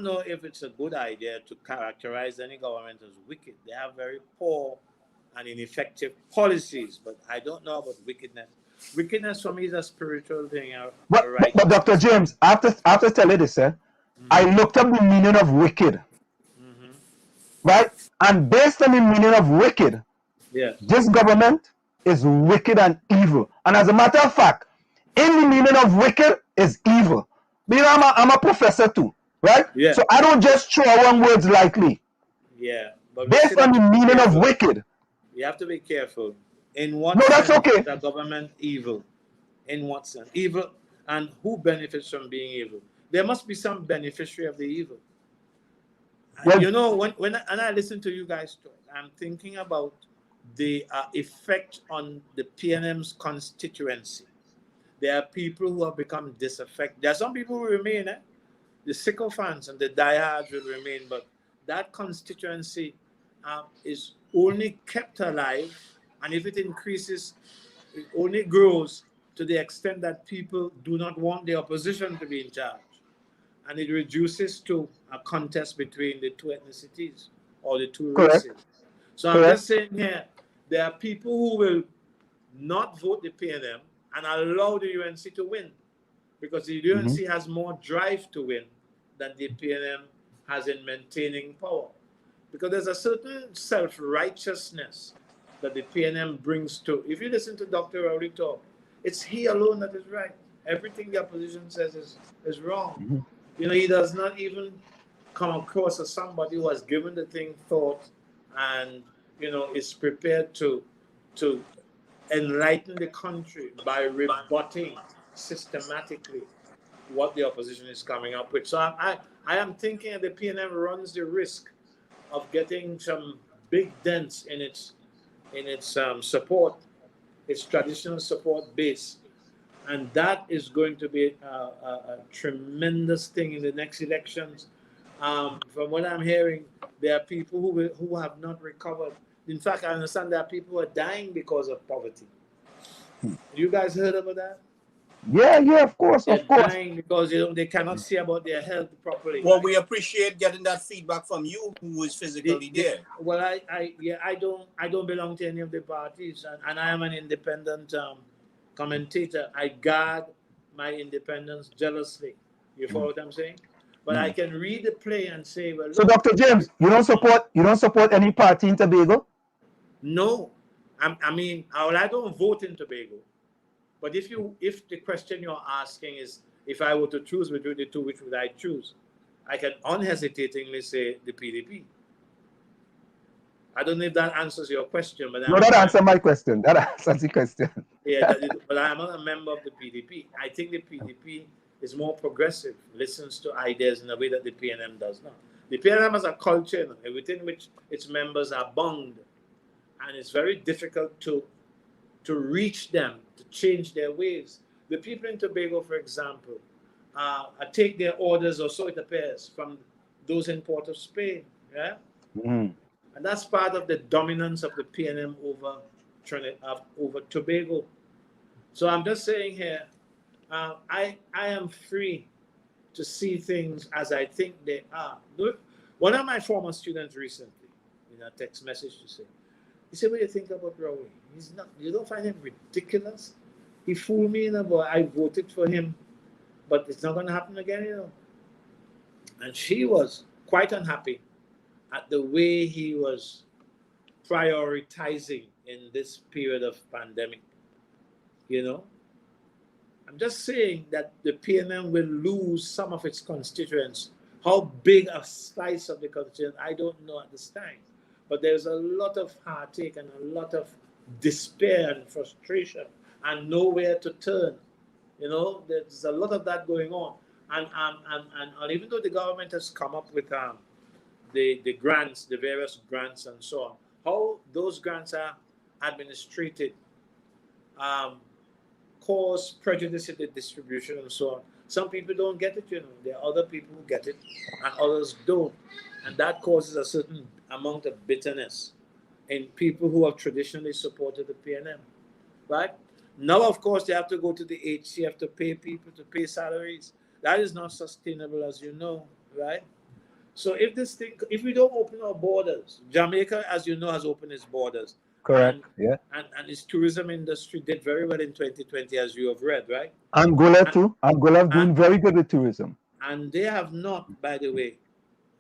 know if it's a good idea to characterize any government as wicked. They have very poor and ineffective policies, but I don't know about wickedness. Wickedness for me is a spiritual thing, But Dr. James, after telling this, I looked up the meaning of wicked, right? And based on the meaning of wicked, yes, this government is wicked and evil. And as a matter of fact, in the meaning of wicked is evil. Because I'm a professor too, right? yeah, So I don't just throw around words lightly. yeah. But Based on the meaning of wicked. You have to be careful. In what No, sense that's okay. is the government evil? In what sense? Evil, and who benefits from being evil? There must be some beneficiary of the evil. Well, you know, when I listen to you guys talk, I'm thinking about the effect on the PNM's constituency. There are people who have become disaffected. There are some people who remain, the sycophants and the diehards will remain, but that constituency is only kept alive, and if it increases, it only grows to the extent that people do not want the opposition to be in charge. And it reduces to a contest between the two ethnicities or the two races. So I'm just saying here, there are people who will not vote the PNM and allow the UNC to win, because the UNC has more drive to win than the PNM has in maintaining power. Because there's a certain self-righteousness that the PNM brings to. If you listen to Dr. Rowley talk, it's he alone that is right. Everything the opposition says is wrong. You know, he does not even come across as somebody who has given the thing thought and, you know, is prepared to enlighten the country by rebutting systematically what the opposition is coming up with. So I am thinking that the PNM runs the risk of getting some big dents in its support, its traditional support base. And that is going to be a tremendous thing in the next elections. From what I'm hearing, there are people who have not recovered. In fact, I understand there are people who are dying because of poverty. You guys heard about that? Yeah, of course, They're of course. Dying because they cannot see about their health properly. Well, we appreciate getting that feedback from you, who is physically there. Well, I don't belong to any of the parties, and I am an independent commentator. I guard my independence jealously. You follow what I'm saying? But I can read the play and say, well, So, Dr. James, you don't support any party in Tobago? No, I mean, I don't vote in Tobago. But if the question you're asking is, if I were to choose between the two, which would I choose? I can unhesitatingly say the PDP. I don't know if that answers your question, but no, that answers my question. That answers the question. Yeah, but I'm not a member of the PDP. I think the PDP is more progressive, listens to ideas in a way that the PNM does not. The PNM has a culture within which its members are bound, and it's very difficult to reach them, to change their ways. The people in Tobago, for example, take their orders, or so it appears, from those in Port of Spain. Yeah? And that's part of the dominance of the PNM over Tobago. So I'm just saying here, I am free to see things as I think they are. One of my former students recently, in a text message, he said, what do you think about Rowley? He's not, you don't find him ridiculous? He fooled me, but I voted for him, but it's not going to happen again, And she was quite unhappy at the way he was prioritizing in this period of pandemic, I'm just saying that the PNM will lose some of its constituents. How big a slice of the constituents, I don't know at this time. But there's a lot of heartache and a lot of despair and frustration and nowhere to turn. There's a lot of that going on. And even though the government has come up with the grants, the various grants and so on, how those grants are administrated cause prejudice in the distribution and so on. Some people don't get it, There are other people who get it and others don't. And that causes a certain amount of bitterness in people who have traditionally supported the PNM, right? Now, of course, they have to go to the HCF to pay people, to pay salaries. That is not sustainable, as you know, right? So if we don't open our borders, Jamaica, as you know, has opened its borders. Correct. Yeah. And its tourism industry did very well in 2020, as you have read, right? Angola too. Angola doing very good with tourism. And they have not, by the way,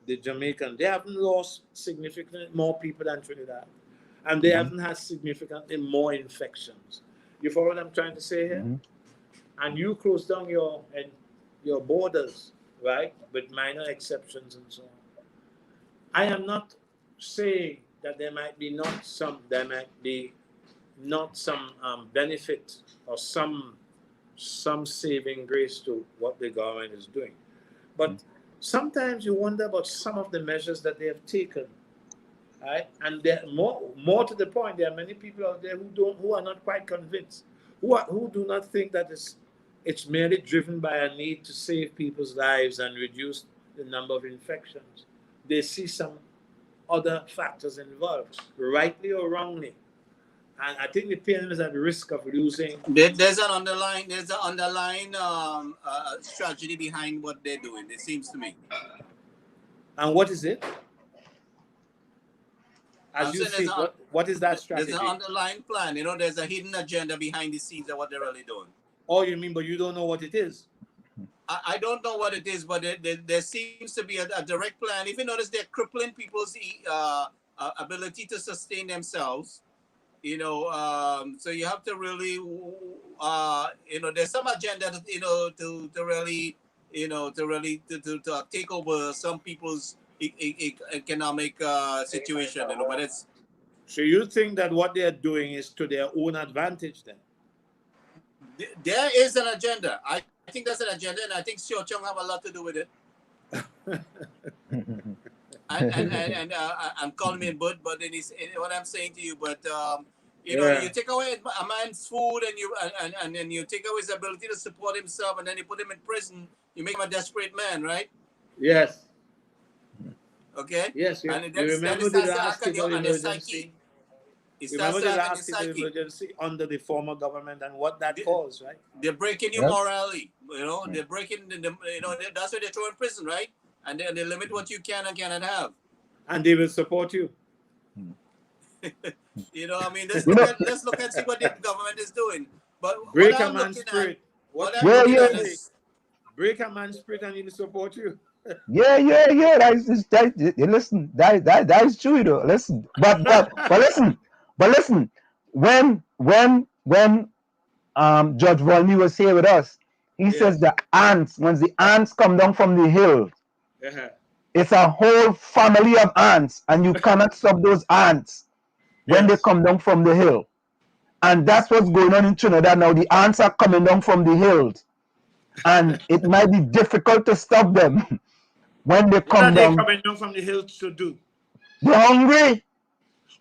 the Jamaican, they haven't lost significantly more people than Trinidad. And they haven't had significantly more infections. You follow what I'm trying to say here? And you close down your borders, right? With minor exceptions and so on. I am not saying that there might be not some benefit or some saving grace to what the government is doing. But sometimes you wonder about some of the measures that they have taken, right? And more to the point, there are many people out there who are not quite convinced, who do not think that it's merely driven by a need to save people's lives and reduce the number of infections. They see some other factors involved, rightly or wrongly. And I think the PNM is at risk of losing. There's an underlying strategy behind what they're doing, it seems to me. And what is it? As you see, what is that strategy? There's an underlying plan. You know, there's a hidden agenda behind the scenes of what they're really doing. Oh, you mean, but you don't know what it is? I don't know what it is, but there seems to be a direct plan. If you notice, they're crippling people's ability to sustain themselves. You know, so you have to really, there's some agenda, to really, to take over some people's economic situation. You know, but it's. So you think that what they are doing is to their own advantage, then? There is an agenda. I think that's an agenda, and I think Xiao Chong have a lot to do with it. and I'm calling him but then what I'm saying to you, but you take away a man's food and you take away his ability to support himself, and then you put him in prison. You make him a desperate man, right? Yes. Okay. Yes. And you remember the hospital emergency? Remember the hospital emergency under the former government and what that caused, right? They're breaking your morality. You know, they're breaking that's why they throw in prison, right? And they limit what you can and cannot have. And they will support you. You know, I mean, let's look and see what the government is doing. But break a man's spirit. Break a man's spirit and he'll support you. Yeah. Listen, that is true, though. Listen, but listen. When Judge Volney was here with us, he says the ants, once the ants come down from the hill, it's a whole family of ants, and you cannot stop those ants when they come down from the hill. And that's what's going on in Trinidad now. The ants are coming down from the hills, and it might be difficult to stop them when they come down. What are they coming down from the hills to do? They're hungry.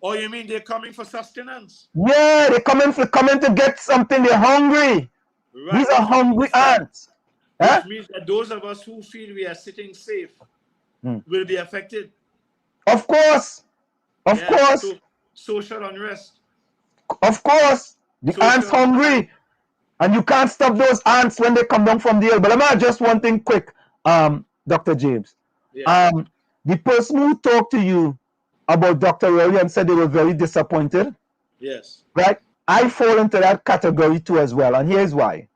Oh, you mean they're coming for sustenance? Yeah, they're coming to get something. They're hungry. Right. These are hungry ants. Which means that those of us who feel we are sitting safe will be affected. Of course. Of course. So social unrest. Of course. The ants hungry. And you can't stop those ants when they come down from the hill. But let me just one thing quick, Dr. James. The person who talked to you about Dr. Rowley and said they were very disappointed. Yes. Right? I fall into that category too as well. And here's why.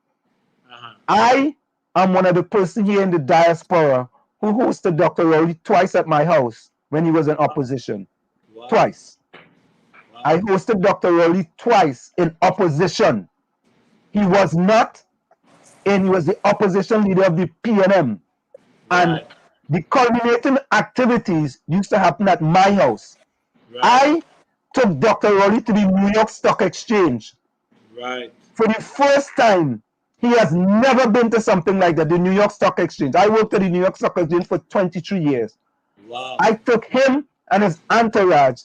I am one of the persons here in the diaspora who hosted Dr. Rowley twice at my house when he was in opposition. Wow. Twice. Wow. I hosted Dr. Rowley twice in opposition. He was not, and he was the opposition leader of the PNM. And the culminating activities used to happen at my house. Right. I took Dr. Rowley to the New York Stock Exchange. Right. For the first time. He has never been to something like that, the New York Stock Exchange. I worked at the New York Stock Exchange for 23 years. Wow. I took him and his entourage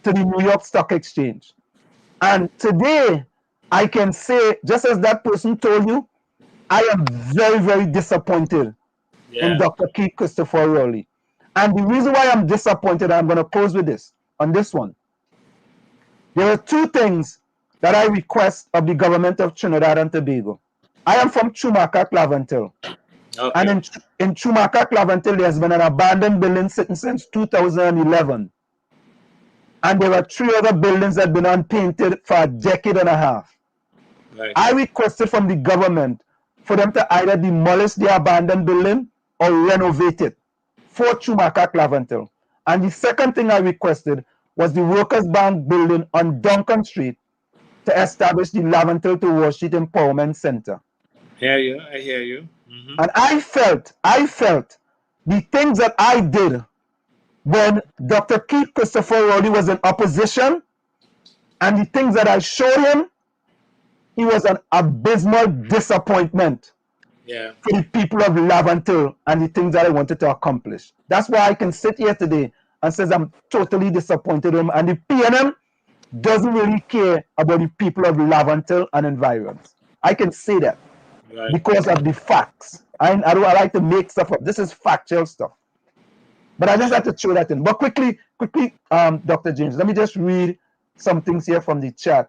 to the New York Stock Exchange. And today, I can say, just as that person told you, I am very, very disappointed in Dr. Keith Christopher Rowley. And the reason why I'm disappointed, I'm going to close with this, on this one. There are two things that I request of the government of Trinidad and Tobago. I am from 𝗪𝗏𝗃𝗏𝗃𝗏. Okay. And in 𝗪𝗏𝗃𝗏𝗃, there's been an abandoned building sitting since 2011. And there are 3 other buildings that have been unpainted for a decade and a half. Right. I requested from the government for them to either demolish the abandoned building or renovate it for 𝗪𝗏𝗃𝗏𝗃. And the second thing I requested was the Workers' Bank building on Duncan Street to establish the 𝗪𝗵𝘁𝗀𝗽 to Wall Street Empowerment Center. I hear you. And I felt the things that I did when Dr. Keith Christopher Rowley was in opposition, and the things that I showed him, he was an abysmal disappointment for the people of 𝗪𝗵𝘁𝗃 and the things that I wanted to accomplish. That's why I can sit here today and says I'm totally disappointed in him, and the PNM doesn't really care about the people of 𝗪𝗵𝘁𝗃 and environs. I can say that because of the facts. I like to make stuff up. This is factual stuff. But I just have to throw that in. But quickly, Dr. James, let me just read some things here from the chat.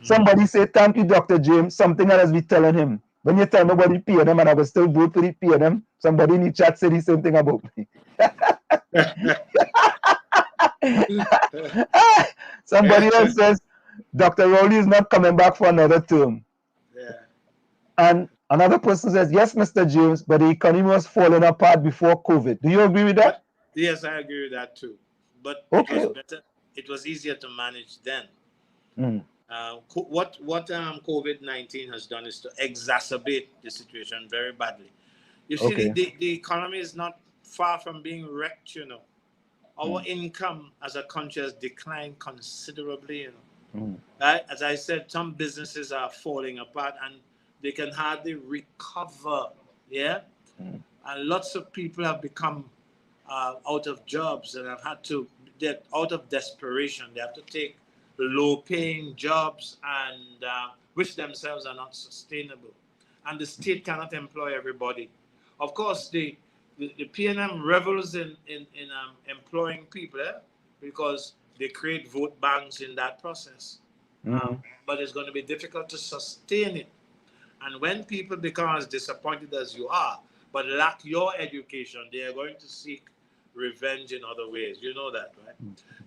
Somebody said, thank you, Dr. James. Something that has been telling him. When you tell nobody PNM and I was still vote for the PNM, somebody in the chat said the same thing about me. Somebody else says, Dr. Rowley is not coming back for another term. And another person says, yes, Mr. James, but the economy was falling apart before COVID. Do you agree with that? Yes, I agree with that too. But okay. It was better. It was easier to manage then. What COVID-19 has done is to exacerbate the situation very badly. You see, the economy is not far from being wrecked, you know. Our income as a country has declined considerably, you know. Right? As I said, some businesses are falling apart and they can hardly recover, and lots of people have become out of jobs and have had to, they're out of desperation. They have to take low-paying jobs and which themselves are not sustainable. And the state cannot employ everybody. Of course, the PNM revels in employing people because they create vote banks in that process. But it's going to be difficult to sustain it. And when people become as disappointed as you are, but lack your education, they are going to seek revenge in other ways. You know that, right?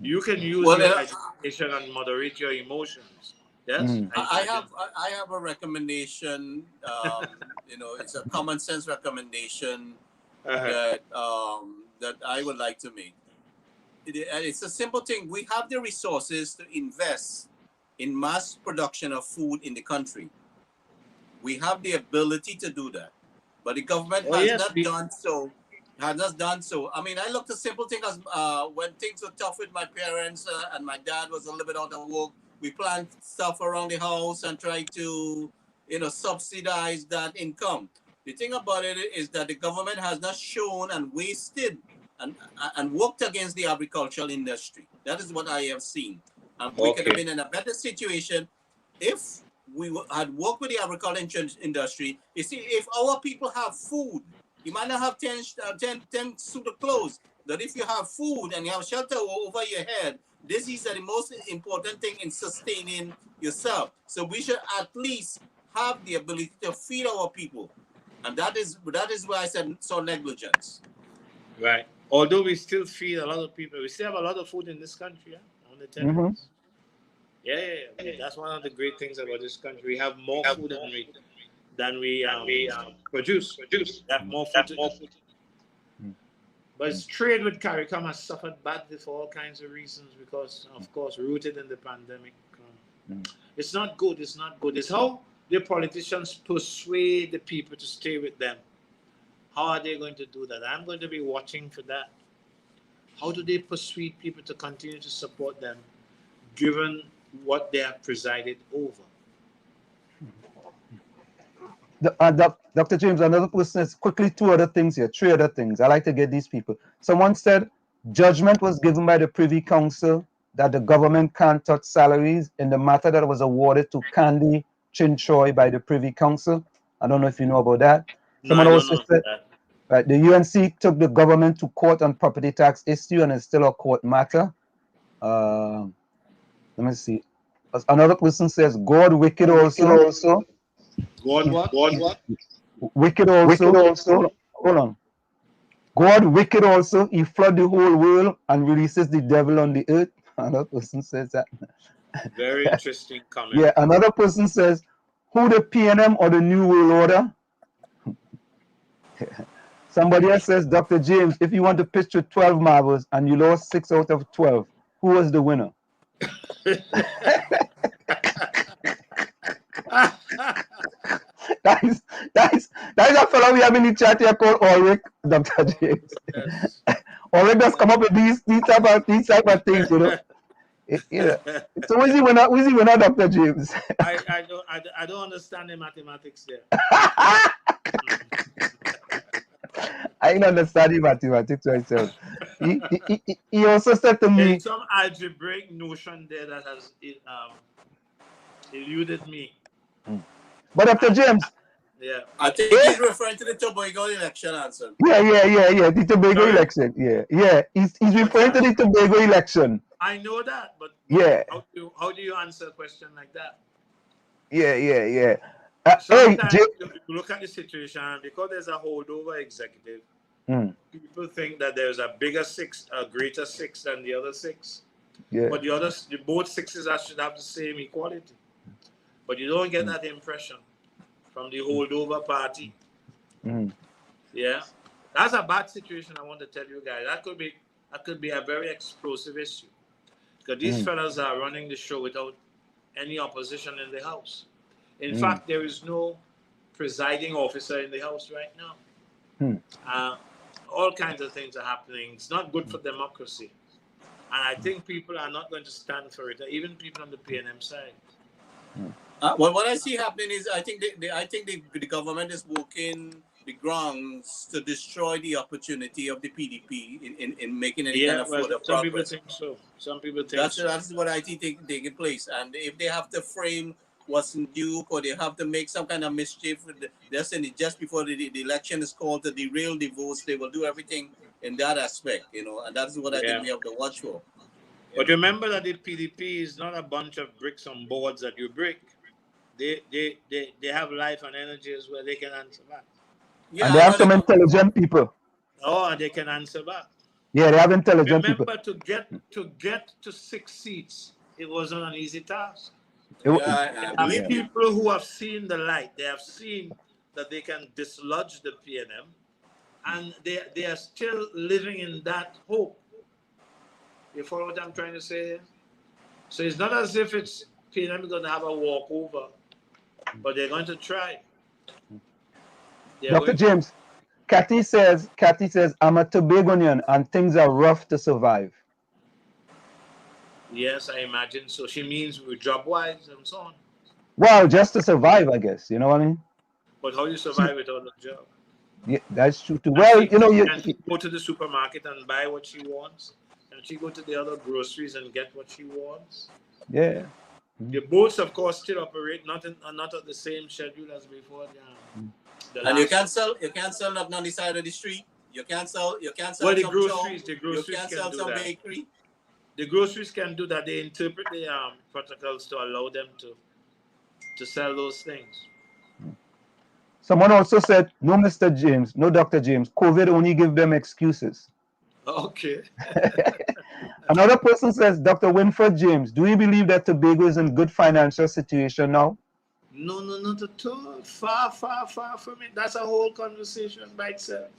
You can use your education and moderate your emotions. Yes? I have a recommendation. You know, it's a common sense recommendation that I would like to make. It's a simple thing. We have the resources to invest in mass production of food in the country. We have the ability to do that, but the government has not done so. Has not done so. I mean, I looked at simple things as when things were tough with my parents and my dad was a little bit out of work. We planned stuff around the house and tried to, you know, subsidize that income. The thing about it is that the government has not shown and wasted and worked against the agricultural industry. That is what I have seen. We could have been in a better situation if we had worked with the agricultural industry. You see, if our people have food, you might not have 10 suit of clothes, but if you have food and you have shelter over your head, this is the most important thing in sustaining yourself. So we should at least have the ability to feed our people. And that is why I said so negligence. Right. Although we still feed a lot of people, we still have a lot of food in this country, on the terrace. That's one of the great things about this country. We have more food than we produce. We have more food. But its trade with CARICOM has suffered badly for all kinds of reasons because, of course, rooted in the pandemic. It's not good. It's not good. It's how the politicians persuade the people to stay with them. How are they going to do that? I'm going to be watching for that. How do they persuade people to continue to support them, given what they have presided over? Dr. James, another person is quickly three other things. I like to get these people. Someone said judgment was given by the Privy Council that the government can't touch salaries in the matter that was awarded to Candy Chin-Choi by the Privy Council. I don't know if you know about that. Someone also said right, the UNC took the government to court on property tax issue and it's still a court matter. Let me see. Another person says God wicked also. God what? Wicked also. Hold on. God wicked also. He flood the whole world and releases the devil on the earth. Another person says that. Very interesting comment. Yeah, another person says, who the PNM or the New World Order? Somebody else says, Dr. James, if you want to pitch with 12 marbles and you lost 6 out of 12, who was the winner? that is a fellow we have in the chat here called Ulrich, Dr. James. Yes. Ulrich does come up with these type of things, you know. So who's the winner, Dr. James? I don't understand the mathematics there. I don't understand the mathematics myself. He also said to me, there's some algebraic notion there that has eluded me. But Dr. James, yeah, I think he's referring to the Tobago election answer. Yeah, the Tobago election. Yeah, he's referring to the Tobago election. I know that, but yeah, how do you answer a question like that? Yeah. Sometimes you look at the situation, because there's a holdover executive, people think that there's a greater six than the other six. Yeah. But both sixes should have the same equality. But you don't get that impression from the holdover party. Yeah. That's a bad situation, I want to tell you guys. That could be a very explosive issue. Because these fellas are running the show without any opposition in the House. In fact, there is no presiding officer in the House right now. All kinds of things are happening. It's not good for democracy. And I think people are not going to stand for it, even people on the PNM side. Well, what I see happening is I think the government is working the grounds to destroy the opportunity of the PDP in making any kind of further progress. Some people think so. Some people think that's what I think taking place. And if they have to frame what's new, or they have to make some kind of mischief with the destiny just before the election is called to derail the votes, they will do everything in that aspect, and that's what I think we have to watch for. But remember that the PDP is not a bunch of bricks on boards that you break. They have life and energy as well. They can answer back. Yeah, and they have some intelligent people. Oh, and they can answer back. Yeah, they have intelligent people. Remember, to get to 6 seats, it wasn't an easy task. People who have seen the light, they have seen that they can dislodge the PNM, and they are still living in that hope. You follow what I'm trying to say? So it's not as if PNM is going to have a walkover, but they're going to try. Dr. James, Kathy says, I'm a Tobagonian and things are rough to survive. Yes, I imagine. So she means job-wise and so on. Well, just to survive, I guess. You know what I mean? But how do you survive without a job? Yeah, that's true too. Well, can she go to the supermarket and buy what she wants? Can she go to the other groceries and get what she wants? Yeah. The boats, of course, still operate not at the same schedule as before. And you can't sell not on the side of the street. You can't sell. Well, the groceries can do some that. bakery. The groceries can do that. They interpret the protocols to allow them to sell those things. Someone also said, no, Mr. James, no, Dr. James, COVID only give them excuses. Okay. Another person says, Dr. Winford James, do you believe that Tobago is in good financial situation now? No, not at all. Far from it. That's a whole conversation by itself.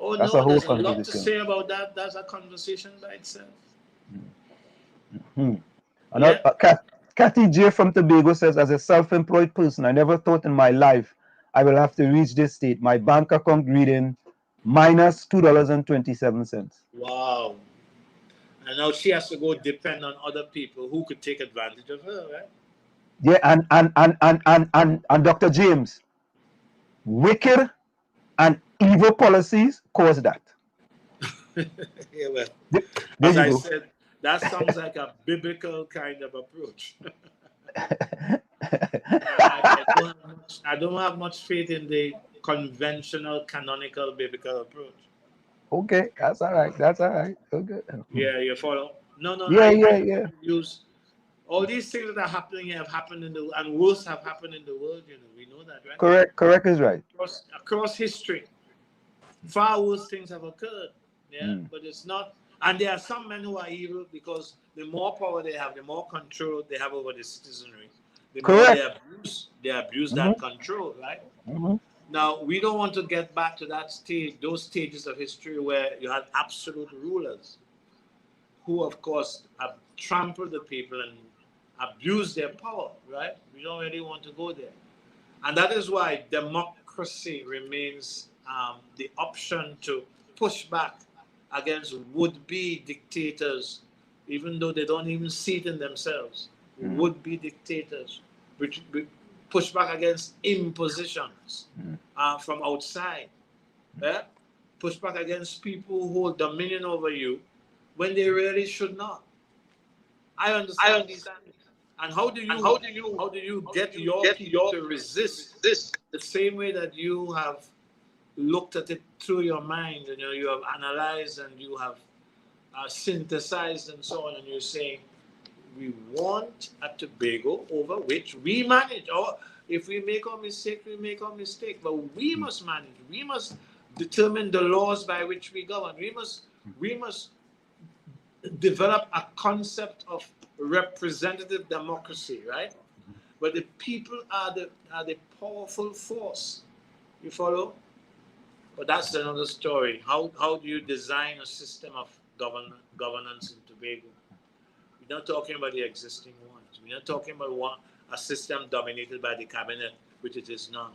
Oh, that's no, there's a lot to say about that. That's a conversation by itself. Kathy J. from Tobago says, as a self-employed person, I never thought in my life I will have to reach this state. My bank account reading minus $2.27. Wow. And now she has to go depend on other people who could take advantage of her, right? Yeah, and Dr. James, wicked and evil policies cause that. Yeah, well, as I said, that sounds like a biblical kind of approach. I don't have much faith in the conventional, canonical, biblical approach. Okay, that's all right. Okay. Yeah, you follow? No. Yeah. Use All these things that are happening here have happened in the and worse have happened in the world. You know, we know that, right? Correct is right. Across history, far worse things have occurred. Yeah, but it's not. And there are some men who are evil because the more power they have, the more control they have over the citizenry. The more they abuse that control, right? Now, we don't want to get back to that stage, those stages of history where you had absolute rulers who, of course, have trampled the people and abused their power, right? We don't really want to go there. And that is why democracy remains the option to push back against would-be dictators, even though they don't even see it in themselves. Would-be dictators, which push back against impositions from outside. Yeah? Push back against people who hold dominion over you when they really should not. I understand these things. And how do you get your people to resist this the same way that you have looked at it through your mind, and you have analyzed and you have synthesized and so on, and you're saying we want a Tobago over which we manage. Or if we make our mistake, we make our mistake. But we must manage. We must determine the laws by which we govern. We must develop a concept of representative democracy, right? But the people are the powerful force. You follow? But that's another story. How do you design a system of governance in Tobago? We're not talking about the existing ones. We're not talking about a system dominated by the cabinet, which it is not.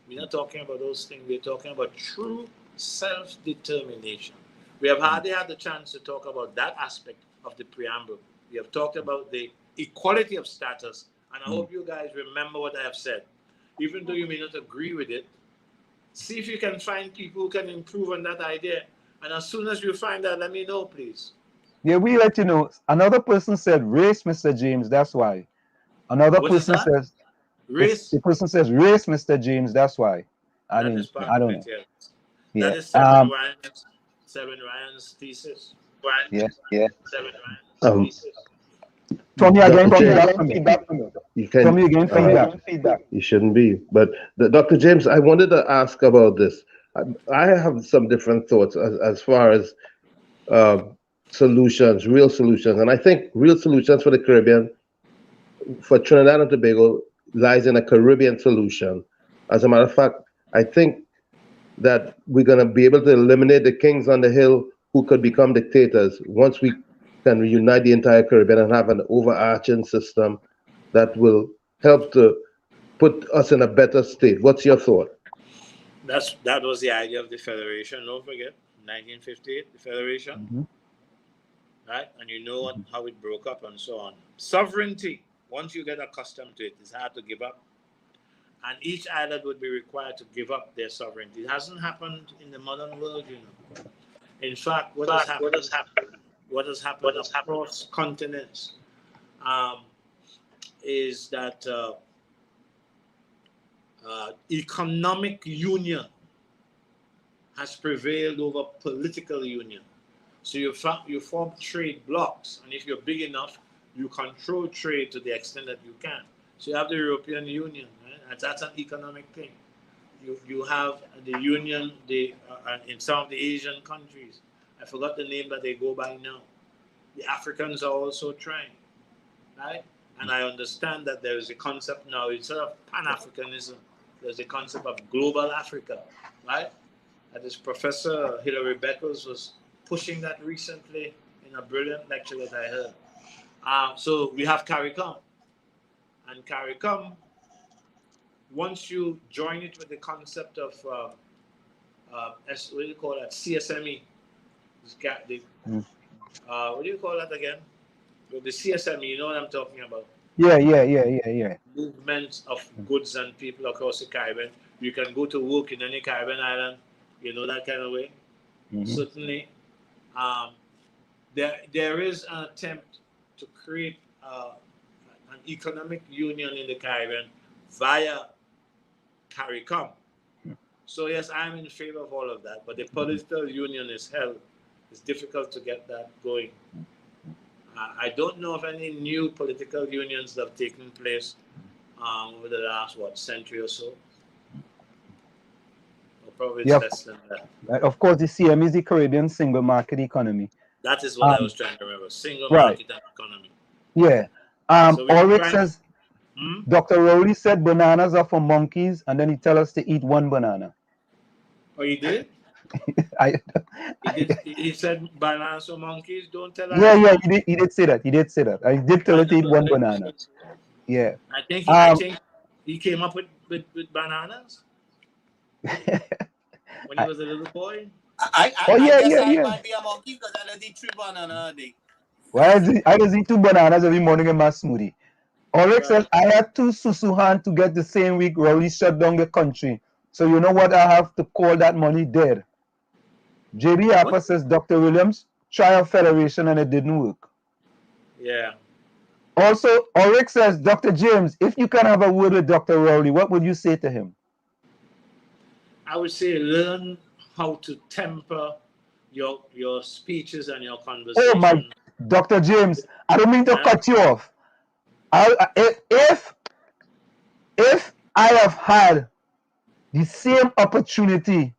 We're not talking about those things. We're talking about true self-determination. We have hardly had the chance to talk about that aspect of the preamble. We have talked about the equality of status, and I hope you guys remember what I have said. Even though you may not agree with it, see if you can find people who can improve on that idea. And as soon as you find that, let me know, please. Yeah, we let you know. Another person said race, Mr. James, that's why. Another person says race. The person says race, Mr. James, that's why. I don't know. Yeah. That is Seven Ryan's thesis. Yeah. Seven Ryan's thesis. Tell me again, feedback. Tell me again, feedback. You shouldn't be. But Dr. James, I wanted to ask about this. I have some different thoughts as far as solutions, real solutions. And I think real solutions for the Caribbean, for Trinidad and Tobago, lies in a Caribbean solution. As a matter of fact, I think that we're going to be able to eliminate the kings on the hill who could become dictators once we can reunite the entire Caribbean and have an overarching system that will help to put us in a better state. What's your thought? That was the idea of the Federation, don't forget, 1958, the Federation, right? And you know how it broke up and so on. Sovereignty, once you get accustomed to it, it's hard to give up. And each island would be required to give up their sovereignty. It hasn't happened in the modern world, you know. In fact, what has happened across continents is that economic union has prevailed over political union. So you form trade blocks, and if you're big enough, you control trade to the extent that you can. So you have the European Union, right? That's an economic thing. You have the union in some of the Asian countries. I forgot the name that they go by now. The Africans are also trying, right? And I understand that there is a concept now, instead of Pan-Africanism, there's a concept of global Africa, right? And this Professor 𝗪𝗏𝗏𝗧𝗦 was pushing that recently in a brilliant lecture that I heard. So we have CARICOM. And CARICOM, once you join it with the concept of, what do you call that, CSME, what do you call that again? With the CSME, you know what I'm talking about? Yeah. Movement of goods and people across the Caribbean. You can go to work in any Caribbean island, you know, that kind of way. Certainly. There is an attempt to create an economic union in the Caribbean via CARICOM. So yes, I'm in favor of all of that, but the political union is hell. It's difficult to get that going. I don't know of any new political unions that have taken place over the last, century or so. Or probably it's less than that. Of course, the CM is the Caribbean single market economy. That is what I was trying to remember. Single right. market and economy. Yeah. So Ulrich says, Dr. Rowley said bananas are for monkeys, and then he tell us to eat one banana. Oh, he did? He said bananas for monkeys. Don't tell us. Yeah, he did say that. He did say that. I did tell her to eat one banana. Yeah. I think he came up with bananas when he was a little boy. I guess I might be a monkey because I don't eat 3 bananas a day. Well, I just eat 2 bananas every morning in my smoothie. Ulrich said, I had 2 susuhan to get the same week Rowley shut down the country. So you know what? I have to call that money dead. JB Harper says, Dr. Williams, try a federation and it didn't work. Yeah. Also, Ulrich says, Dr. James, if you can have a word with Dr. Rowley, what would you say to him? I would say learn how to temper your speeches and your conversation. Oh my, Dr. James, I don't mean to cut you off. If I have had the same opportunity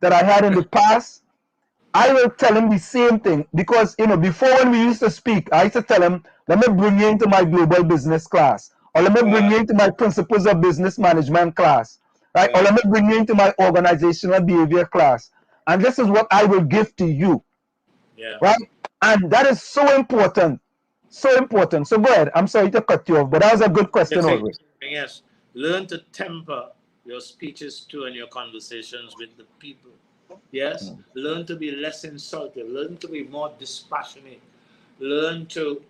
that I had in the past, I will tell him the same thing. Because, before when we used to speak, I used to tell him, let me bring you into my global business class. Or let me bring you into my principles of business management class. Right? Or let me bring you into my organizational behavior class. And this is what I will give to you. Yeah. Right? And that is so important. So important. So go ahead. I'm sorry to cut you off, but that was a good question always. Yes. Learn to temper your speeches too and your conversations with the people. Yes. Learn to be less insultive. Learn to be more dispassionate. Learn to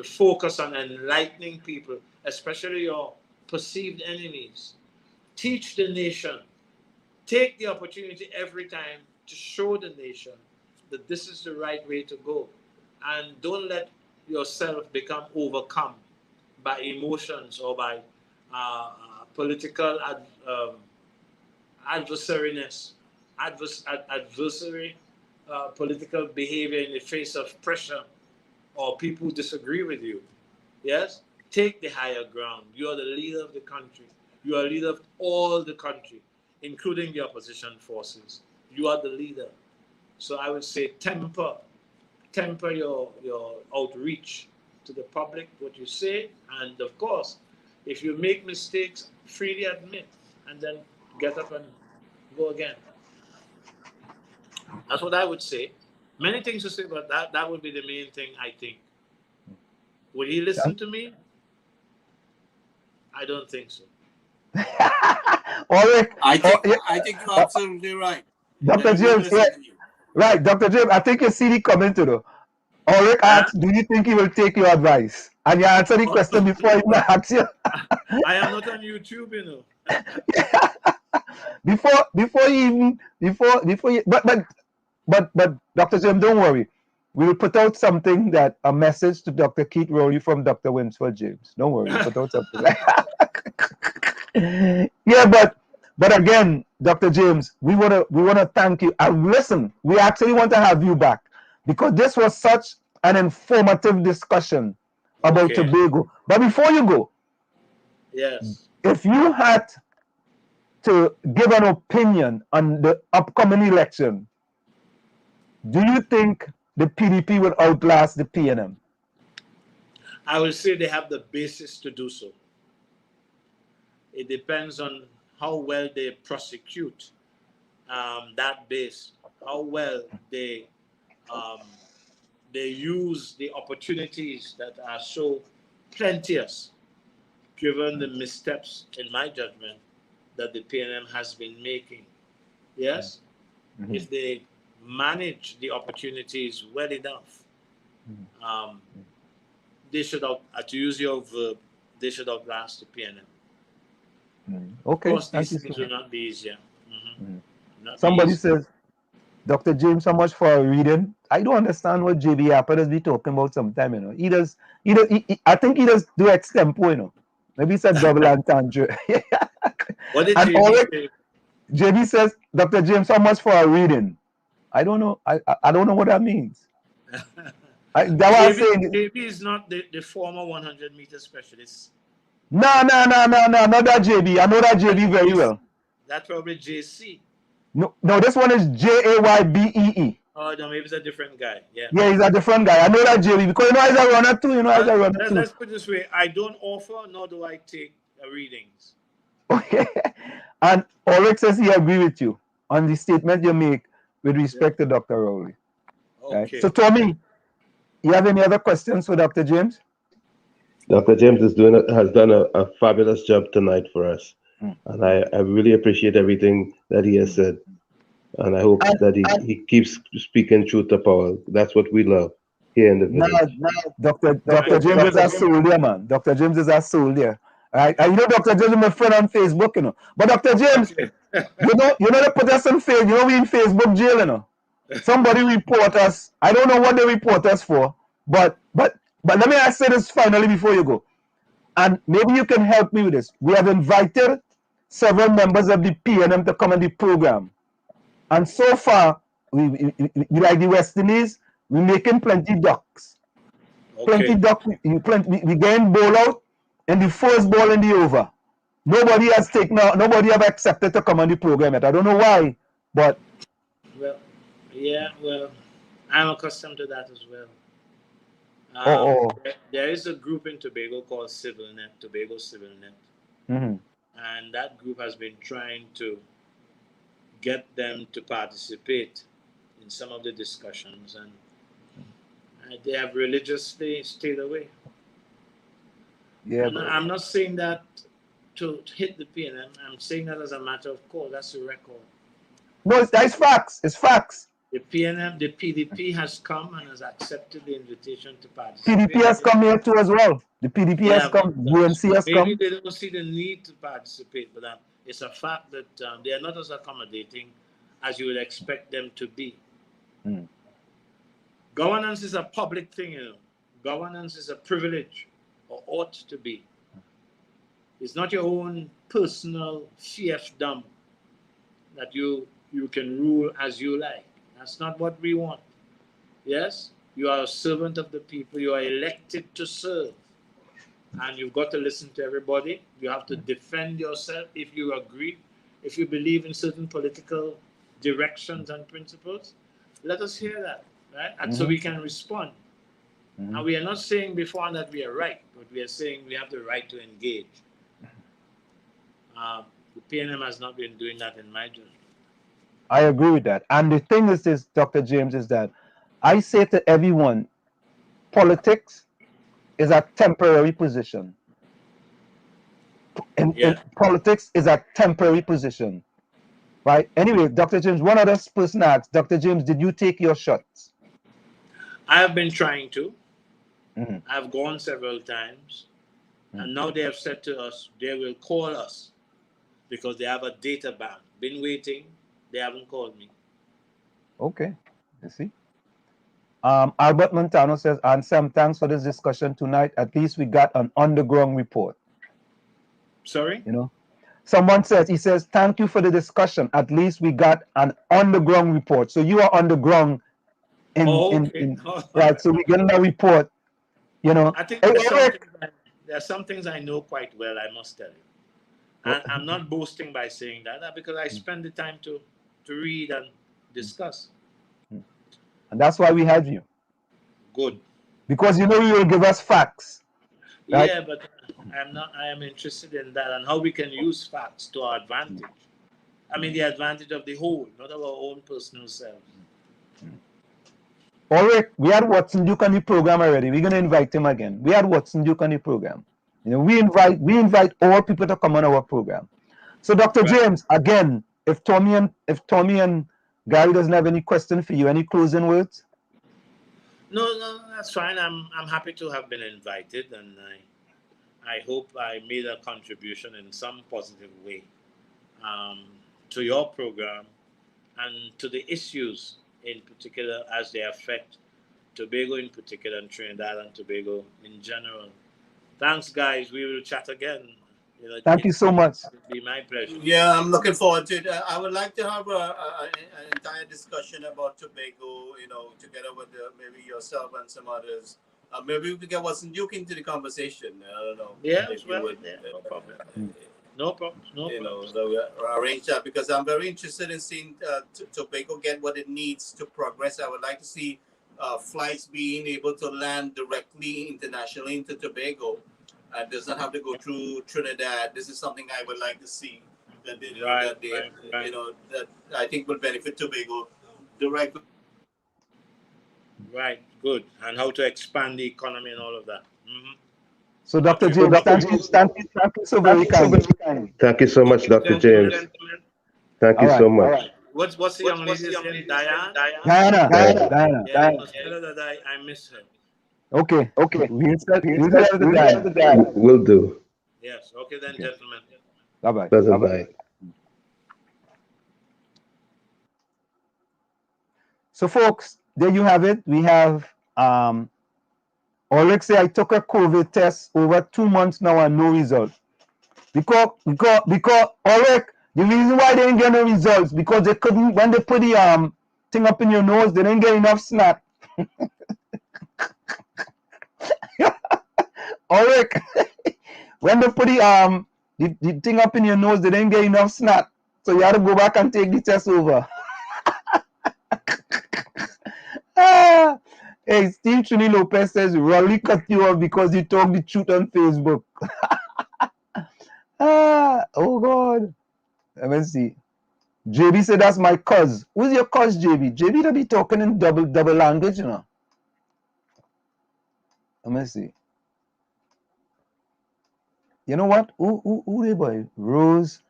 focus on enlightening people, especially your perceived enemies. Teach the nation. Take the opportunity every time to show the nation that this is the right way to go. And don't let yourself become overcome by emotions or by political adversariness, political behavior in the face of pressure or people who disagree with you. Yes? Take the higher ground. You are the leader of the country. You are a leader of all the country, including the opposition forces. You are the leader. So I would say temper your outreach to the public, what you say, and of course, if you make mistakes, freely admit, and then get up and go again. That's what I would say. Many things to say, but that would be the main thing, I think. Would he listen to me? I don't think so. I think you're absolutely right. Dr. James, right, Dr. James, I think you see the comment to the Ulrich asked, do you think he will take your advice? And you answered the question before he even asked you. I am not on YouTube, But Dr. James, don't worry. We will put out something a message to Dr. Keith Rowley from Dr. Winford James. Don't worry, we'll put out something. Yeah, but again, Dr. James, we wanna thank you. And listen, we actually want to have you back because this was such an informative discussion about Tobago. But before you go, yes, if you had to give an opinion on the upcoming election, do you think the PDP will outlast the PNM? I will say they have the basis to do so. It depends on how well they prosecute that base, how well they use the opportunities that are so plenteous, given the missteps, in my judgment, that the PNM has been making. Yes? Mm-hmm. If they manage the opportunities well enough, they should, to use your verb, they should outlast the PNM. Okay. Of course, these things will not be easier. Somebody says, Dr. James, so much for reading. I don't understand what JB Harper does be talking about sometime, He does, I think he does do extempo, Maybe it's a double entendre. What did JB say? JB says, Dr. James, so much for reading. I don't know. I don't know what that means. JB is not the former 100-meter specialist. No, not that JB. I know that JB very well. That's probably JC. No, this one is JAYBEE. Oh, no, maybe it's a different guy. Yeah. Yeah, he's a different guy. I know that JB because you know he's a runner too. Let's put it this way: I don't offer, nor do I take readings. Okay. And Ulrich says he agree with you on the statement you make with respect to Dr. Rowley. Okay. Right? So, Tommy, you have any other questions for Dr. James? Dr. James has done a fabulous job tonight for us. And I really appreciate everything that he has said. And I hope that he keeps speaking truth to power. That's what we love here in the village. Dr. James is a soldier, man. Dr. James is a soldier. I know Dr. James is my friend on Facebook, you know. But Dr. James, you know they put us on Facebook. You know we in Facebook jail, you know. Somebody report us. I don't know what they report us for, but let me ask you this finally before you go. And maybe you can help me with this. We have invited several members of the PNM to come on the program. And so far, we like the West Indies, we're making plenty ducks. Okay. Plenty ducks. We getting ball out in the first ball in the over. Nobody have accepted to come on the program yet. I don't know why, but well, I'm accustomed to that as well. There is a group in Tobago called Tobago CivilNet. Mm-hmm. And that group has been trying to get them to participate in some of the discussions, and they have religiously stayed away. Yeah, I'm not saying that to hit the PNM. I'm saying that as a matter of course. That's the record. No, it's facts. It's facts. The PDP has come and has accepted the invitation to participate. PDP has come here too as well. The PDP has come. UNC has come. Maybe they don't see the need to participate, but it's a fact that they are not as accommodating as you would expect them to be. Governance is a public thing, you know. Governance is a privilege, or ought to be. It's not your own personal fiefdom that you can rule as you like. That's not what we want. Yes, you are a servant of the people. You are elected to serve. And you've got to listen to everybody. You have to defend yourself if you agree, if you believe in certain political directions and principles. Let us hear that, right? And so we can respond. And we are not saying before that we are right, but we are saying we have the right to engage. The PNM has not been doing that in my judgment. I agree with that. And the thing is this, Dr. James, is that I say to everyone, politics is a temporary position. And politics is a temporary position. Right? Anyway, Dr. James, one other person asked, Dr. James, did you take your shots? I have been trying to. I've gone several times. And now they have said to us, they will call us because they have a data bank. Been waiting. They haven't called me. Okay. You see? Albert Montano says, and Sam, thanks for this discussion tonight. At least we got an underground report. Sorry? You know? Someone says, he says, thank you for the discussion. At least we got an underground report. So you are underground right. So we're getting a report. You know. I think there are some things I know quite well, I must tell you. And I'm not boasting by saying that because I spend the time to read and discuss. And that's why we have you. Good. Because you know you will give us facts. Right? Yeah, but I am interested in that and how we can use facts to our advantage. I mean the advantage of the whole, not of our own personal selves. All right, we had Watson Duke on the program already. We're gonna invite him again. We had Watson Duke on the program. You know, we invite all people to come on our program. So Dr. James, again, if Tommy and Gary doesn't have any question for you, any closing words? No, that's fine. I'm happy to have been invited, and I hope I made a contribution in some positive way to your program and to the issues in particular as they affect Tobago in particular and Trinidad and Tobago in general. Thanks, guys. We will chat again Thank you so much. It'd be my pleasure. Yeah, I'm looking forward to it. I would like to have an entire discussion about Tobago, together with maybe yourself and some others. Maybe we could get Watson Duke into the conversation. I don't know. Yeah, no problem. No problem. Arrange that, because I'm very interested in seeing Tobago get what it needs to progress. I would like to see flights being able to land directly internationally into Tobago. Does not have to go through Trinidad. This is something I would like to see that I think will benefit Tobago directly. Right, good. And how to expand the economy and all of that. Mm-hmm. So, Dr. James, thank you so very kindly. Thank you so much, Dr. James. Thank you so much. Right. What's the young lady's name? Diana. Diana. Tell her that I miss her. Okay. We'll do. Yes. Okay then, gentlemen. Bye-bye. Bye. So, folks, there you have it. We have Ulrich say I took a COVID test over 2 months now and no result. Because Ulrich, the reason why they didn't get no results, because they couldn't, when they put the thing up in your nose, they didn't get enough snap. Ulrich, when they put the thing up in your nose, they didn't get enough snap. So you had to go back and take the test over. Hey, Steve Trini Lopez says Raleigh cut you off because you talk the truth on Facebook. Oh God. Let me see. JB said that's my cuz. Who's your cuz, JB? JB to be talking in double language, you know. Let me see. You know what? Who they boy? Rose.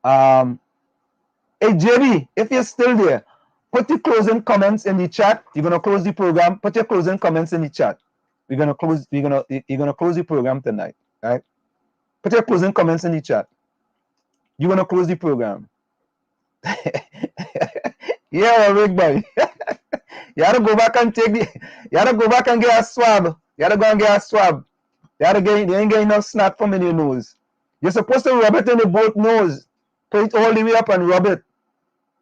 Hey JB, if you're still there, put your closing comments in the chat. You're gonna close the program. Put your closing comments in the chat. You're gonna close the program tonight, right? Put your closing comments in the chat. You're gonna close the program. Yeah, big boy. You gotta go back and get a swab. You gotta go and get a swab. You ain't getting enough snot from in your nose. You're supposed to rub it in the both nose. Put it all the way up and rub it.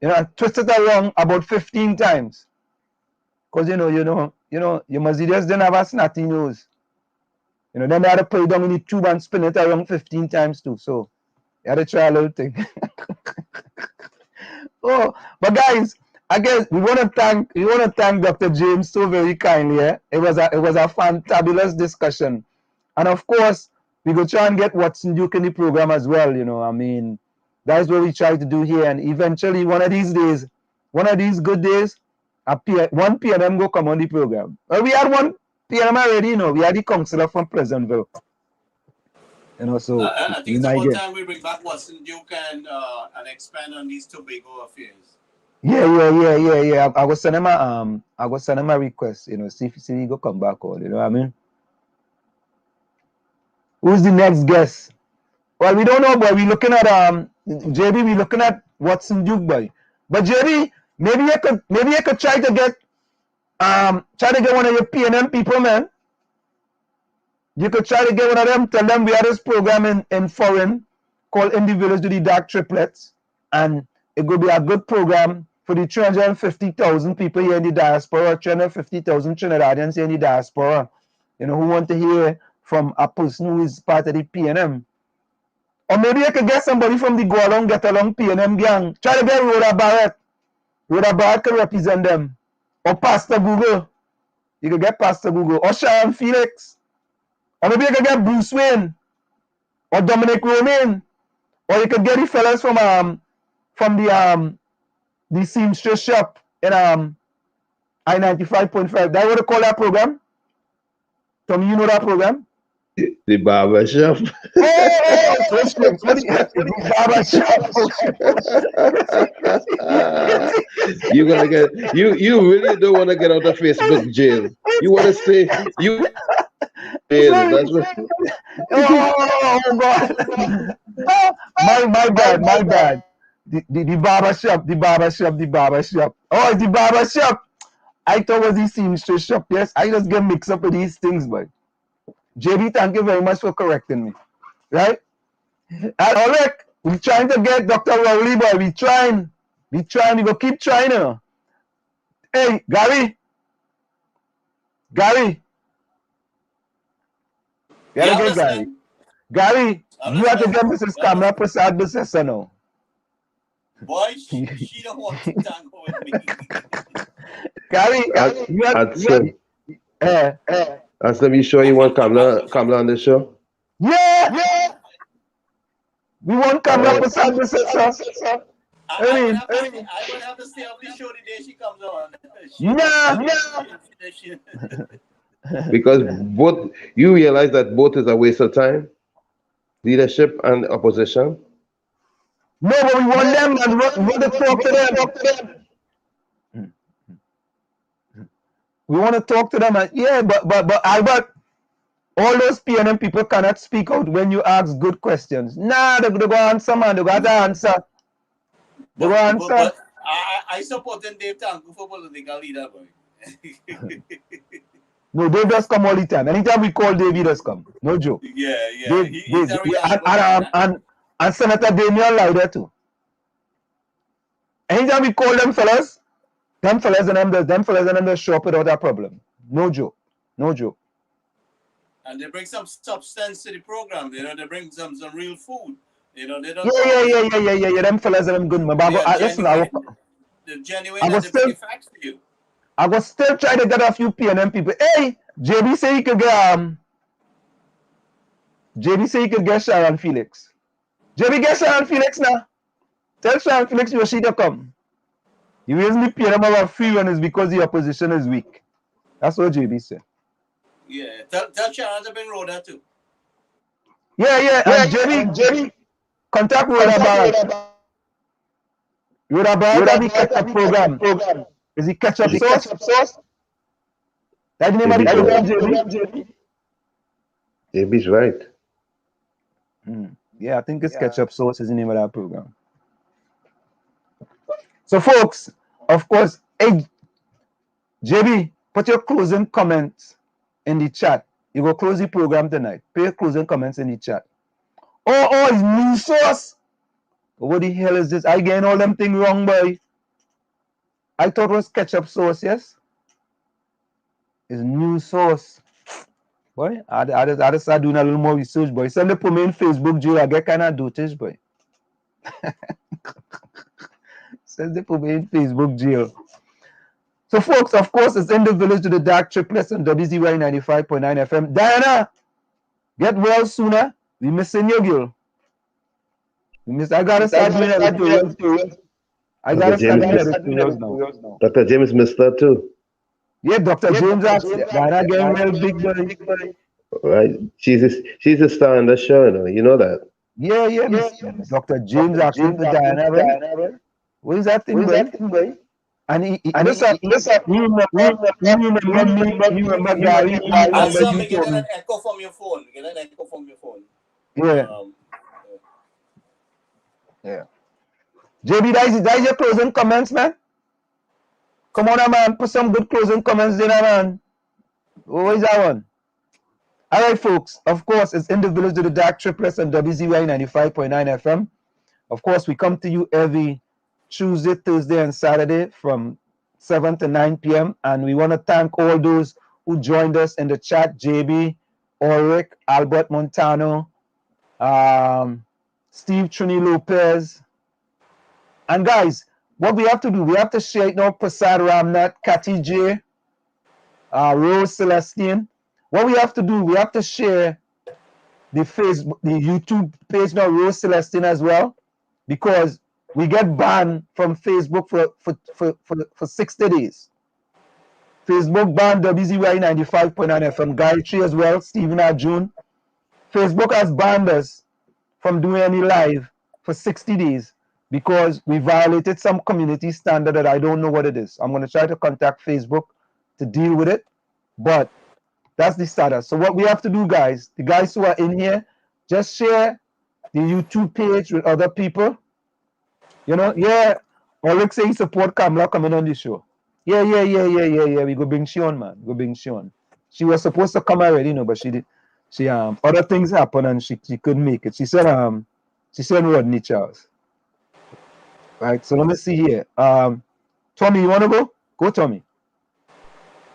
And twist it around about 15 times. Because your Mazidias didn't have a snotty nose. Then they had to put it down in the tube and spin it around 15 times too. So you had to try a little thing. Oh, but guys, I guess we want to thank Dr. James so very kindly. Yeah? It was a fantabulous discussion. And of course, we go try and get Watson Duke in the program as well. I mean, that's what we try to do here. And eventually, one of these good days, 1 p.m. go come on the program. Well, we had 1 p.m. already, we had the counselor from Pleasantville. So I think it's about time we bring back Watson Duke and expand on these Tobago affairs. Yeah. I was send him a request, see if he go come back or you know what I mean. Who's the next guest? Well, we don't know, but we're looking at JB. We're looking at Watson Duke, boy. But JB, maybe you could try to get one of your PNM people, man. You could try to get one of them. Tell them we have this program in foreign called In the Village to the Dark Triplets, and it will be a good program for the 350,000 people here in the diaspora, 350,000 Trinidadians here in the diaspora, who want to hear from a person who is part of the PNM. Or maybe you could get somebody from the Go Along, Get Along PNM gang. Try to get Rhoda Barrett. Rhoda Barrett can represent them. Or Pastor Google. You could get Pastor Google. Or Sharon Felix. Or maybe you could get Bruce Wayne. Or Dominic Romain. Or you could get the fellas from the seamstress shop in I-95.5. That's what they call that program? Tommy, you know that program? The barber shop. The barber shop. You're gonna get you really don't want to get out of Facebook jail. You want to stay that's what. Oh God. My bad. The barber shop. Oh, the barber shop. I thought it was the seamstress shop. Yes, I just get mixed up with these things, but JB, thank you very much for correcting me. Right? And Ulrich, we're trying to get Dr. Rowley, boy. We trying. We will keep trying, you know. Hey, Gary. You gotta get Gary. Gary, you have to get Mrs. 𝗪𝗶𝗃𝗃 business, you know. Boy, she don't want to tango with me. Gary, Aslam, you sure you want Kamla on the show? Yeah. We want 𝗪𝗶𝗃𝗃 business, sir. I would have to stay off the show the day she comes on. Because both, you realize that both is a waste of time, leadership and opposition. No, but we want them and we want to talk to them. We want to talk to them, and but Albert, all those PNM people cannot speak out when you ask good questions. Nah, they go answer, man. They got to answer. But I support them, Dave Tanku, for political leader, boy. No, Dave does come all the time. Anytime we call Dave, he does come. No joke. Yeah. Dave, He's a reliable and Senator Damian Lauder too. Anytime we call them fellas and them just show up without a problem. No joke. And they bring some substance to the program. You know, they bring some real food. You know, they don't. Yeah. Them fellas and them good. Listen, the genuine and they bring facts for you. I was still trying to get a few PNM people. Hey, JB say he could get Sharon Felix. JB get Sharon Felix now. Tell Sharon Felix you she to come. The reason the PNM about free run is because the opposition is weak. That's what JB said. Yeah, tell Sharon to bring Rhoda too. Yeah. And JB contact Rhoda Barrett. Rhoda Barrett have the ketchup program. Is it ketchup sauce? That's the name of the program, JB? JB's right. Yeah, I think it's ketchup sauce is the name of that program. So, folks, of course, hey, JB, put your closing comments in the chat. You go close the program tonight. Put your closing comments in the chat. Oh, it's new sauce. What the hell is this? I getting all them things wrong, boy. I thought it was ketchup sauce, yes? It's new sauce. Boy, I just start doing a little more research, boy. Send the put me in Facebook jail, I get kind of dotage, boy. Send the put me in Facebook jail. So, folks, of course, it's in the village to the dark triplets on WZYE 95.9 FM. Diana, get well sooner. We missing you, girl. I gotta start doing editorials. I gotta start doing editorials now. Dr. James missed that too. Yeah, Dr. James asked Diana getting real big, buddy. Right. She's a star on the show, you know that. Yeah. Dr. James asked for Diana, right? What is that thing, boy? And he remember Gary. Also, we get an echo from your phone. Yeah. JB, that is your closing comments, man. Come on, man. Put some good closing comments in, man. What is that one? All right, folks. Of course, it's in the village of the dark triplets on WZYE 95.9 FM. Of course, we come to you every Tuesday, Thursday, and Saturday from 7 to 9 p.m. And we want to thank all those who joined us in the chat. JB, Ulrich, Albert Montano, Steve Trini Lopez. And guys, what we have to do, we have to share it now. Prasad Ramnath, Kati J, Rose Celestine. What we have to do, we have to share the YouTube page now, Rose Celestine as well, because we get banned from Facebook for 60 days. Facebook banned WZYE 95.9 FM, Gayatri as well, Stephen Arjun. Facebook has banned us from doing any live for 60 days because we violated some community standard that I don't know what it is. I'm going to try to contact Facebook to deal with it, but that's the status. So what we have to do, guys, the guys who are in here, just share the YouTube page with other people. Ulrich say he support Kamla coming on the show. Yeah. We go bring she on, man. She was supposed to come already, but she She other things happened and she couldn't make it. She said Rodney Charles. Right. So let me see here. Tommy, you wanna go? Go, Tommy.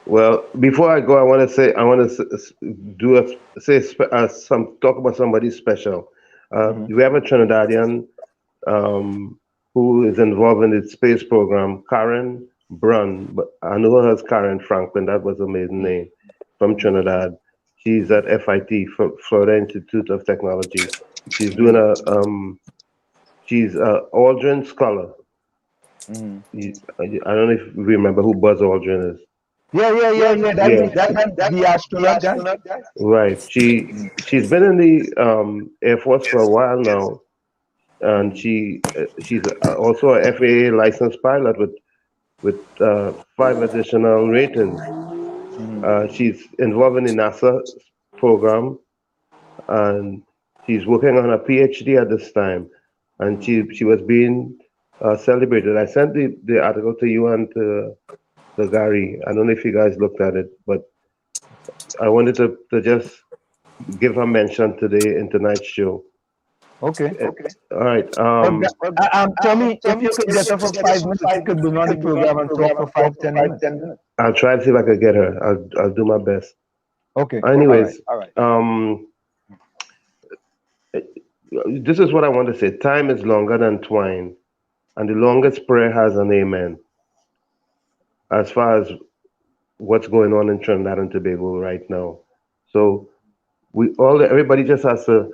Well, before I go, I want to talk about somebody special. We have a Trinidadian who is involved in the space program, Karen Brunn, but I know her as Karen Franklin. That was her maiden name, from Trinidad. She's at FIT, Florida Institute of Technology. She's doing she's an Aldrin scholar. I don't know if you remember who Buzz Aldrin is. Yeah. That's the astronaut guy. Right. She's been in the Air Force for a while now, and she's also a FAA licensed pilot with 5 additional ratings. She's involved in the NASA program, and she's working on a PhD at this time, and she was being celebrated. I sent the article to you and to Gary. I don't know if you guys looked at it, but I wanted to just give her mention today in tonight's show. Okay. All right. Tommy, if you could get her for 5 minutes, you could be on the program and talk for 5-10 minutes. I'll try to see if I can get her. I'll do my best. Okay. Anyways, all right. This is what I want to say. Time is longer than twine, and the longest prayer has an amen. As far as what's going on in Trinidad and Tobago right now, so everybody just has to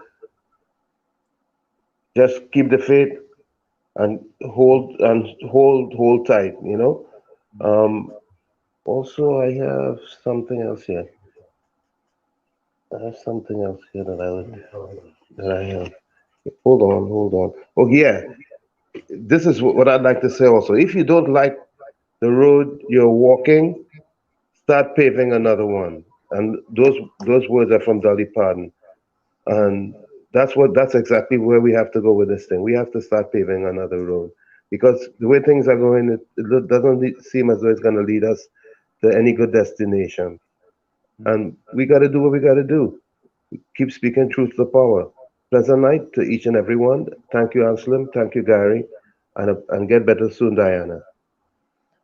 just keep the faith and hold tight. Also, I have something else here. that I have. Hold on. Oh yeah, this is what I'd like to say also. If you don't like the road you're walking, start paving another one. And those words are from 𝗪𝗶𝗃𝗃. And that's exactly where we have to go with this thing. We have to start paving another road, because the way things are going, it doesn't seem as though it's going to lead us to any good destination. And we got to do what we got to do. Keep speaking truth to power. Pleasant night to each and every one. Thank you, Anselm. Thank you, Gary. And get better soon, Diana.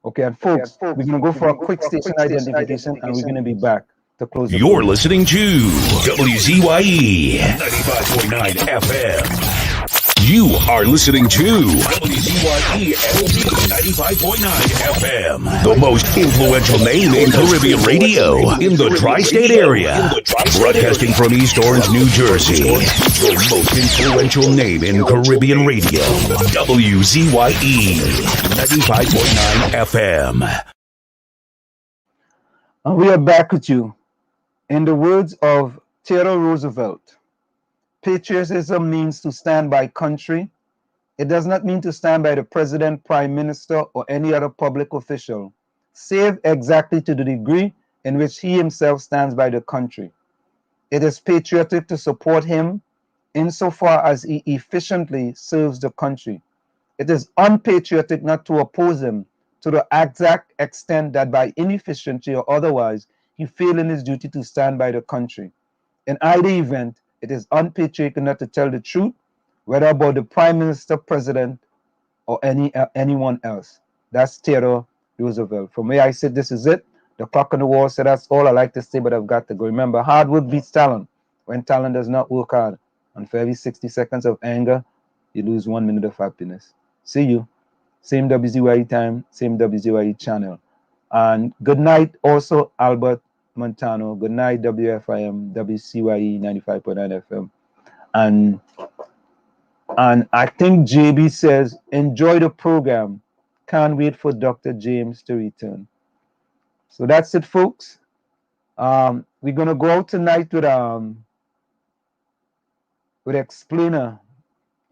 Okay, and folks, we're going to go for a quick station identification, and we're going to be back to close the You're program. listening to WZYE 95.9 FM. You are listening to WZYE 95.9 FM, the most influential name in Caribbean radio in the tri-state area. Broadcasting from East Orange, New Jersey, the most influential name in Caribbean radio, WZYE 95.9 FM. And we are back with you. In the words of Theodore Roosevelt, patriotism means to stand by country. It does not mean to stand by the president, prime minister, or any other public official, save exactly to the degree in which he himself stands by the country. It is patriotic to support him insofar as he efficiently serves the country. It is unpatriotic not to oppose him to the exact extent that by inefficiency or otherwise he failed in his duty to stand by the country. In either event, it is unpatriotic not to tell the truth, whether about the prime minister, president, or anyone else. That's Theodore Roosevelt. From where I sit, this is it. The clock on the wall said that's all I like to say, but I've got to go. Remember, hard work beats talent when talent does not work hard. And for every 60 seconds of anger, you lose 1 minute of happiness. See you. Same WZYE time, same WZYE channel. And good night also, Albert Montano. Good night, WFIM, WZYE 95.9 FM. And I think JB says, enjoy the program. Can't wait for Dr. James to return. So that's it, folks. We're gonna go out tonight with Explainer,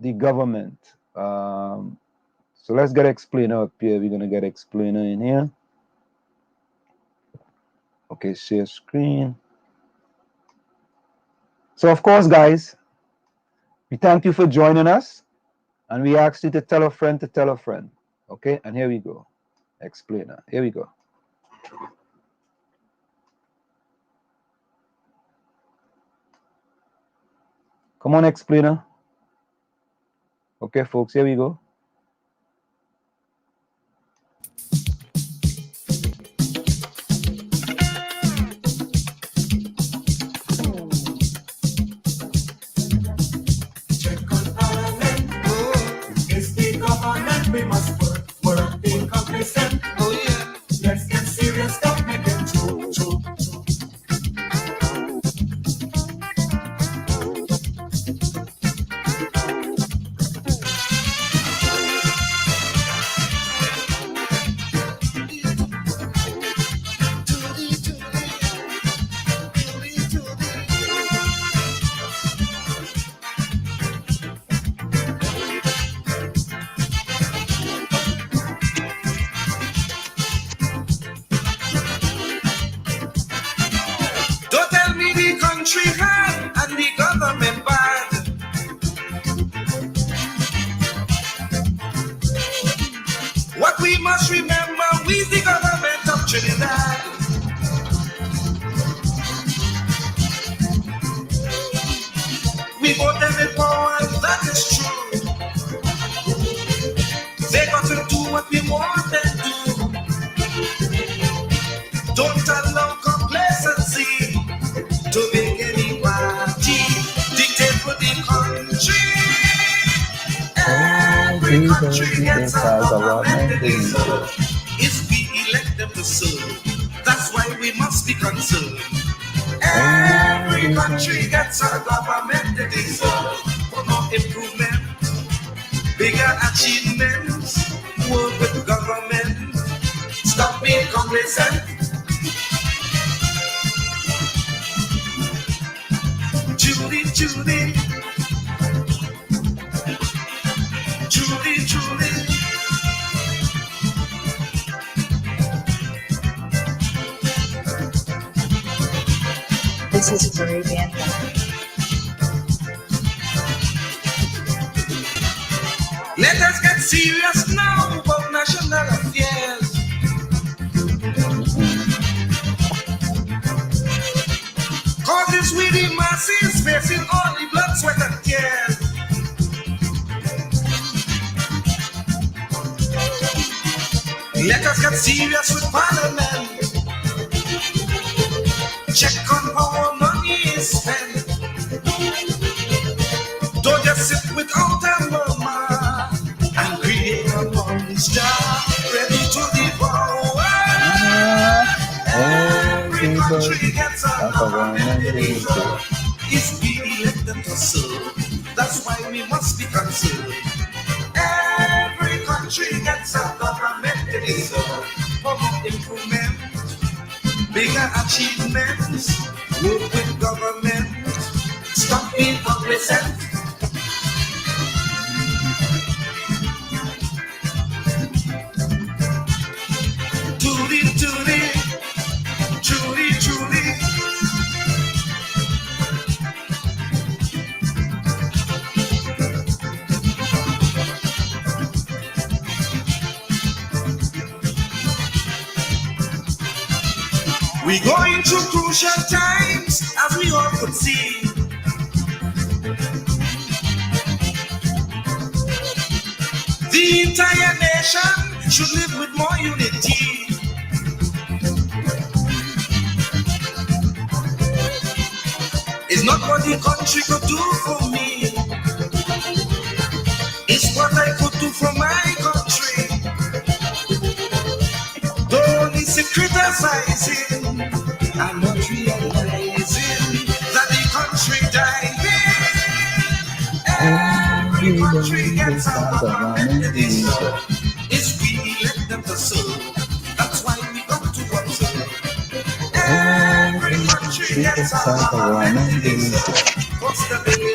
the government. So let's get Explainer up here. We're gonna get Explainer in here. Okay, share screen. So of course, guys, we thank you for joining us, and we ask you to tell a friend to tell a friend. Okay, and here we go. Explainer. Here we go. Come on, explainer. Okay, folks, here we go. We must work in complacent. Oh yeah. Let's get serious, stop making true. If we elect them to serve, that's why we must be concerned. Every country gets a government that deserves for more improvement, bigger achievements. Work with government, stop being complacent. Judy, Judy, Judy, Judy. This is 𝗪𝗵𝘁𝗵𝗴𝗏. Let us get serious now about national affairs. Cause it's we the masses facing all the blood, sweat and tears. Let us get serious with Parliament. Check on how our money is spent. Don't just sit without a murmur and create a monster ready to devour. Every country gets a government they deserve. If we elect them to serve, that's why we must be concerned. Every country gets a government they deserve for more improvement, bigger achievements. Work with government, stop being complacent. Judy, Judy, Judy, Judy. We going through crucial times, as we all could see. The entire nation should live with more unity. It's not what the country could do for me, it's what I could do for my country. Don't listen criticizing, I'm not realizing that the country dying. Every country gets a government that they serve. It's we elect them to serve, that's why we come to observe. Every country gets a government that they serve for stability,